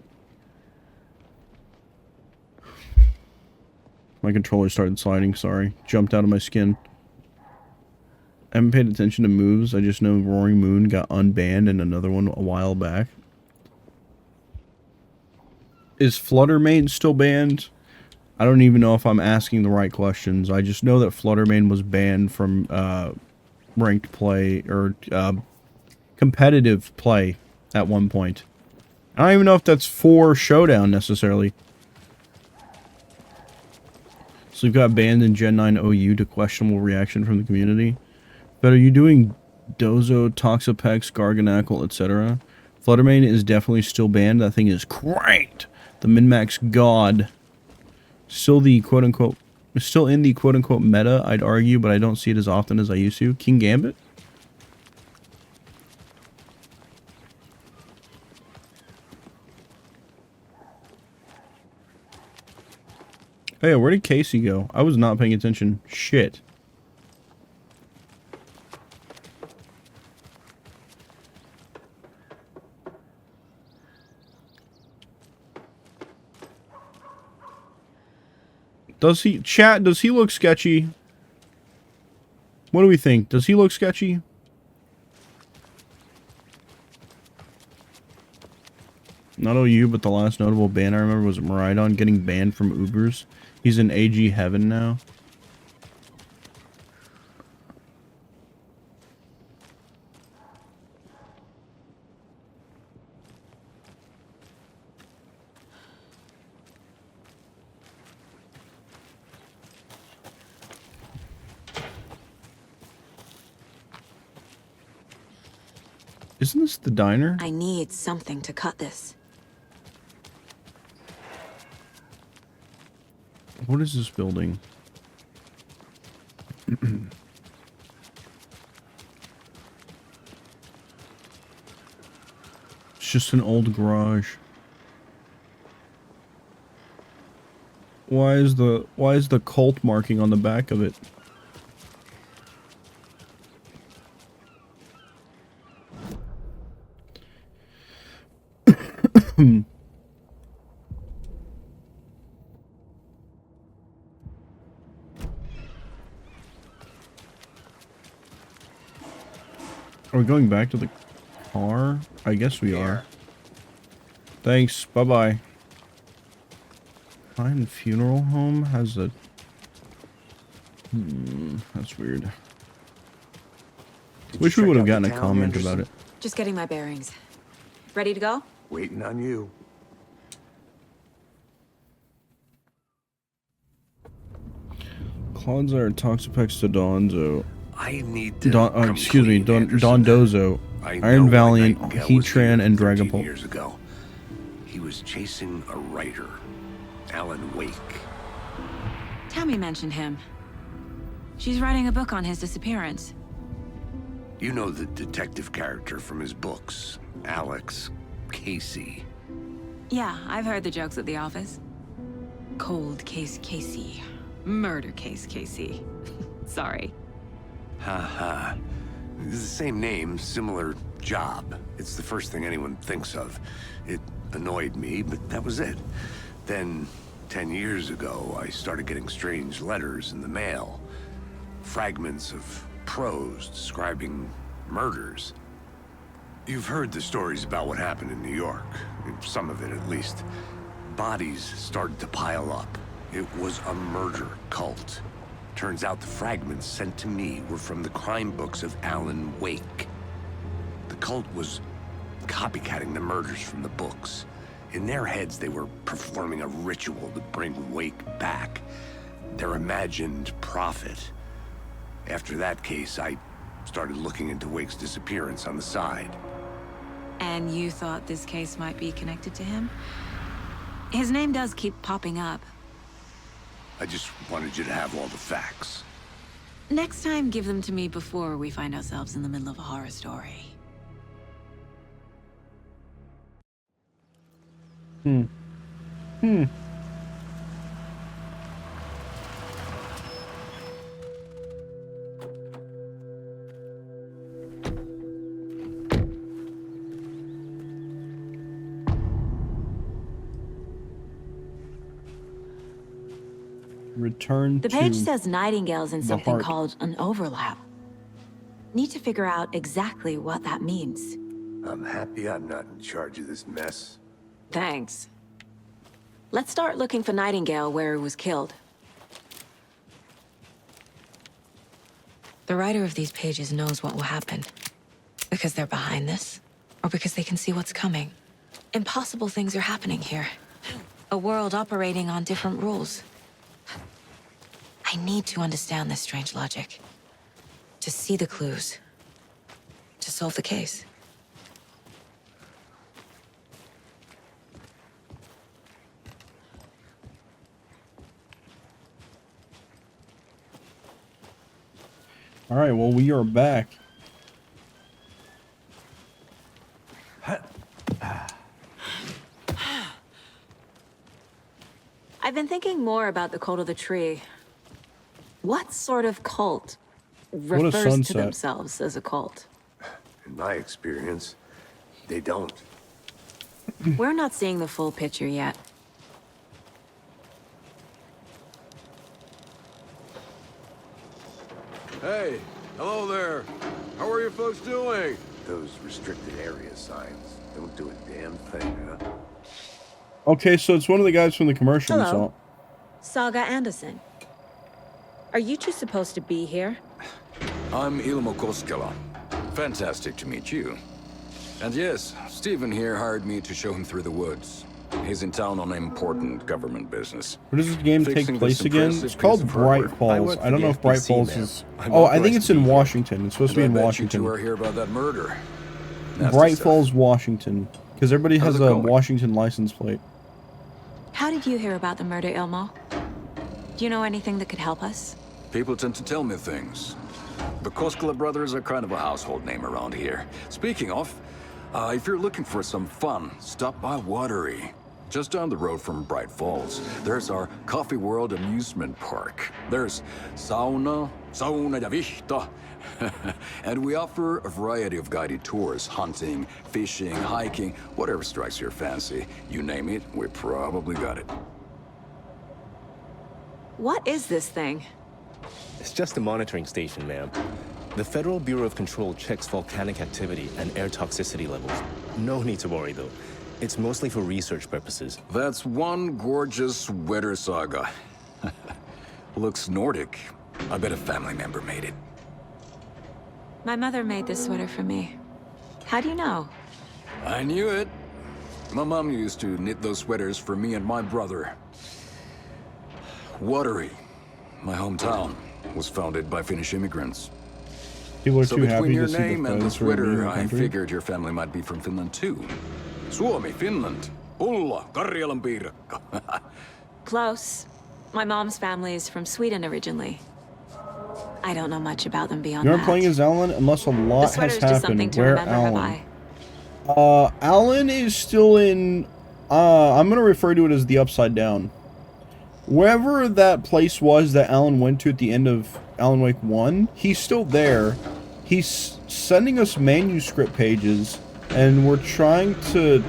My controller started sliding, sorry. Jumped out of my skin. I haven't paid attention to moves. I just know Roaring Moon got unbanned and another one a while back. Is Fluttermane still banned? I don't even know if I'm asking the right questions. I just know that Fluttermane was banned from ranked play or competitive play at one point. I don't even know if that's for Showdown necessarily. So we've got banned in Gen 9 OU to questionable reaction from the community. But are you doing Dozo, Toxapex, Garganackle, etc.? Fluttermane is definitely still banned. That thing is cranked. The min-max god. Still the quote-unquote... Still in the quote-unquote meta, I'd argue, but I don't see it as often as I used to. King Gambit? Hey, where did Casey go? I was not paying attention. Shit. Does he... Chat, does he look sketchy? What do we think? Does he look sketchy? Not OU, but the last notable ban I remember was Miraidon getting banned from Ubers. He's in AG heaven now. Isn't this the diner? I need something to cut this. What is this building? It's just an old garage. Why is the cult marking on the back of it? Are we going back to the car? I guess we are. Thanks. Bye-bye. Pine Funeral Home has a... that's weird. Wish we would have gotten a comment about it. Just getting my bearings. Ready to go? Waiting on you. Clodsire Toxapex to Donzo. I need to Dondozo. Iron Valiant, Heatran, and Dragapult. Years ago, he was chasing a writer, Alan Wake. Tammy mentioned him. She's writing a book on his disappearance. You know the detective character from his books, Alex Casey. Yeah, I've heard the jokes at the office. Cold case Casey. Murder case Casey. Sorry. Ha. It's the same name, similar job. It's the first thing anyone thinks of. It annoyed me, but that was it. Then, 10 years ago, I started getting strange letters in the mail. Fragments of prose describing murders. You've heard the stories about what happened in New York. Some of it, at least. Bodies started to pile up. It was a murder cult. Turns out the fragments sent to me were from the crime books of Alan Wake. The cult was copycatting the murders from the books. In their heads, they were performing a ritual to bring Wake back. Their imagined prophet. After that case, I started looking into Wake's disappearance on the side. And you thought this case might be connected to him? His name does keep popping up. I just wanted you to have all the facts. Next time, give them to me before we find ourselves in the middle of a horror story. Return The to page says Nightingale's in the something heart. called an overlap. Need to figure out exactly what that means. I'm happy I'm not in charge of this mess. Thanks. Let's start looking for Nightingale where he was killed. The writer of these pages knows what will happen. Because they're behind this, or because they can see what's coming. Impossible things are happening here. A world operating on different rules. I need to understand this strange logic. To see the clues. To solve the case. All right, well, we are back. I've been thinking more about the cult of the tree. What sort of cult refers to sunset. themselves as a cult? In my experience, they don't. We're not seeing the full picture yet. Hey, hello there. How are you folks doing? Those restricted area signs don't do a damn thing, huh? Okay, so it's one of the guys from the commercial we Hello. saw. Saga Anderson. Are you two supposed to be here? I'm Ilmo Koskela. Fantastic to meet you. And yes, Stephen here hired me to show him through the woods. He's in town on important government business. Where does this game take Fixing place this again? impressive It's called piece of Bright hardware. Falls. I don't know if Bright Falls is... Oh, I think it's in Washington. It's supposed to be in You Washington. two are here about that murder. Nasty Bright stuff. Falls, Washington. Because everybody How's has it a going? Washington license plate. How did you hear about the murder, Ilmo? Do you know anything that could help us? People tend to tell me things. The Koskela brothers are kind of a household name around here. Speaking of, if you're looking for some fun, stop by Watery. Just down the road from Bright Falls, there's our Coffee World amusement park. There's sauna ja vihta. And we offer a variety of guided tours, hunting, fishing, hiking, whatever strikes your fancy. You name it, we probably got it. What is this thing? It's just a monitoring station, ma'am. The Federal Bureau of Control checks volcanic activity and air toxicity levels. No need to worry, though. It's mostly for research purposes. That's one gorgeous weather saga. Looks Nordic. I bet a family member made it. My mother made this sweater for me. How do you know? I knew it. My mom used to knit those sweaters for me and my brother. Watery, my hometown, was founded by Finnish immigrants. People are So too between happy your to see the name and the friends who are leaving sweater, the I country. figured your family might be from Finland too. Suomi, Finland. Ulla, Karjalan piirakka. Close. My mom's family is from Sweden originally. I don't know much about them beyond You're that. playing as Alan unless a The lot has sweater's just something happened. to Where remember, have Alan? I? Alan is still in I'm gonna refer to it as the Upside Down. Wherever that place was that Alan went to at the end of Alan Wake 1, he's still there. He's sending us manuscript pages, and we're trying to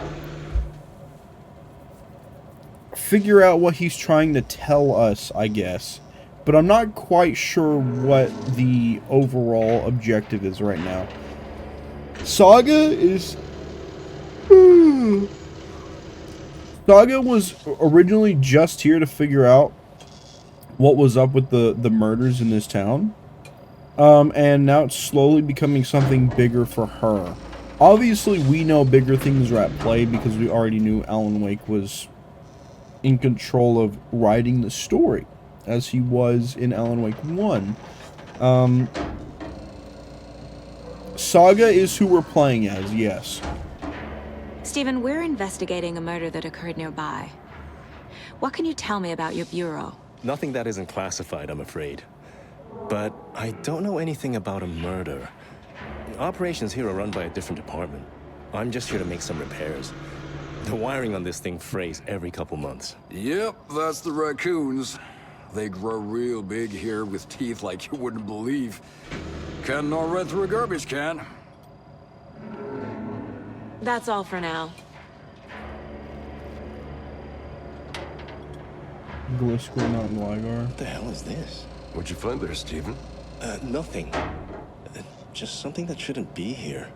figure out what he's trying to tell us, I guess. But I'm not quite sure what the overall objective is right now. Saga is... Saga was originally just here to figure out what was up with the murders in this town. And now it's slowly becoming something bigger for her. Obviously, we know bigger things are at play because we already knew Alan Wake was in control of writing the story, as he was in Alan Wake 1. Saga is who we're playing as, yes. Stephen, we're investigating a murder that occurred nearby. What can you tell me about your bureau? Nothing that isn't classified, I'm afraid. But I don't know anything about a murder. Operations here are run by a different department. I'm just here to make some repairs. The wiring on this thing frays every couple months. Yep, that's the raccoons. They grow real big here with teeth like you wouldn't believe. Can not run through a garbage can. That's all for now. Gliscor, not Ligar. What the hell is this? What'd you find there, Stephen? Nothing. Just something that shouldn't be here.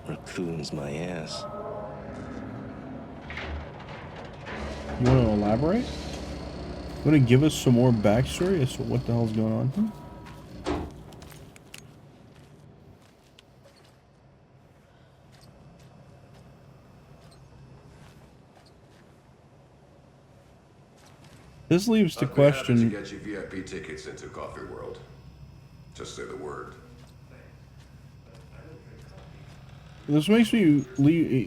Raccoons, my ass. You want to elaborate? You want to give us some more backstory as to what the hell's going on here? This leaves the question. Get you VIP tickets into Coffee World. Just say the word. This makes me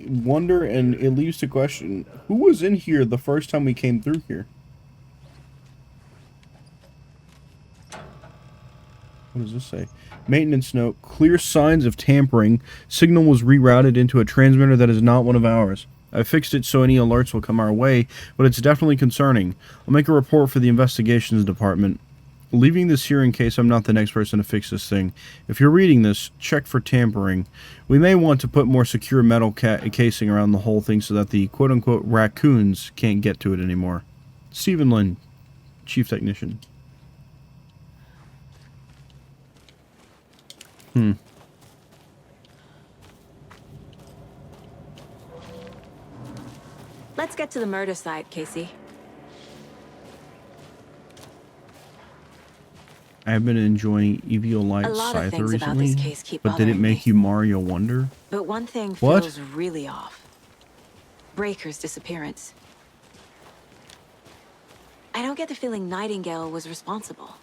wonder, and it leaves the question: who was in here the first time we came through here? What does this say? Maintenance note: clear signs of tampering. Signal was rerouted into a transmitter that is not one of ours. I fixed it so any alerts will come our way, but it's definitely concerning. I'll make a report for the investigations department. Leaving this here in case I'm not the next person to fix this thing. If you're reading this, check for tampering. We may want to put more secure metal casing around the whole thing so that the quote-unquote raccoons can't get to it anymore. Stephen Lynn, Chief Technician. Let's get to the murder site, Casey. I have been enjoying Eviolite Scyther recently, but did it make you Mario Wonder? But one thing What? feels really off. Breaker's disappearance. I don't get the feeling Nightingale was responsible.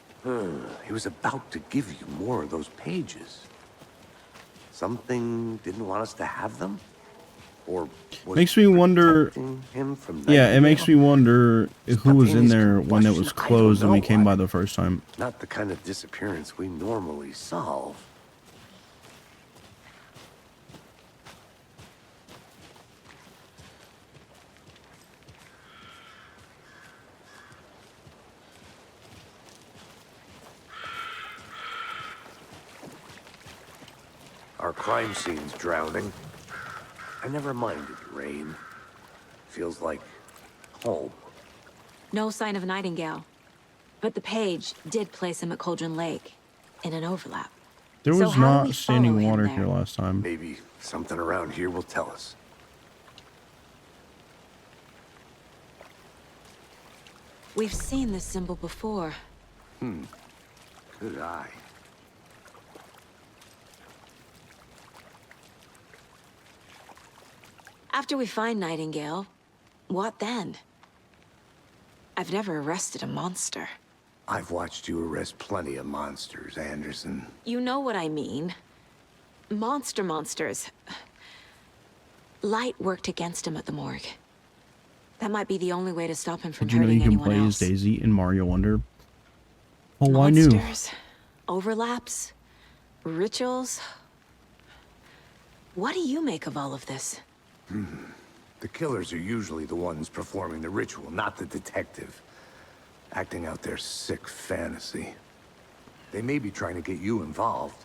He was about to give you more of those pages. Something didn't want us to have them? Or was Makes me wonder. him from Yeah, it makes me Nightingale? wonder who was in there when it question. was I don't closed and we know. came by the first time. Not the kind of disappearance we normally solve. Our crime scene's drowning. I never minded rain. Feels like home. No sign of Nightingale. But the page did place him at Cauldron Lake, in an overlap. There So was how do not we standing follow him water there? here last time. Maybe something around here will tell us. We've seen this symbol before. Good eye. After we find Nightingale, what then? I've never arrested a monster. I've watched you arrest plenty of monsters, Anderson. You know what I mean. Monsters. Light worked against him at the morgue. That might be the only way to stop him from Did you know hurting you can anyone play else. as Daisy in Mario Wonder? Oh, I knew. Monsters, overlaps, rituals. What do you make of all of this? The killers are usually the ones performing the ritual, not the detective. Acting out their sick fantasy. They may be trying to get you involved,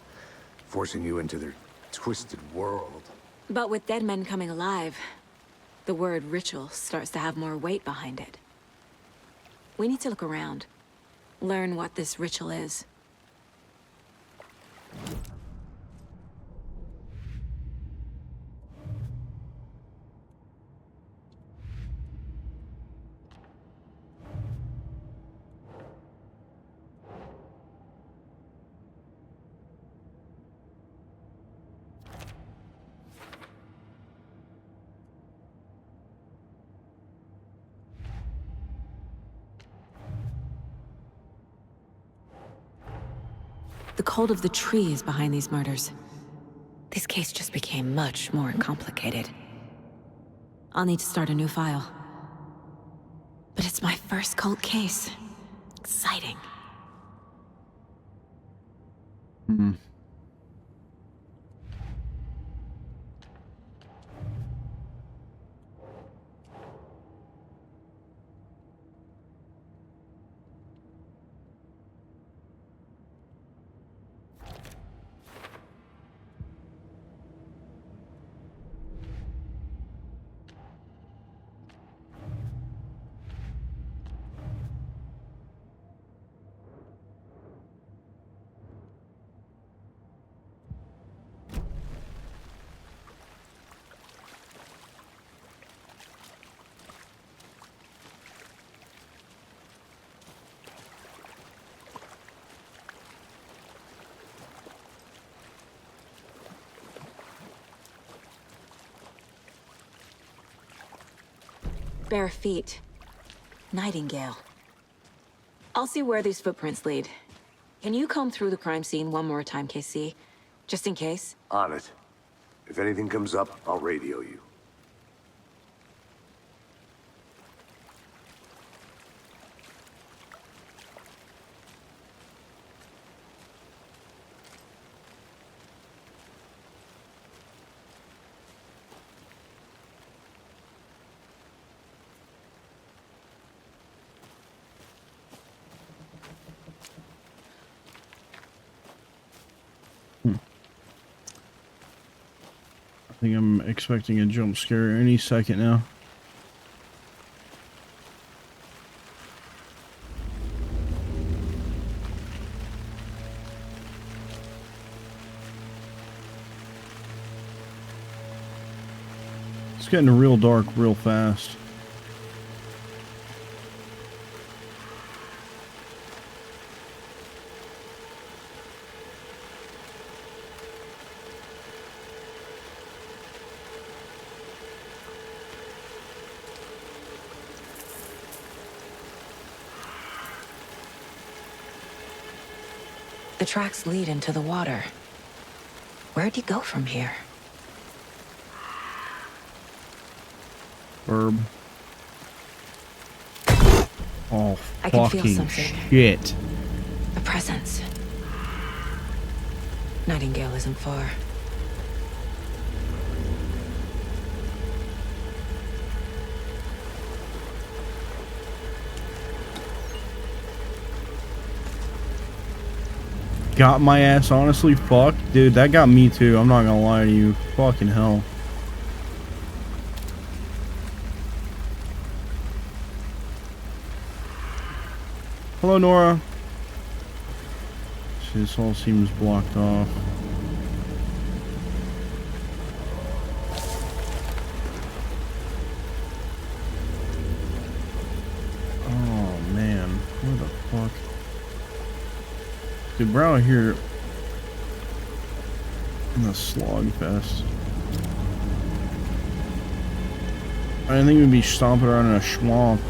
forcing you into their twisted world. But with dead men coming alive, the word ritual starts to have more weight behind it. We need to look around. Learn what this ritual is. The cult of the tree is behind these murders. This case just became much more complicated. I'll need to start a new file. But it's my first cult case. Exciting. Bare feet. Nightingale. I'll see where these footprints lead. Can you comb through the crime scene one more time, KC? Just in case? On it. If anything comes up, I'll radio you. I think I'm expecting a jump scare any second now. It's getting real dark real fast. The tracks lead into the water. Where'd he go from here? Verb. Oh, I can feel fucking something. shit. A presence. Nightingale isn't far. Got my ass honestly fucked. Dude, that got me too. I'm not gonna lie to you. Fucking hell. Hello, Nora. This all seems blocked off. Oh, man. Where the fuck? Dude, we're out here in the slog fest. I didn't think we'd be stomping around in a swamp.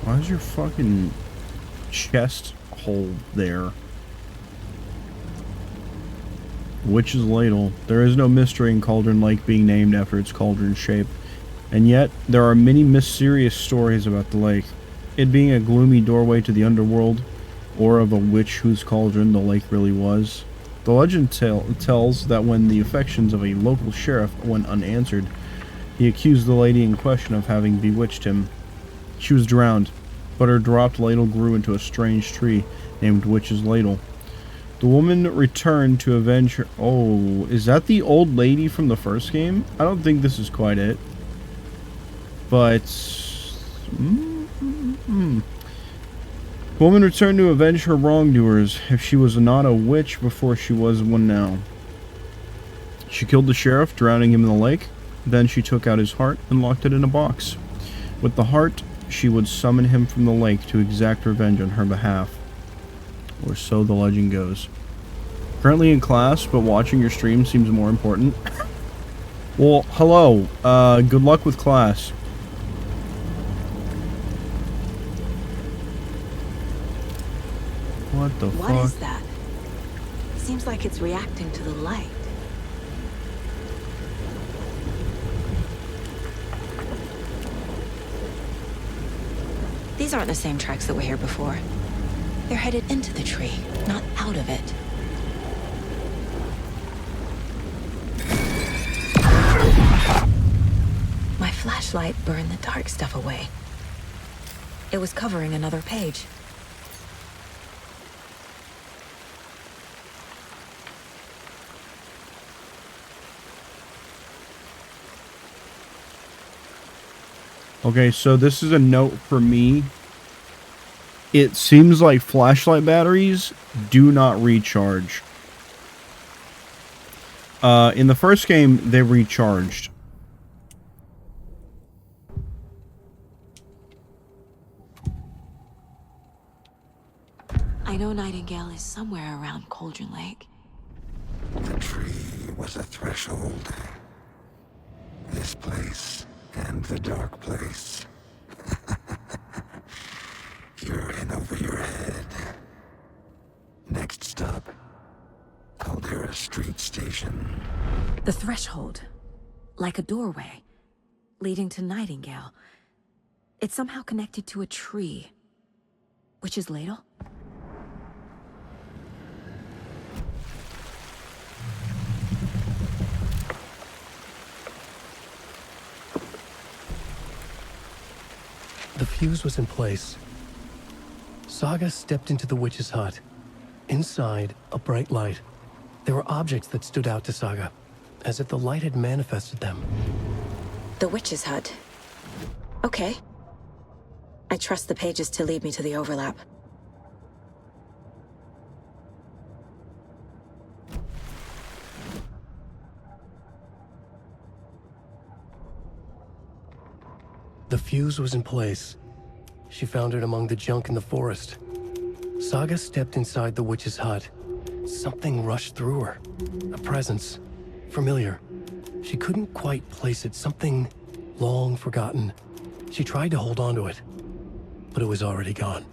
Why is your fucking chest hole there? Witch's Ladle. There is no mystery in Cauldron Lake being named after its cauldron shape. And yet, there are many mysterious stories about the lake. It being a gloomy doorway to the underworld, or of a witch whose cauldron the lake really was. The legend tells that when the affections of a local sheriff went unanswered, he accused the lady in question of having bewitched him. She was drowned, but her dropped ladle grew into a strange tree named Witch's Ladle. The woman returned to avenge her... Oh, is that the old lady from the first game? I don't think this is quite it. But... The woman returned to avenge her wrongdoers, if she was not a witch before she was one now. She killed the sheriff, drowning him in the lake. Then she took out his heart and locked it in a box. With the heart, she would summon him from the lake to exact revenge on her behalf. Or so the legend goes. Currently in class, but watching your stream seems more important. Well, hello. Good luck with class. What the fuck? What is that? Seems like it's reacting to the light. These aren't the same tracks that were here before. They're headed into the tree, not out of it. My flashlight burned the dark stuff away. It was covering another page. Okay, so this is a note for me. It seems like flashlight batteries do not recharge. In the first game, they recharged. I know Nightingale is somewhere around Cauldron Lake. The tree was a threshold. This place and the dark place. You're in over your head. Next stop, Caldera Street Station. The threshold. Like a doorway. Leading to Nightingale. It's somehow connected to a tree. Witch's Ladle? The fuse was in place. Saga stepped into the witch's hut. Inside, a bright light. There were objects that stood out to Saga, as if the light had manifested them. The witch's hut. Okay. I trust the pages to lead me to the overlap. The fuse was in place. She found it among the junk in the forest. Saga stepped inside the witch's hut. Something rushed through her. A presence. Familiar. She couldn't quite place it. Something long forgotten. She tried to hold on to it, but it was already gone.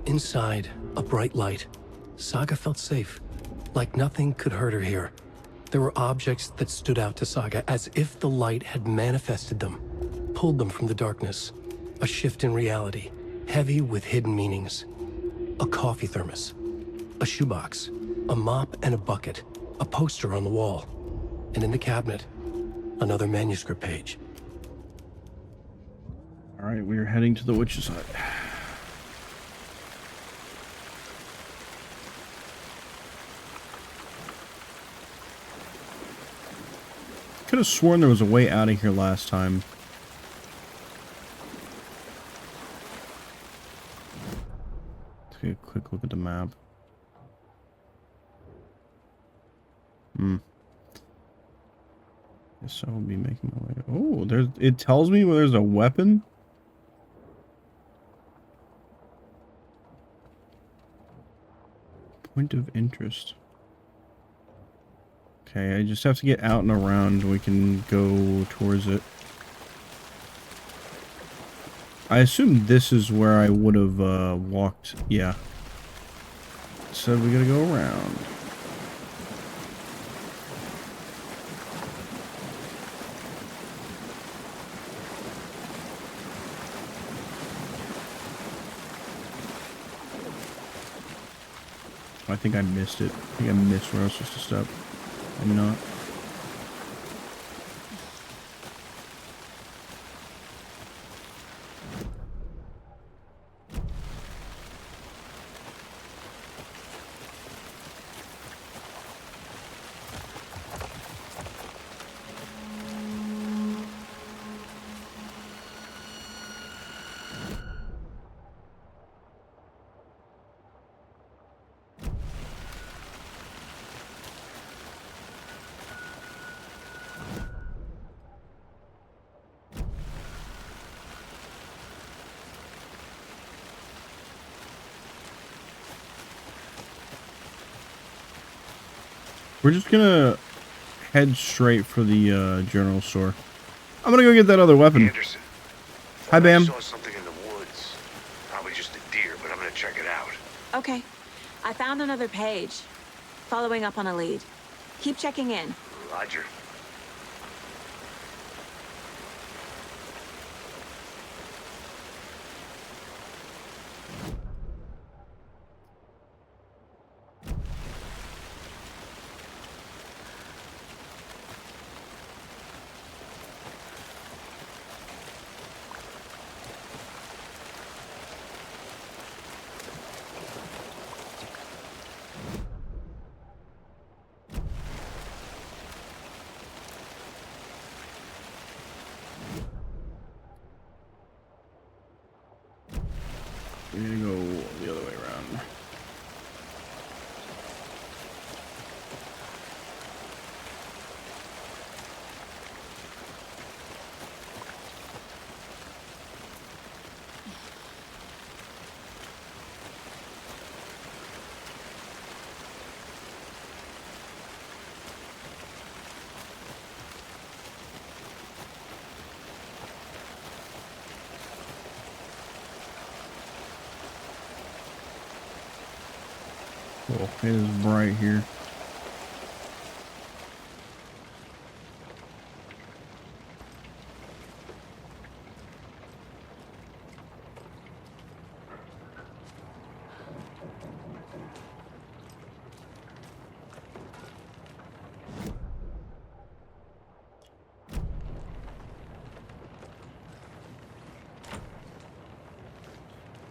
Inside, a bright light. Saga felt safe. Like nothing could hurt her here. There were objects that stood out to Saga as if the light had manifested them. Pulled them from the darkness. A shift in reality, heavy with hidden meanings. A coffee thermos, a shoebox, a mop and a bucket, a poster on the wall, and in the cabinet, another manuscript page. All right, we are heading to the witch's hut. Could have sworn there was a way out of here last time. Take a quick look at the map. Guess I will be making my way. Oh, there's. It tells me where there's a weapon. Point of interest. Okay, I just have to get out and around. We can go towards it. I assume this is where I would have walked. Yeah. So we gotta go around. I think I missed it. I think I missed where I was supposed to step. Maybe not. We're just gonna head straight for the general store. I'm gonna go get that other weapon. Anderson, Hi, Bam. I saw something in the woods. Probably just a deer, but I'm gonna check it out. Okay. I found another page. Following up on a lead. Keep checking in. Roger. We're gonna go the other way around. Cool. It is bright here.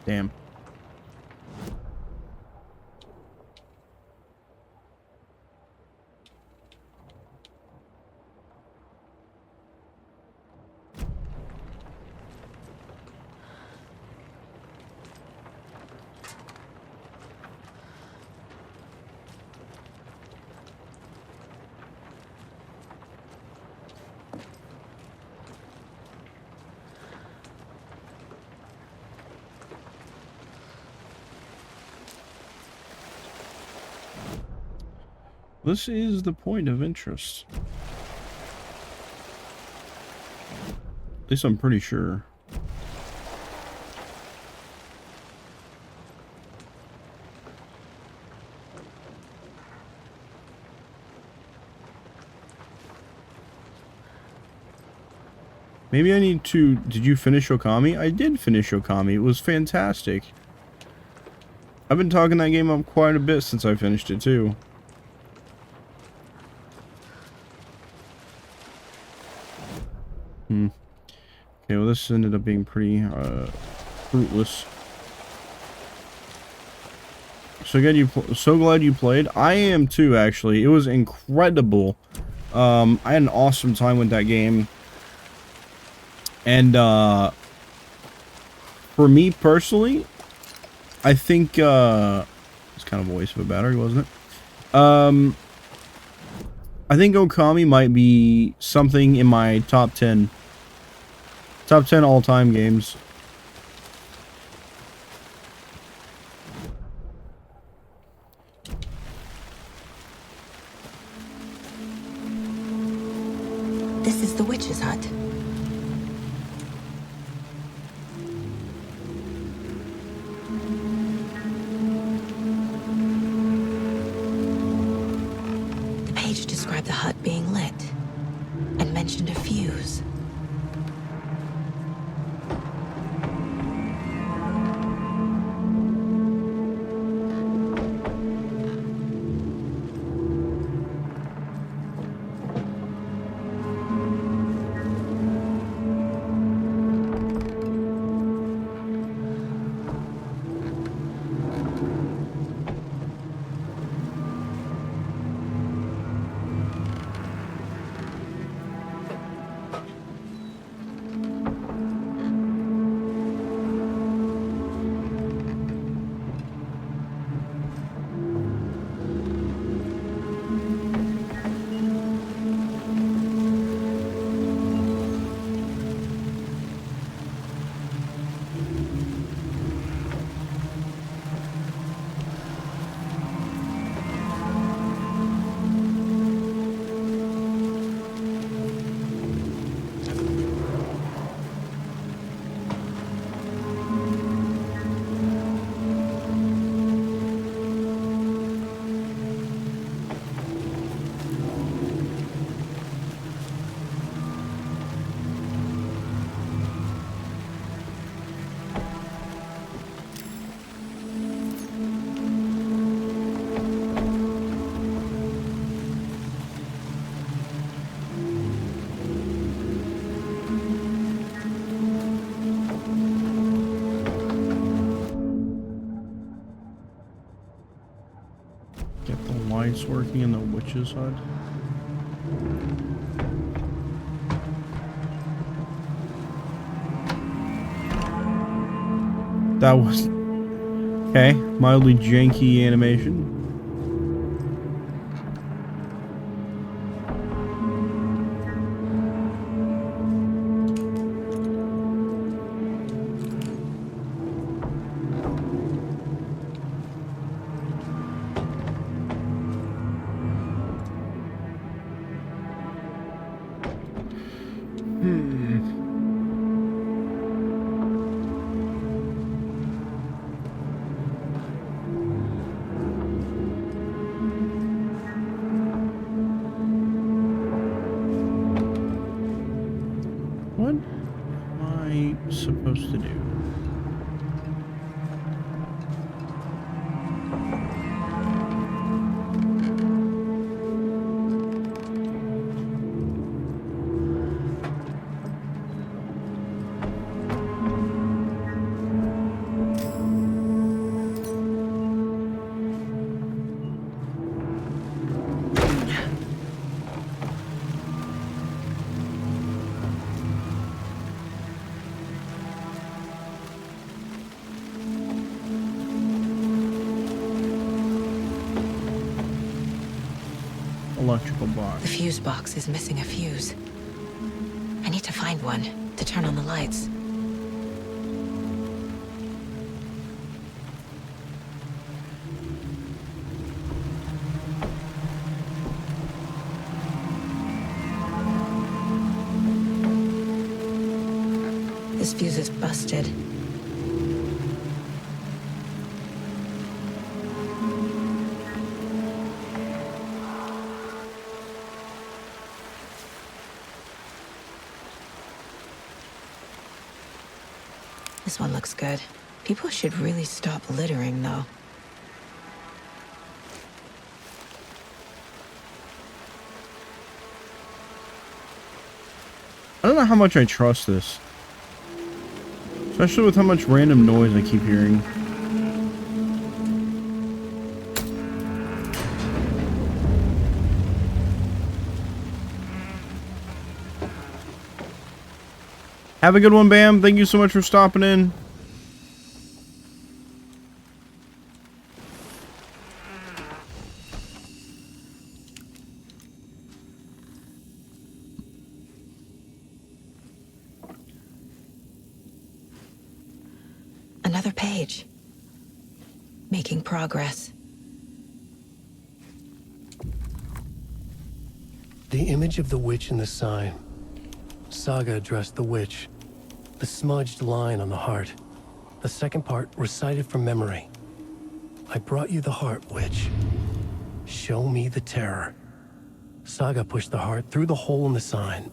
Damn. This is the point of interest. At least I'm pretty sure. Maybe I need to... Did you finish Okami? I did finish Okami. It was fantastic. I've been talking that game up quite a bit since I finished it too. Okay, well this ended up being pretty fruitless. So glad you played. I am too, actually. It was incredible. I had an awesome time with that game. And for me personally, I think it's kind of a waste of a battery, wasn't it? I think Okami might be something in my top 10 all-time games. This is the witch's hut. The page described the hut being lit and mentioned a fuse. lights working in the witch's hut? That was... Okay, mildly janky animation. What am I supposed to do? Electrical box. The fuse box is missing a fuse. I need to find one to turn on the lights. This fuse is busted. This one looks good. People should really stop littering, though. I don't know how much I trust this. Especially with how much random noise I keep hearing. Have a good one, Bam. Thank you so much for stopping in. Another page. Making progress. The image of the witch in the sign. Saga addressed the witch. The smudged line on the heart. The second part recited from memory. I brought you the heart, witch. Show me the terror. Saga pushed the heart through the hole in the sign.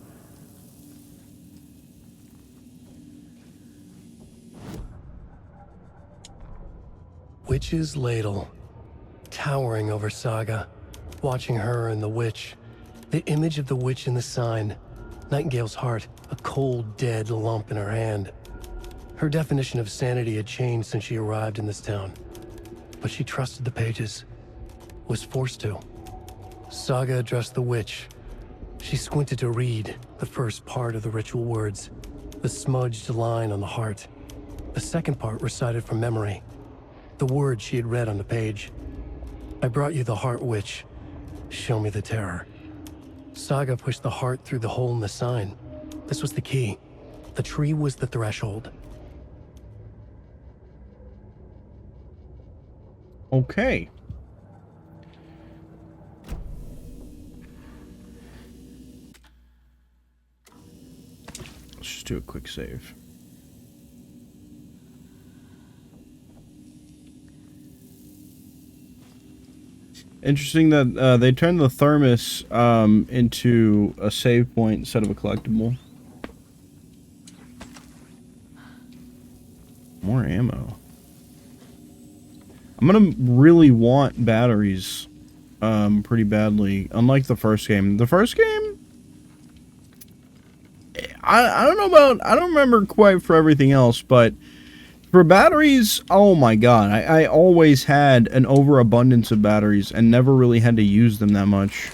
Witch's ladle. Towering over Saga. Watching her and the witch. The image of the witch in the sign. Nightingale's heart, a cold, dead lump in her hand. Her definition of sanity had changed since she arrived in this town. But she trusted the pages. Was forced to. Saga addressed the witch. She squinted to read the first part of the ritual words. The smudged line on the heart. The second part recited from memory. The words she had read on the page. I brought you the heart, witch. Show me the terror. Saga pushed the heart through the hole in the sign. This was the key. The tree was the threshold. Okay. Let's just do a quick save. Interesting that they turned the thermos into a save point instead of a collectible. More ammo. I'm gonna really want batteries pretty badly, unlike the first game. The first game, I don't know about, I don't remember quite for everything else, but For batteries, oh my god, I always had an overabundance of batteries and never really had to use them that much.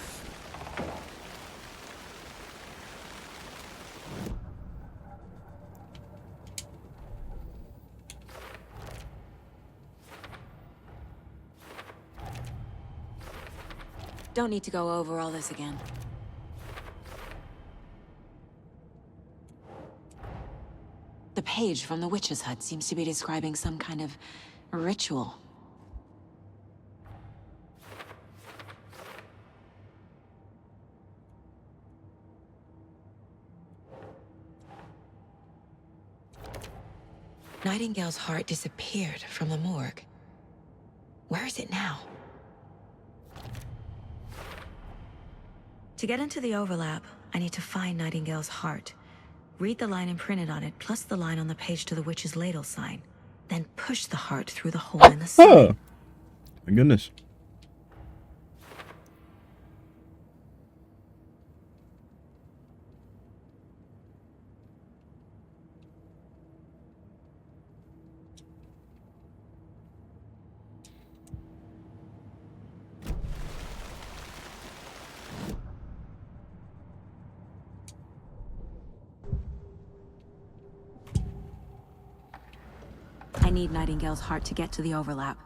Don't need to go over all this again. The page from the witch's hut seems to be describing some kind of ritual. Nightingale's heart disappeared from the morgue. Where is it now? To get into the overlap, I need to find Nightingale's heart. Read the line imprinted on it, plus the line on the page to the witch's ladle sign. Then push the heart through the hole in the sign. My goodness. I need Nightingale's heart to get to the overlap.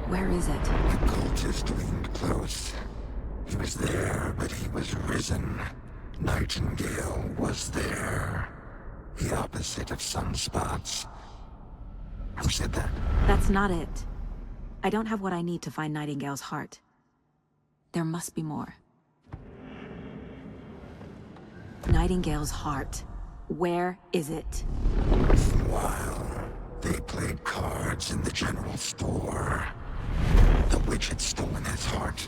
Where is it? The cultist leaned close. He was there, but he was risen. Nightingale was there. The opposite of sunspots. Who said that? That's not it. I don't have what I need to find Nightingale's heart. There must be more. Nightingale's heart. Where is it? While they played cards in the general store, the witch had stolen his heart.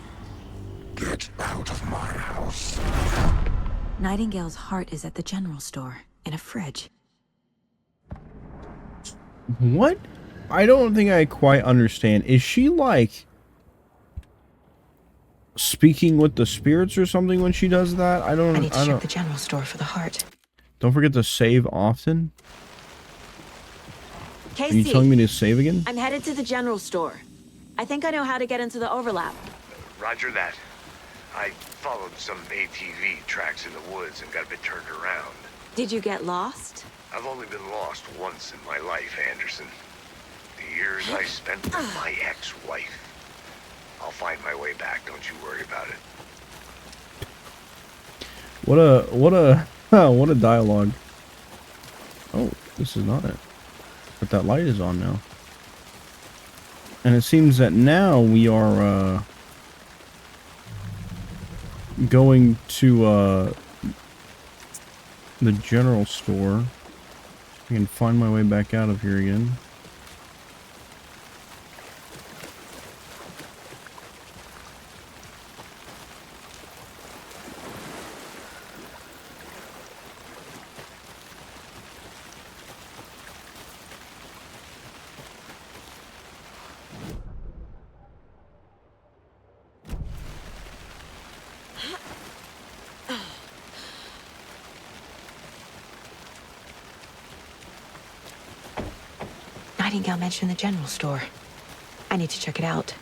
Get out of my house. Nightingale's heart is at the general store, in a fridge. What? I don't think I quite understand. Is she like speaking with the spirits or something when she does that? I need to check the general store for the heart. Don't forget to save often. Casey, Are you telling me to save again? I'm headed to the general store. I think I know how to get into the overlap. Roger that. I followed some ATV tracks in the woods and got a bit turned around. Did you get lost? I've only been lost once in my life, Anderson. The years I spent with my ex-wife. I'll find my way back, don't you worry about it. What a dialogue. Oh, this is not it. But that light is on now. And it seems that now we are going to the general store. I can find my way back out of here again. Nightingale mentioned the general store. I need to check it out.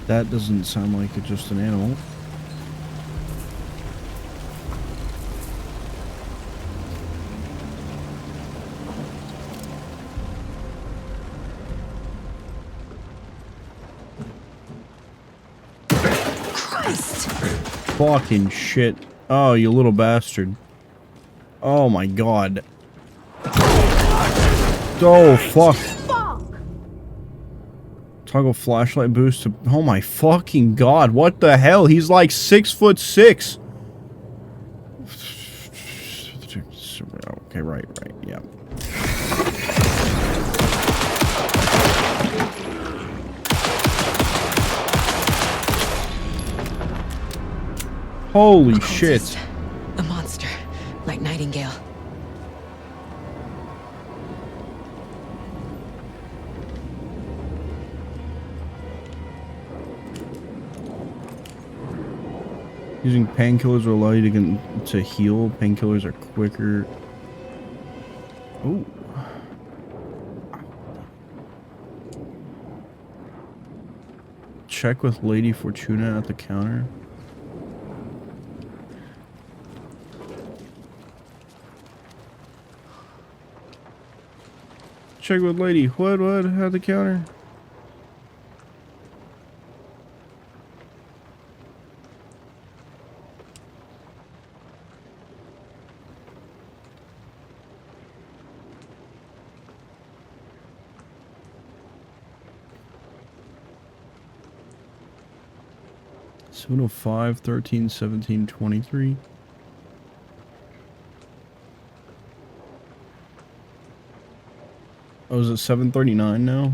That doesn't sound like it's just an animal. Fucking shit. Oh, you little bastard. Oh my god. Oh, fuck. Toggle flashlight boost to... Oh my fucking god. What the hell? He's like 6'6". Okay, right, yeah. Holy shit. A monster, like Nightingale. Using painkillers will allow you to heal. Painkillers are quicker. Ooh. Check with Lady Fortuna at the counter. Check with Lady. What at the counter? Seven 5, 13, 17, 23. Oh, is it 7:39 now?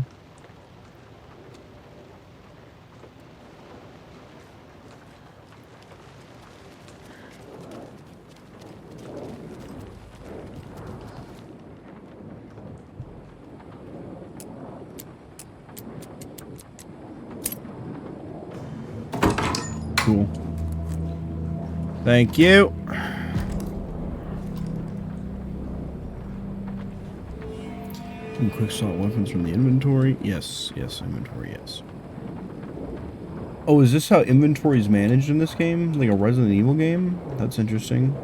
Cool. Thank you. Quick assault weapons from the inventory. Yes, inventory, yes. Oh, is this how inventory is managed in this game? Like a Resident Evil game? That's interesting.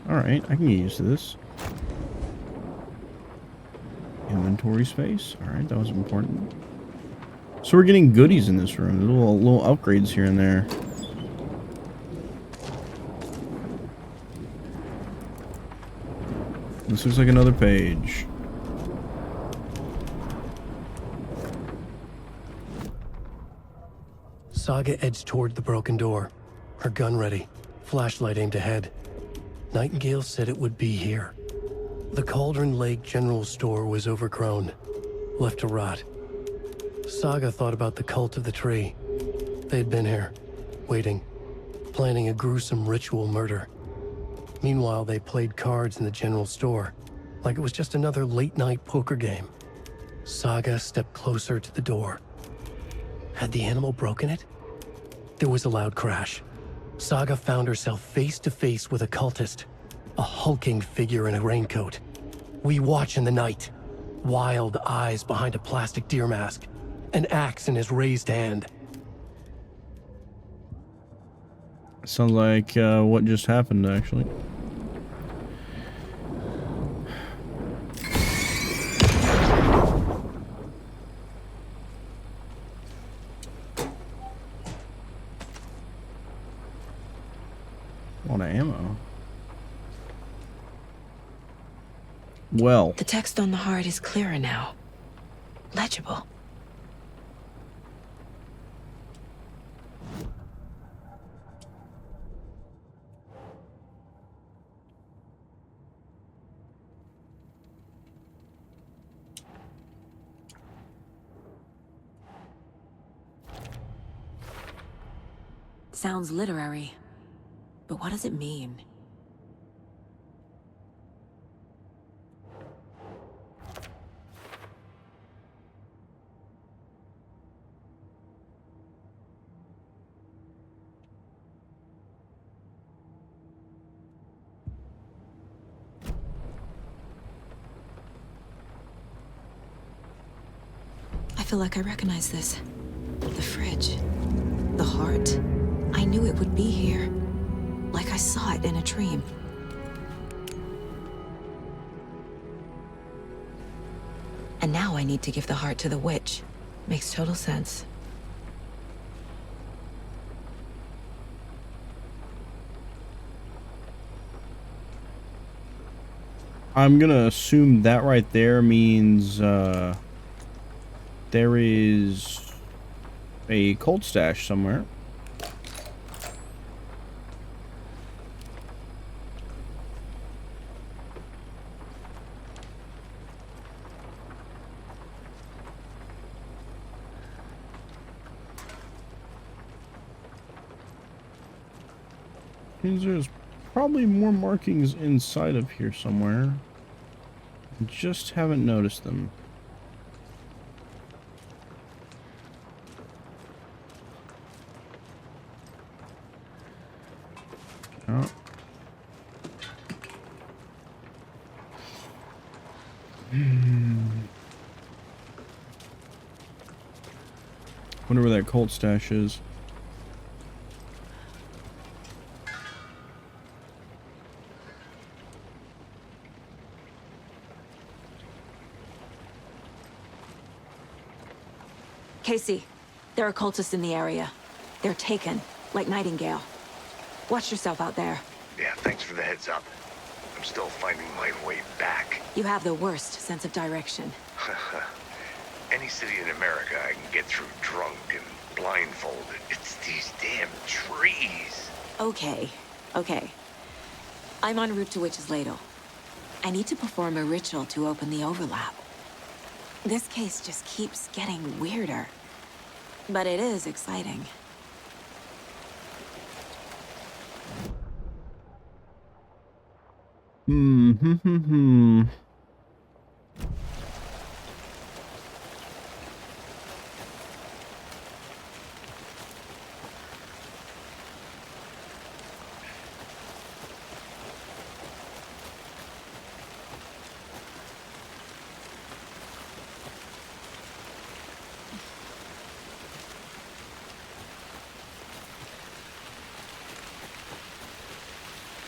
Alright, I can get used to this. Inventory space. Alright, that was important. So we're getting goodies in this room. Little upgrades here and there. This looks like another page. Saga edged toward the broken door, her gun ready, flashlight aimed ahead. Nightingale said it would be here. The Cauldron Lake General Store was overgrown, left to rot. Saga thought about the cult of the tree. They'd been here, waiting, planning a gruesome ritual murder. Meanwhile, they played cards in the general store, like it was just another late-night poker game. Saga stepped closer to the door. Had the animal broken it? There was a loud crash. Saga found herself face to face with a cultist, a hulking figure in a raincoat. We watch in the night, wild eyes behind a plastic deer mask, an axe in his raised hand. Sounds like what just happened, actually. A lot of ammo. Well. The text on the heart is clearer now. Legible. Sounds literary. But what does it mean? I feel like I recognize this. The fridge. The heart. I knew it would be here. Like I saw it in a dream. And now I need to give the heart to the witch. Makes total sense. I'm gonna assume that right there means there is a cold stash somewhere. Means there's probably more markings inside of here somewhere. Just haven't noticed them. Oh. Wonder where that Colt stash is. Casey, there are cultists in the area. They're taken, like Nightingale. Watch yourself out there. Yeah, thanks for the heads up. I'm still finding my way back. You have the worst sense of direction. Any city in America I can get through drunk and blindfolded. It's these damn trees. Okay, okay. I'm en route to Witch's Ladle. I need to perform a ritual to open the overlap. This case just keeps getting weirder. But it is exciting.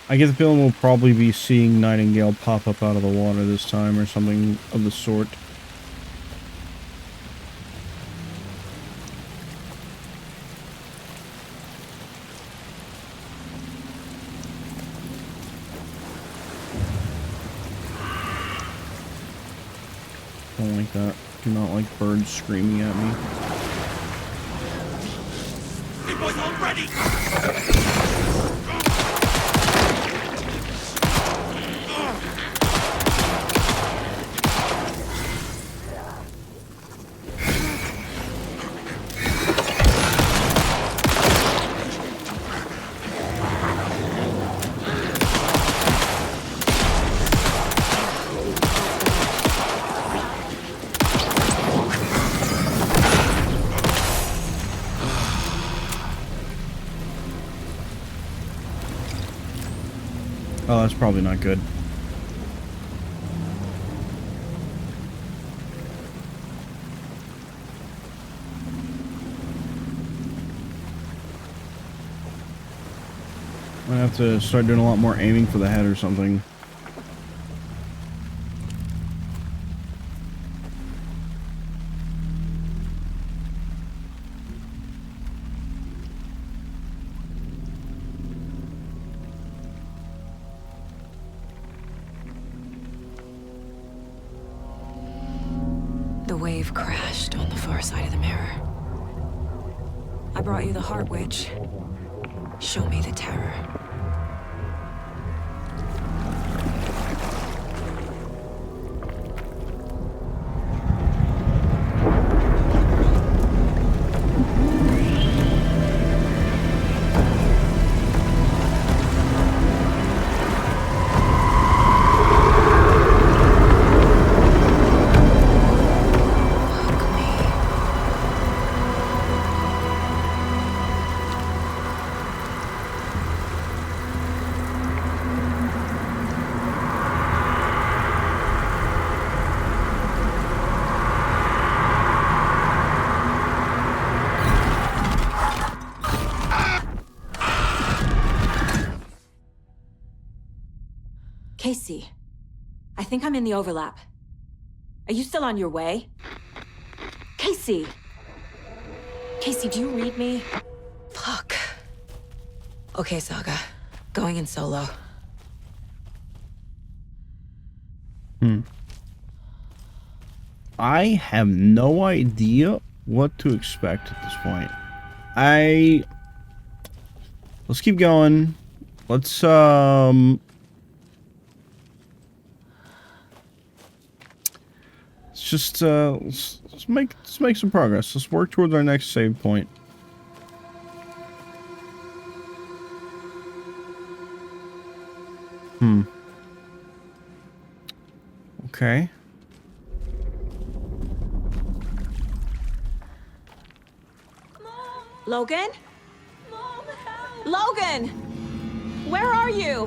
I get the feeling we'll probably be seeing Nightingale pop up out of the water this time or something of the sort. Don't like that. Do not like birds screaming at me. It was already. Oh, that's probably not good. I'm gonna have to start doing a lot more aiming for the head or something. The wave crashed on the far side of the mirror. I brought you the Heart Witch. Show me the terror. Casey, I think I'm in the overlap. Are you still on your way? Casey! Casey, do you read me? Fuck. Okay, Saga. Going in solo. I have no idea what to expect at this point. Let's keep going. Let's just let's make some progress. Let's work towards our next save point. . Okay. Logan? Logan! Where are you?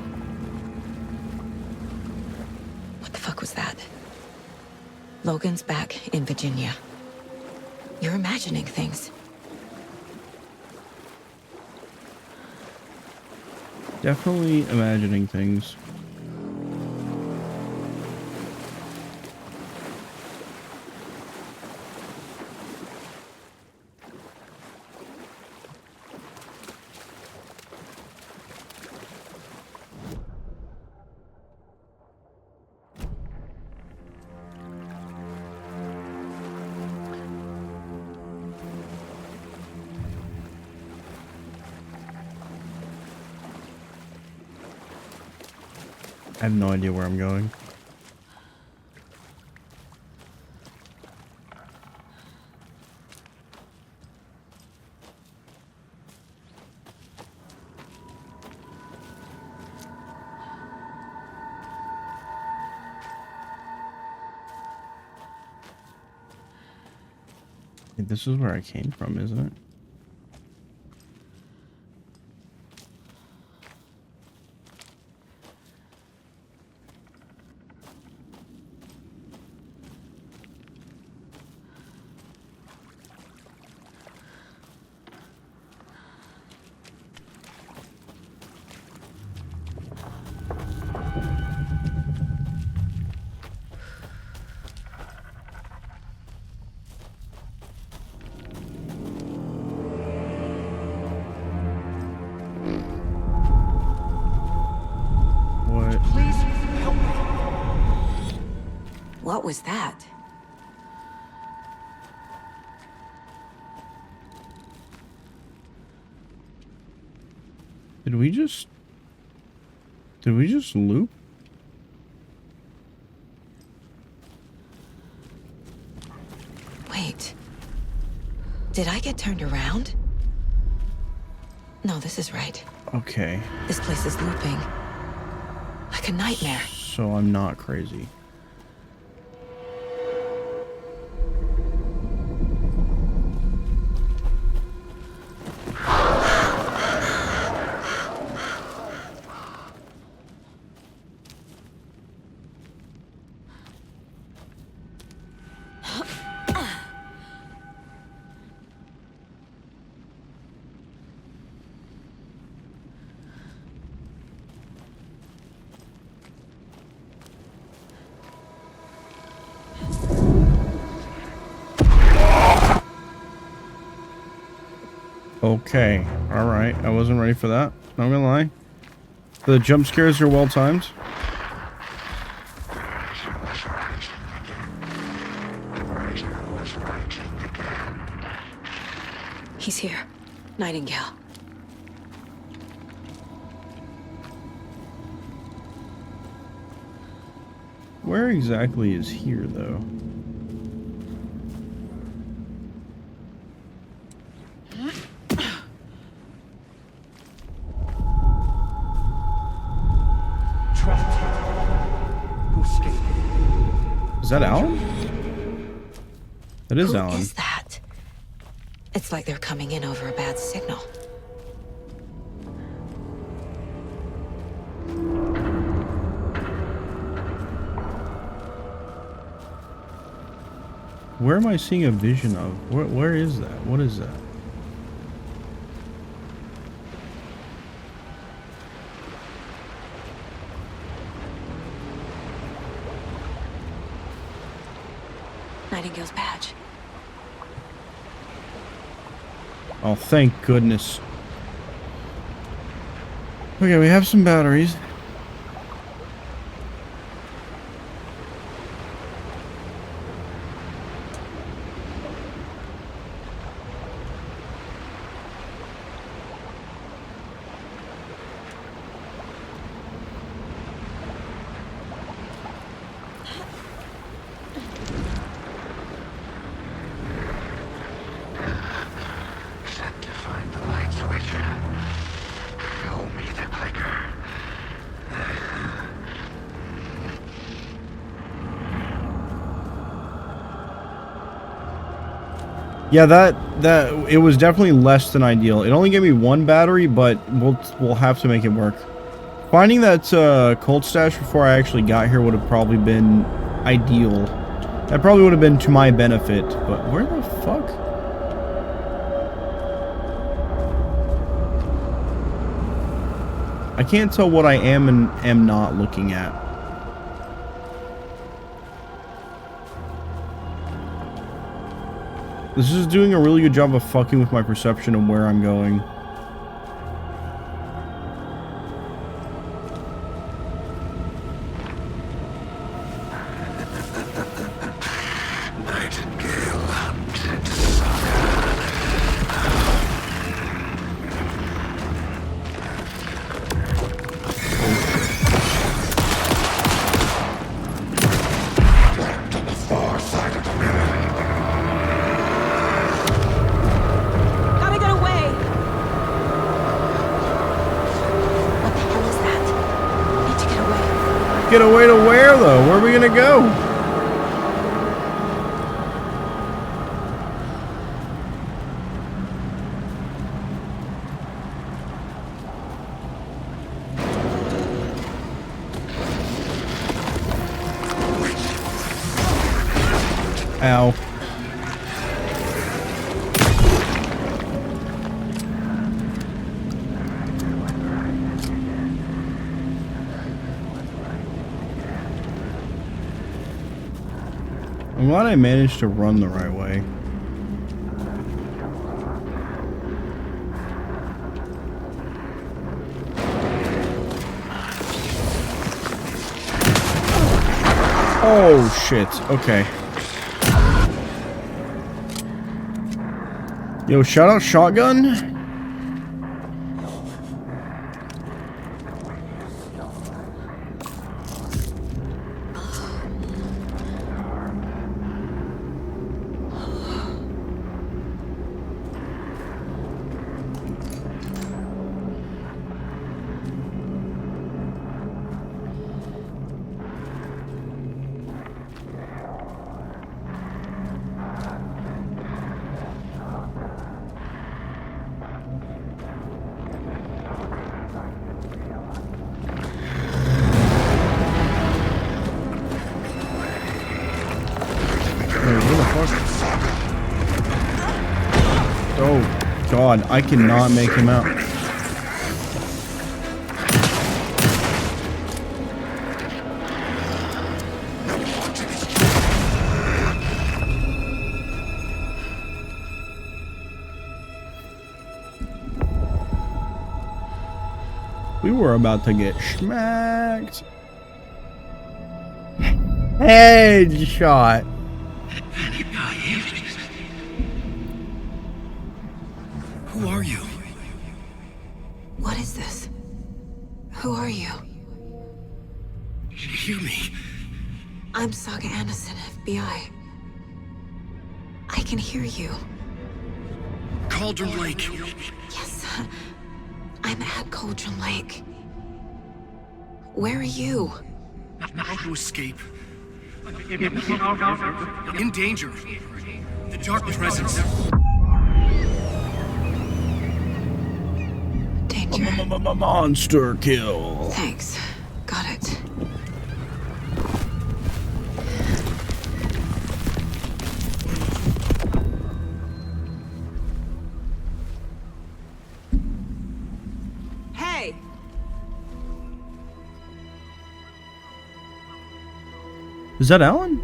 What the fuck was that? Logan's back in Virginia. You're imagining things. Definitely imagining things. I have no idea where I'm going. This is where I came from, isn't it? What was that? Did we just loop? Wait. Did I get turned around? No, this is right. Okay. This place is looping. Like a nightmare. So I'm not crazy. Okay, alright. I wasn't ready for that. Not gonna lie. The jump scares are well timed. He's here. Nightingale. Where exactly is here, though? Is that Alan? That is Alan. Who is that? It's like they're coming in over a bad signal. Where am I seeing a vision of? Where is that? What is that? Nightingale's badge. Oh, thank goodness. Okay, we have some batteries. Yeah, that it was definitely less than ideal. It only gave me 1 battery, but we'll have to make it work. Finding that cold stash before I actually got here would have probably been ideal. That probably would have been to my benefit, but where the fuck? I can't tell what I am and am not looking at. This is doing a really good job of fucking with my perception of where I'm going. Get away to where, though? Where are we gonna go? Ow. I'm glad I managed to run the right way. Oh shit, okay. Yo, shout out Shotgun. Oh god, I cannot make him out. We were about to get smacked. Headshot. Who are you? What is this? Who are you? Did you hear me? I'm Saga Anderson, FBI. I can hear you. Cauldron Lake. Yes, I'm at Cauldron Lake. Where are you? How to escape? In danger. The dark presence. Danger. Monster kill. Thanks. Got it. Hey! Is that Alan?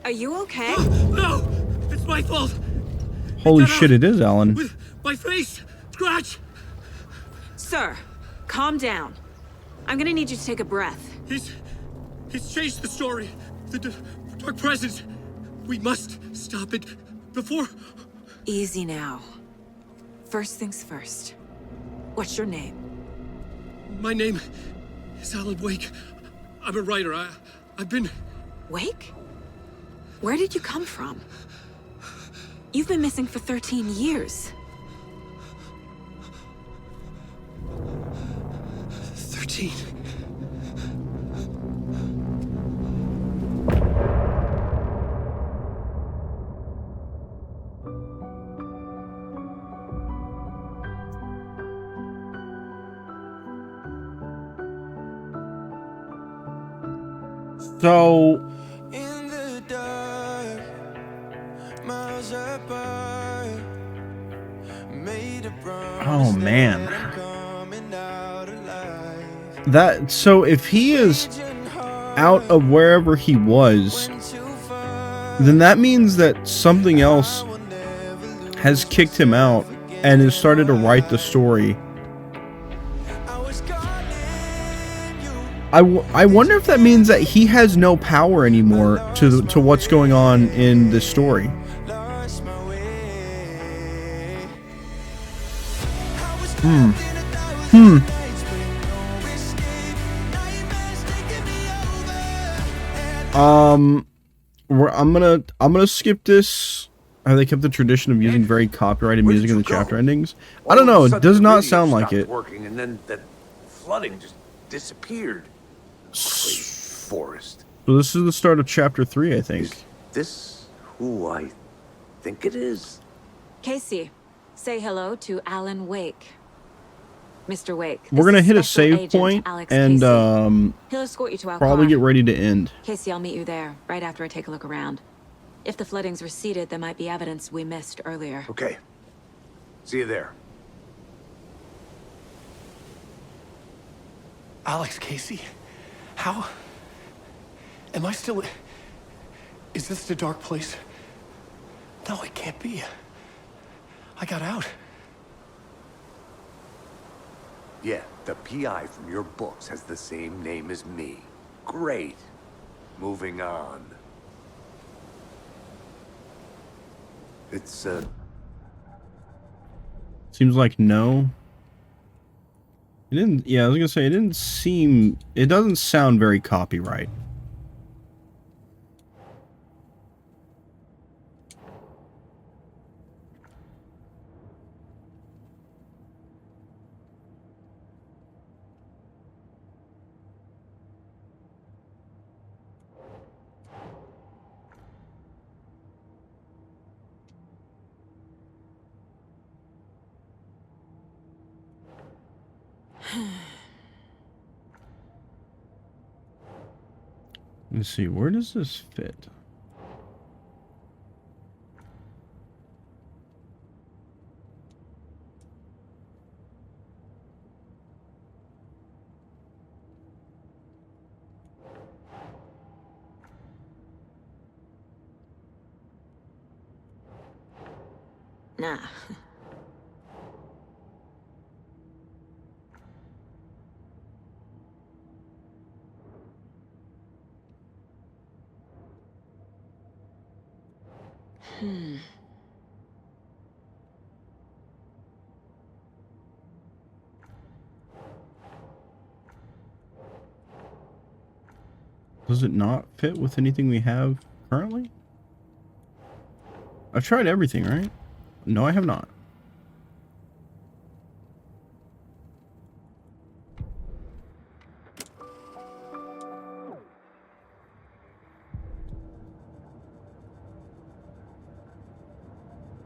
Are you okay? No! It's my fault! Holy shit, it is Alan. With my face! Scratch! Sir, calm down. I'm gonna need you to take a breath. He's changed the story. The dark presence. We must stop it before... Easy now. First things first. What's your name? My name is Alan Wake. I'm a writer. I've been... Wake? Where did you come from? You've been missing for 13 years. 13. So, oh man, so if he is out of wherever he was, then that means that something else has kicked him out and has started to write the story. I wonder if that means that he has no power anymore to what's going on in this story. I'm gonna skip this. Have they kept the tradition of using very copyrighted music in the chapter endings? I don't know. It does not sound like it. Working, and then that flooding just disappeared. Forest. So this is the start of chapter 3, I think. Is this who I think it is? Casey, say hello to Alan Wake. Mr. Wake. We're gonna hit a save point and He'll escort you to our probably car. get ready to end. Casey, I'll meet you there right after I take a look around. If the flooding's receded, there might be evidence we missed earlier. Okay. See you there. Alex, Casey, how? Am I still... Is this the dark place? No, it can't be. I got out. Yeah, the PI from your books has the same name as me. Great. Moving on. It's, Seems like no. It didn't, yeah, I was gonna say, it doesn't sound very copyright. Let's see, where does this fit? Nah. Does it not fit with anything we have currently? I've tried everything, right? No, I have not.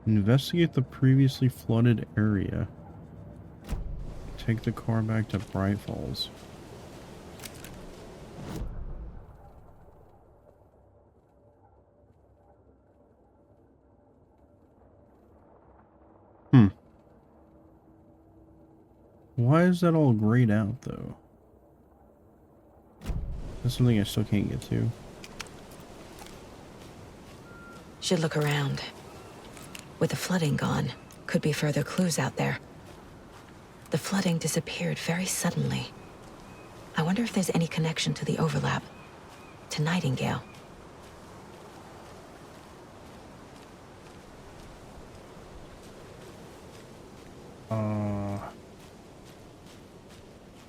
Investigate the previously flooded area. Take the car back to Bright Falls. Why is that all grayed out, though? That's something I still can't get to. Should look around. With the flooding gone, could be further clues out there. The flooding disappeared very suddenly. I wonder if there's any connection to the overlap. To Nightingale.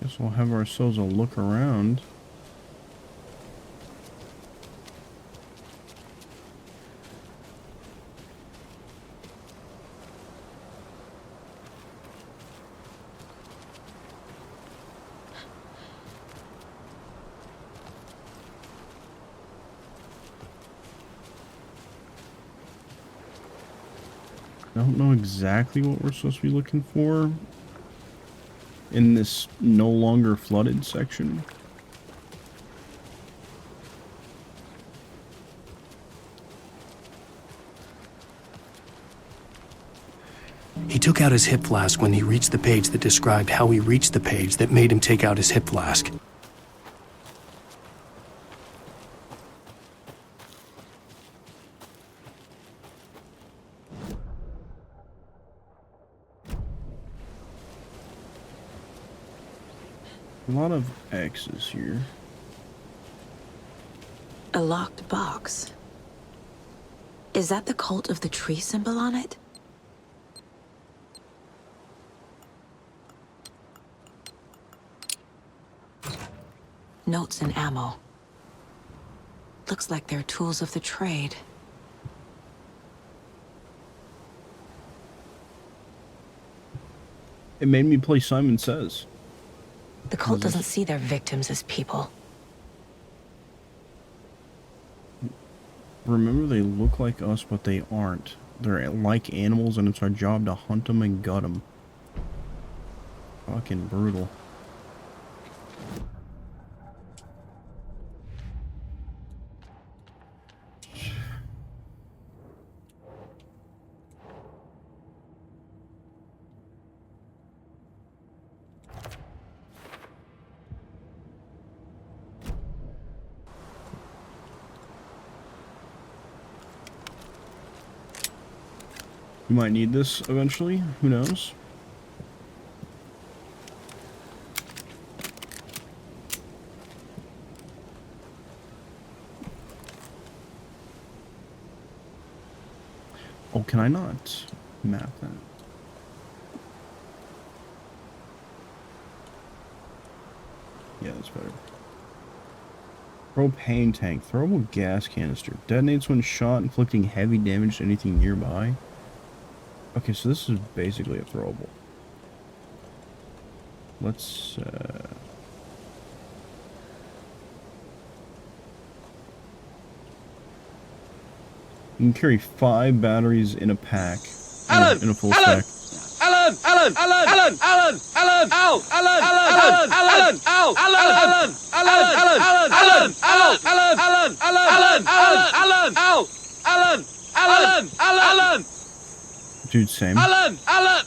Guess we'll have ourselves a look around. I don't know exactly what we're supposed to be looking for in this no longer flooded section. He took out his hip flask when he reached the page that described how he reached the page that made him take out his hip flask. A lot of X's here. A locked box. Is that the cult of the tree symbol on it? Notes and ammo. Looks like they're tools of the trade. It made me play Simon Says. The cult doesn't see their victims as people. Remember, they look like us, but they aren't. They're like animals, and it's our job to hunt them and gut them. Fucking brutal. You might need this eventually. Who knows? Oh, can I not map that? Yeah, that's better. Propane tank. Throwable gas canister. Detonates when shot, inflicting heavy damage to anything nearby. Okay, so this is basically a throwable. Let's, you can carry 5 batteries in a pack. In a full stack. Alan! Alan! Alan! Alan! Alan! Alan! Ow! Alan! Alan! Alan! Ow! Alan! Alan! Alan! Alan! Alan! Alan! Alan! Alan! Alan! Alan! Ow! Alan! Alan! Alan! Dude, same. Alan! Alan!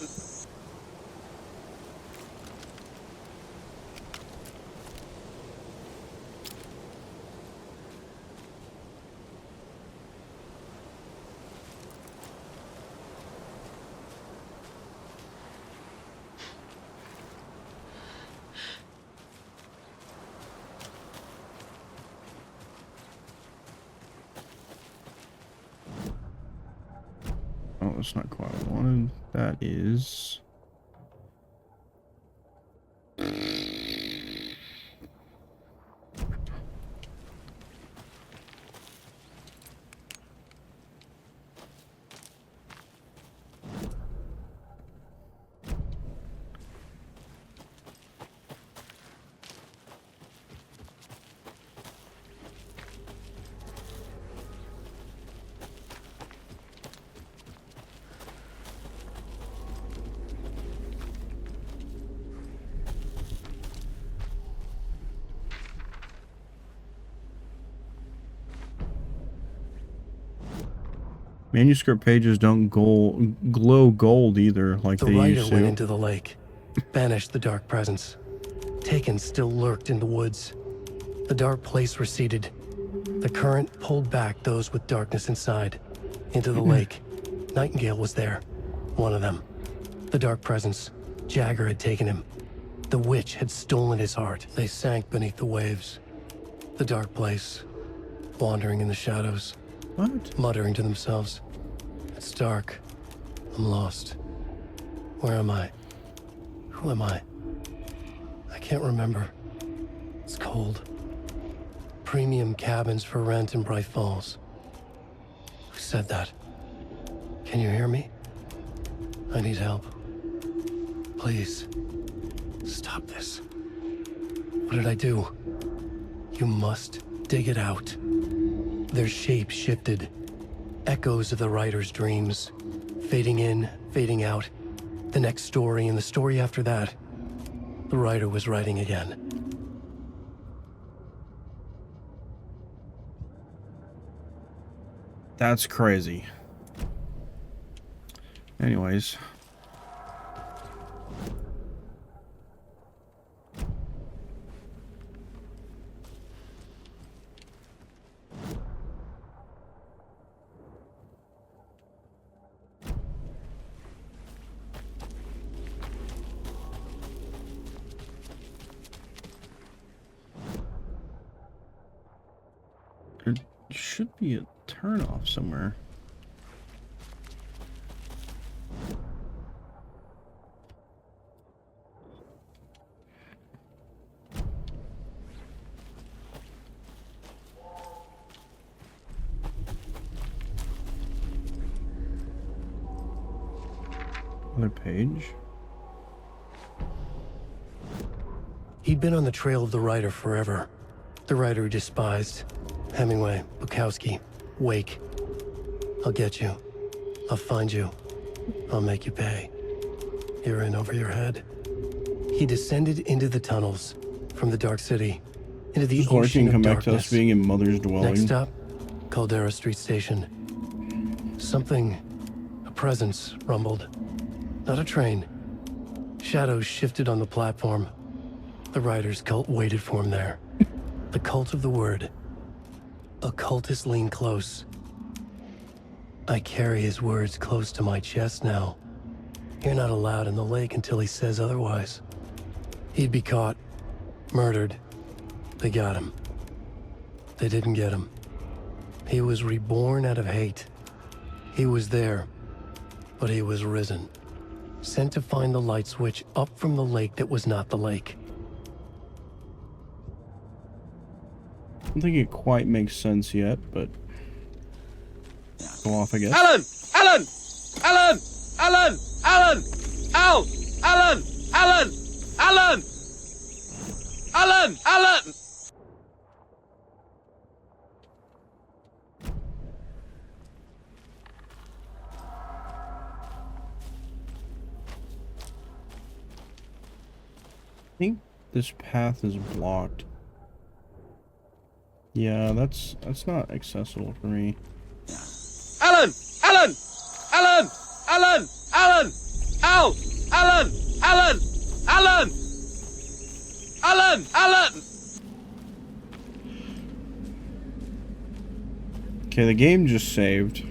Oh, that's not quite what I wanted. That is... Manuscript pages don't glow gold either, like The they writer used to. went into the lake, banished the dark presence. Taken still lurked in the woods. The dark place receded. The current pulled back those with darkness inside, into the lake. Nightingale was there, one of them. The dark presence, Jagger had taken him. The witch had stolen his heart. They sank beneath the waves. The dark place, wandering in the shadows. What? Muttering to themselves. It's dark. I'm lost. Where am I? Who am I? I can't remember. It's cold. Premium cabins for rent in Bright Falls. Who said that? Can you hear me? I need help. Please. Stop this. What did I do? You must dig it out. Their shape shifted. Echoes of the writer's dreams. Fading in, fading out. The next story and the story after that. The writer was writing again. That's crazy. Anyways, Should be a turn off somewhere. Another page. He'd been on the trail of the writer forever. The writer he despised. Hemingway, Bukowski, Wake. I'll get you. I'll find you. I'll make you pay. You're in over your head. He descended into the tunnels from the Dark City into the Just ocean of come back darkness. to us being in Mother's dwelling. Next stop, Caldera Street Station. Something, a presence, rumbled. Not a train. Shadows shifted on the platform. The writer's cult waited for him there. The cult of the word. Occultists lean close. I carry his words close to my chest now. You're not allowed in the lake until he says otherwise. He'd be caught, murdered. They got him. They didn't get him. He was reborn out of hate. He was there, but he was risen. Sent to find the light switch up from the lake that was not the lake. I don't think it quite makes sense yet, but go off, I guess. Alan! Alan! Alan! Alan! Alan! Al! Alan! Alan! Alan! Alan! Alan! I think this path is blocked. Yeah, that's not accessible for me. Alan! Alan! Alan! Alan! Alan! Al! Alan! Alan! Alan! Alan! Alan! Okay, the game just saved.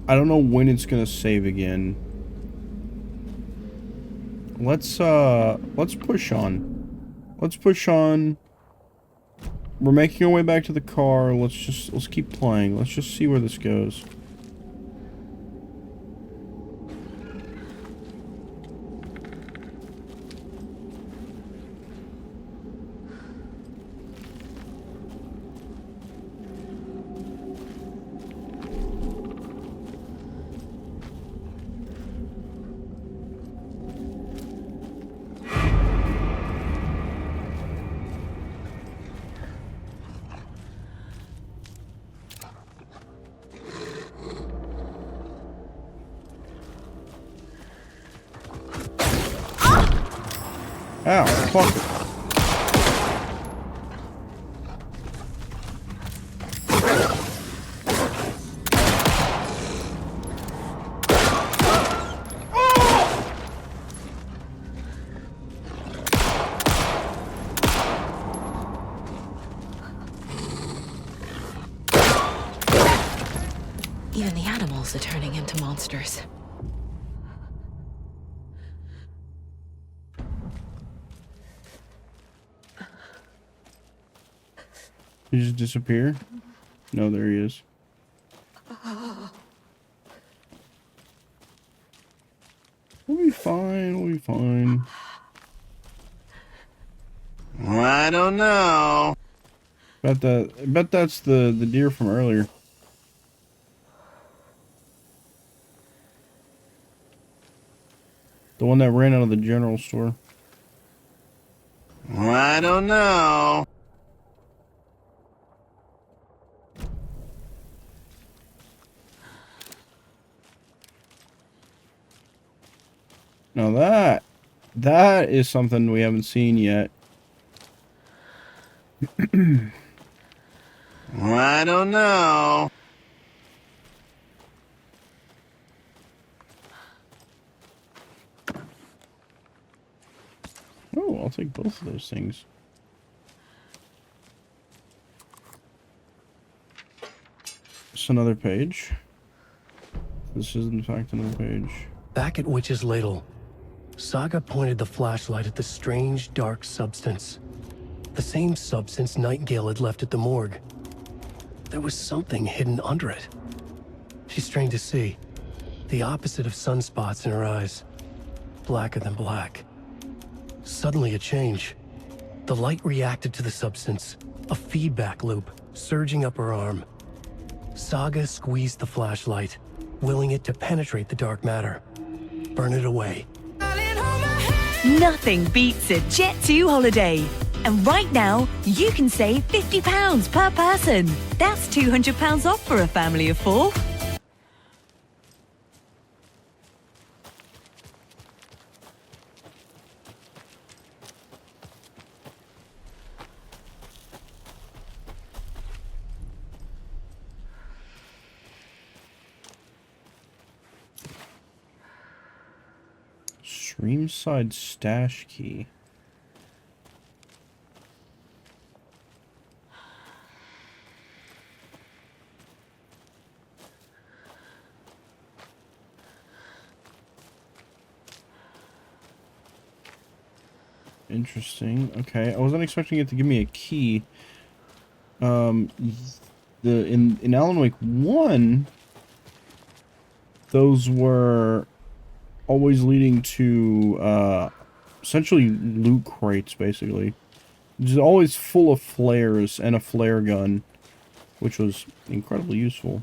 I don't know when it's gonna save again. Let's push on. Let's push on. We're making our way back to the car. Let's keep playing. Let's just see where this goes. Ow, fuck it. Even the animals are turning into monsters. Did he just disappear? No, there he is. We'll be fine, we'll be fine. I don't know. I bet that's the deer from earlier. The one that ran out of the general store. I don't know. Now that is something we haven't seen yet. I don't know. Oh, I'll take both of those things. Just another page. This is in fact another page. Back at Witch's Ladle, Saga pointed the flashlight at the strange, dark substance. The same substance Nightingale had left at the morgue. There was something hidden under it. She strained to see. The opposite of sunspots in her eyes. Blacker than black. Suddenly a change. The light reacted to the substance. A feedback loop, surging up her arm. Saga squeezed the flashlight, willing it to penetrate the dark matter. Burn it away. Nothing beats a Jet2 holiday. And right now, you can save £50 per person. That's £200 off for a family of 4. Streamside stash key. Interesting. Okay, I wasn't expecting it to give me a key. In Alan Wake 1, those were always leading to essentially loot crates, basically. Just always full of flares and a flare gun, which was incredibly useful.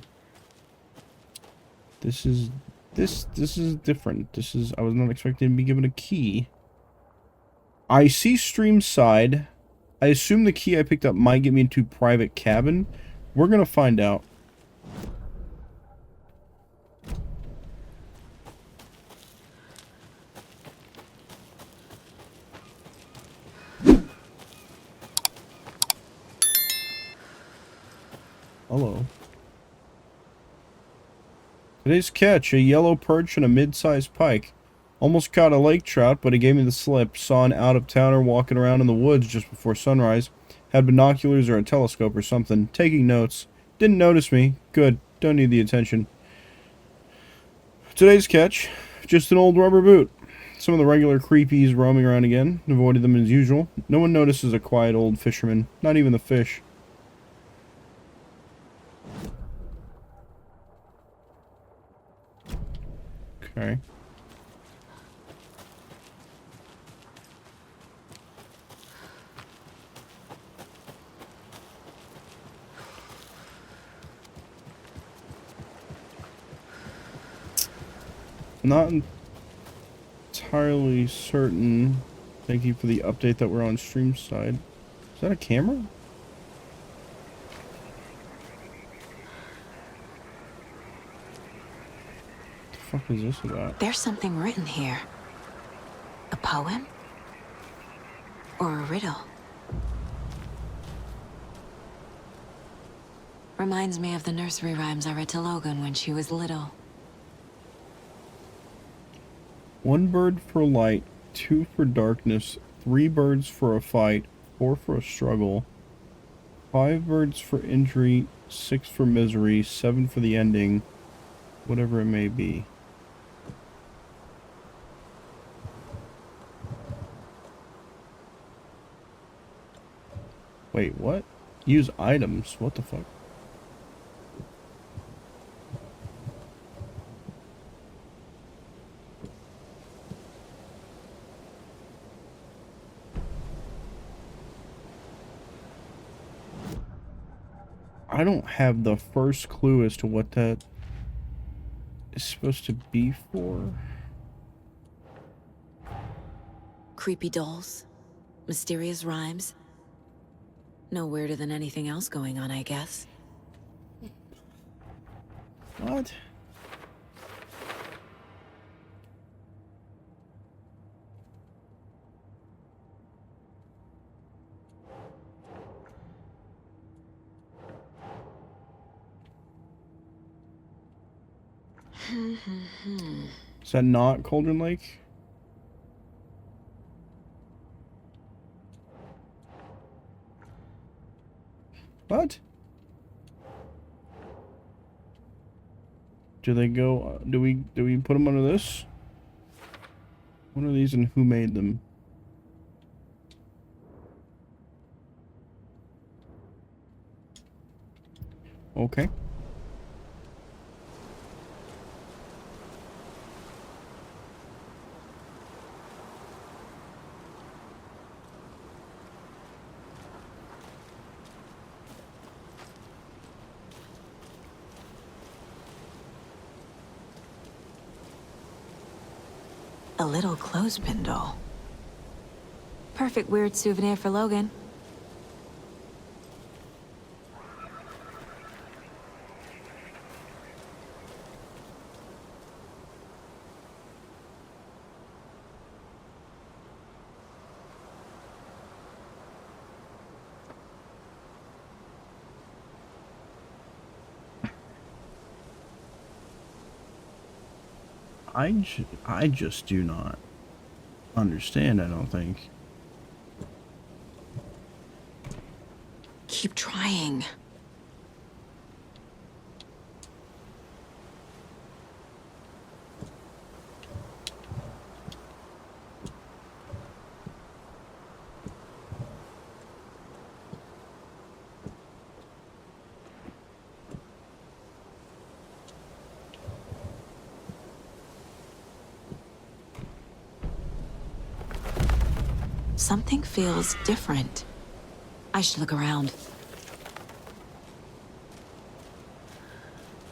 This is different. I was not expecting to be given a key. I see stream side. I assume the key I picked up might get me into private cabin. We're gonna find out. Hello. Today's catch, a yellow perch and a mid-sized pike. Almost caught a lake trout, but he gave me the slip. Saw an out-of-towner walking around in the woods just before sunrise. Had binoculars or a telescope or something. Taking notes. Didn't notice me. Good. Don't need the attention. Today's catch, just an old rubber boot. Some of the regular creepies roaming around again. Avoided them as usual. No one notices a quiet old fisherman. Not even the fish. Okay. Not entirely certain. Thank you for the update that we're on stream side. Is that a camera? What the fuck is this about? There's something written here. A poem? Or a riddle? Reminds me of the nursery rhymes I read to Logan when she was little. 1 bird for light, 2 for darkness, 3 birds for a fight, 4 for a struggle, 5 birds for injury, 6 for misery, 7 for the ending, whatever it may be. Wait, what? Use items? What the fuck? I don't have the first clue as to what that is supposed to be for. Creepy dolls. Mysterious rhymes. No weirder than anything else going on, I guess. What? Is that not Cauldron Lake? What? Do they go, do we put them under this? What are these and who made them? Okay. A little clothespin doll. Perfect weird souvenir for Logan. I just do not understand, I don't think. Keep trying. Something feels different. I should look around.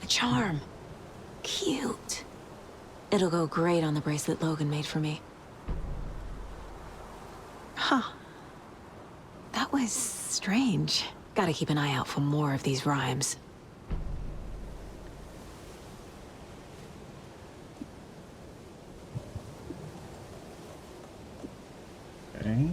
A charm. Cute. It'll go great on the bracelet Logan made for me. Huh. That was strange. Gotta keep an eye out for more of these rhymes. Okay.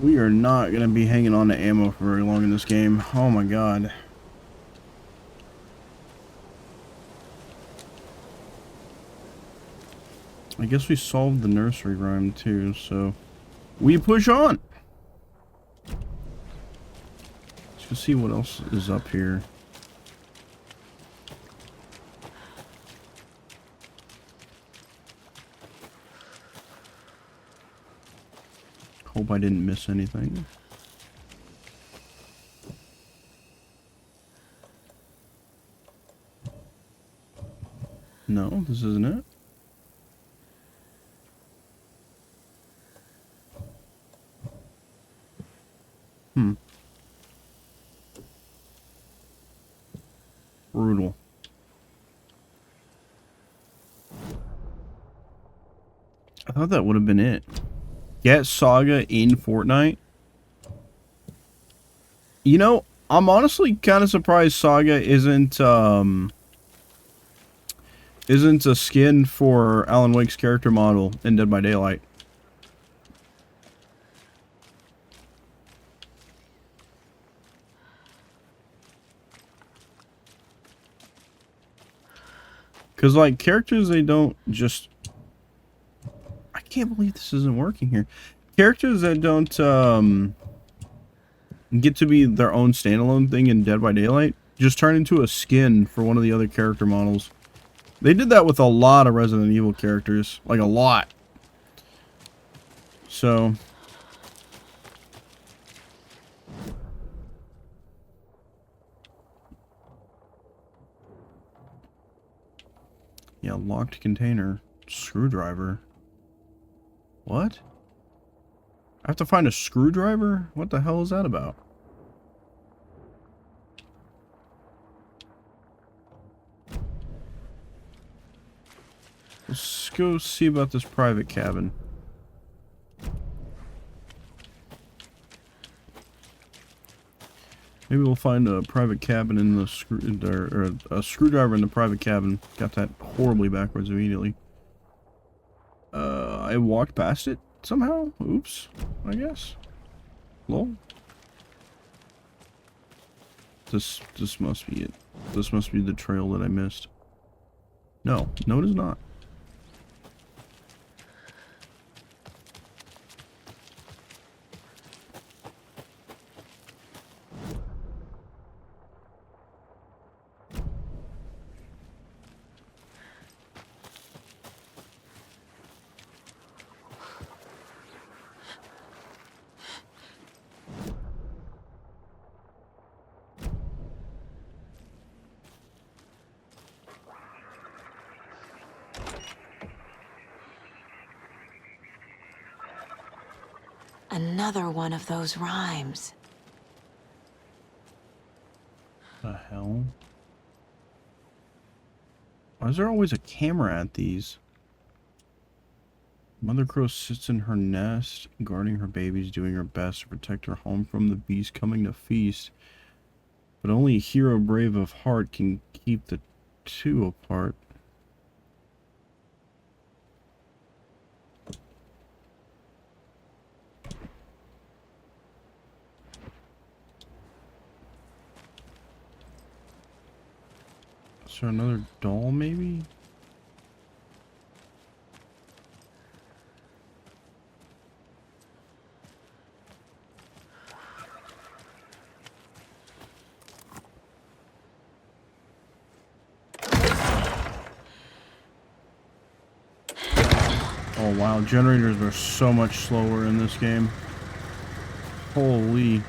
We are not going to be hanging on to ammo for very long in this game. Oh my god. I guess we solved the nursery rhyme too, so we push on. Let's go see what else is up here. Hope I didn't miss anything. No, this isn't it. Brutal. I thought that would have been it. Get Saga in Fortnite. You know, I'm honestly kind of surprised Saga isn't a skin for Alan Wake's character model in Dead by Daylight. Because, like, characters, they don't just... I can't believe this isn't working here. Characters that don't, get to be their own standalone thing in Dead by Daylight just turn into a skin for one of the other character models. They did that with a lot of Resident Evil characters. Like, a lot. So... yeah, locked container. Screwdriver. What? I have to find a screwdriver? What the hell is that about? Let's go see about this private cabin. Maybe we'll find a private cabin in the or a screwdriver in the private cabin. Got that horribly backwards immediately. I walked past it somehow. Oops. I guess. Lol. This must be it. This must be the trail that I missed. No, it is not. Another one of those rhymes. The hell? Why is there always a camera at these? Mother Crow sits in her nest, guarding her babies, doing her best to protect her home from the beast coming to feast. But only a hero brave of heart can keep the two apart. Is there another doll, maybe? Oh wow, generators are so much slower in this game. Holy.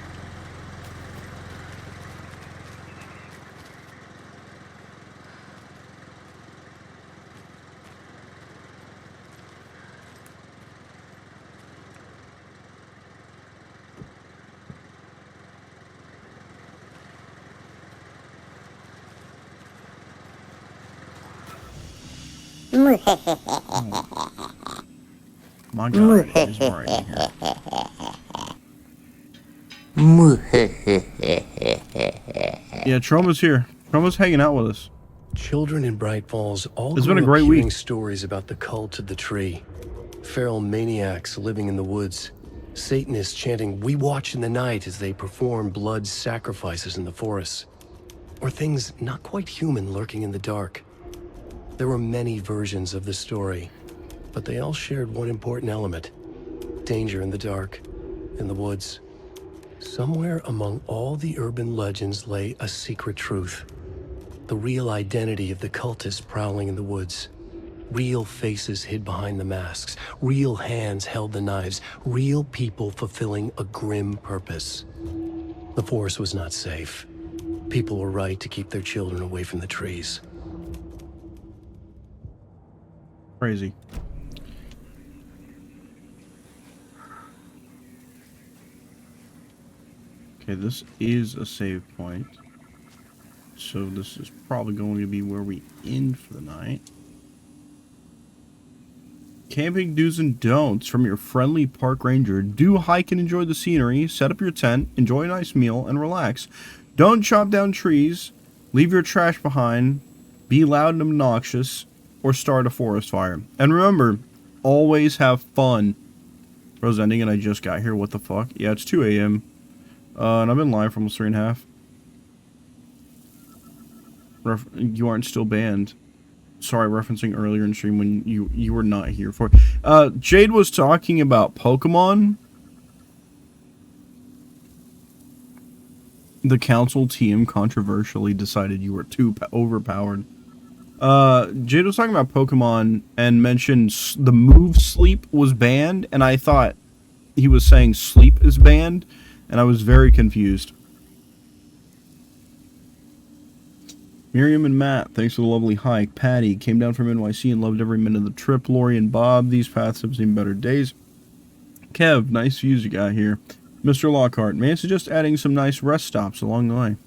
My God, he's right here. Yeah, Troma's here. Troma's hanging out with us. Children in Bright Falls all It's been a grew great up hearing week. stories about the cult of the tree. Feral maniacs living in the woods. Satanists chanting, "We watch in the night," as they perform blood sacrifices in the forests. Or things not quite human lurking in the dark. There were many versions of the story, but they all shared one important element. Danger in the dark, in the woods. Somewhere among all the urban legends lay a secret truth. The real identity of the cultists prowling in the woods. Real faces hid behind the masks. Real hands held the knives. Real people fulfilling a grim purpose. The forest was not safe. People were right to keep their children away from the trees. Crazy. Okay, this is a save point. So this is probably going to be where we end for the night. Camping do's and don'ts from your friendly park ranger. Do hike and enjoy the scenery. Set up your tent, enjoy a nice meal, and relax. Don't chop down trees. Leave your trash behind. Be loud and obnoxious. Or start a forest fire. And remember, always have fun. Bro's ending and I just got here. What the fuck? Yeah, it's 2 a.m. And I've been live for almost 3.5. You aren't still banned. Sorry, referencing earlier in stream when you were not here for. Jade was talking about Pokemon. The council team controversially decided you were too overpowered. Jade was talking about Pokemon and mentioned the move Sleep was banned, and I thought he was saying Sleep is banned, and I was very confused. Miriam and Matt, thanks for the lovely hike. Patty came down from NYC and loved every minute of the trip. Lori and Bob, these paths have seen better days. Kev, nice views you got here. Mr. Lockhart, may I suggest adding some nice rest stops along the way?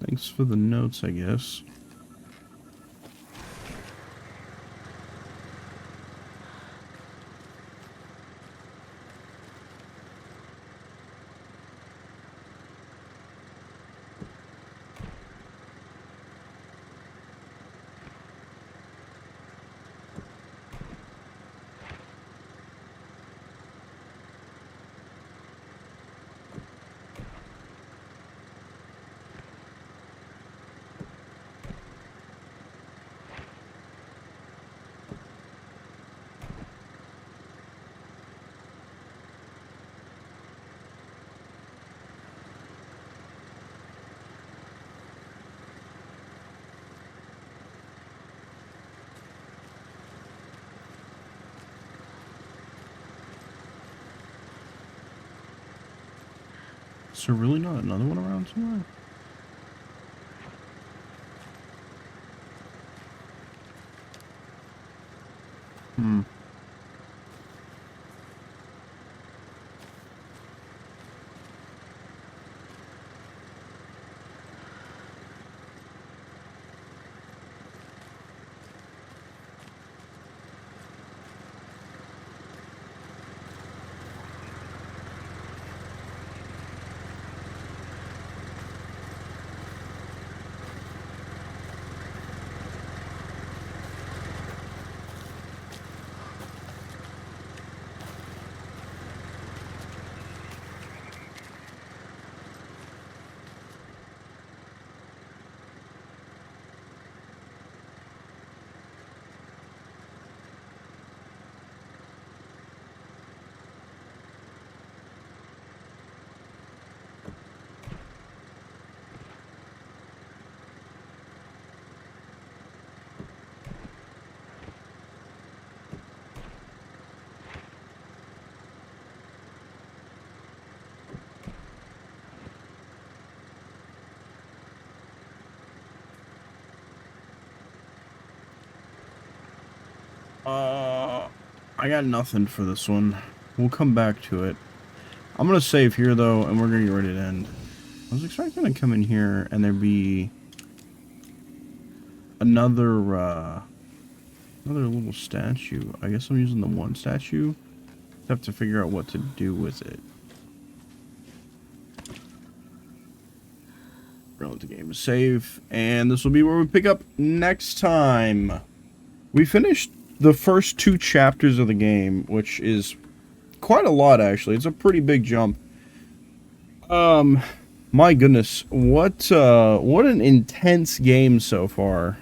Thanks for the notes, I guess. Is there really not another one around somewhere? Hmm. I got nothing for this one. We'll come back to it. I'm gonna save here though, and we're gonna get ready to end. I was expecting to come in here and there'd be another another little statue. I guess I'm using the one statue. Have to figure out what to do with it. Let the game save, and this will be where we pick up next time. We finished the first 2 chapters of the game, which is quite a lot actually. It's a pretty big jump. My goodness, what an intense game so far.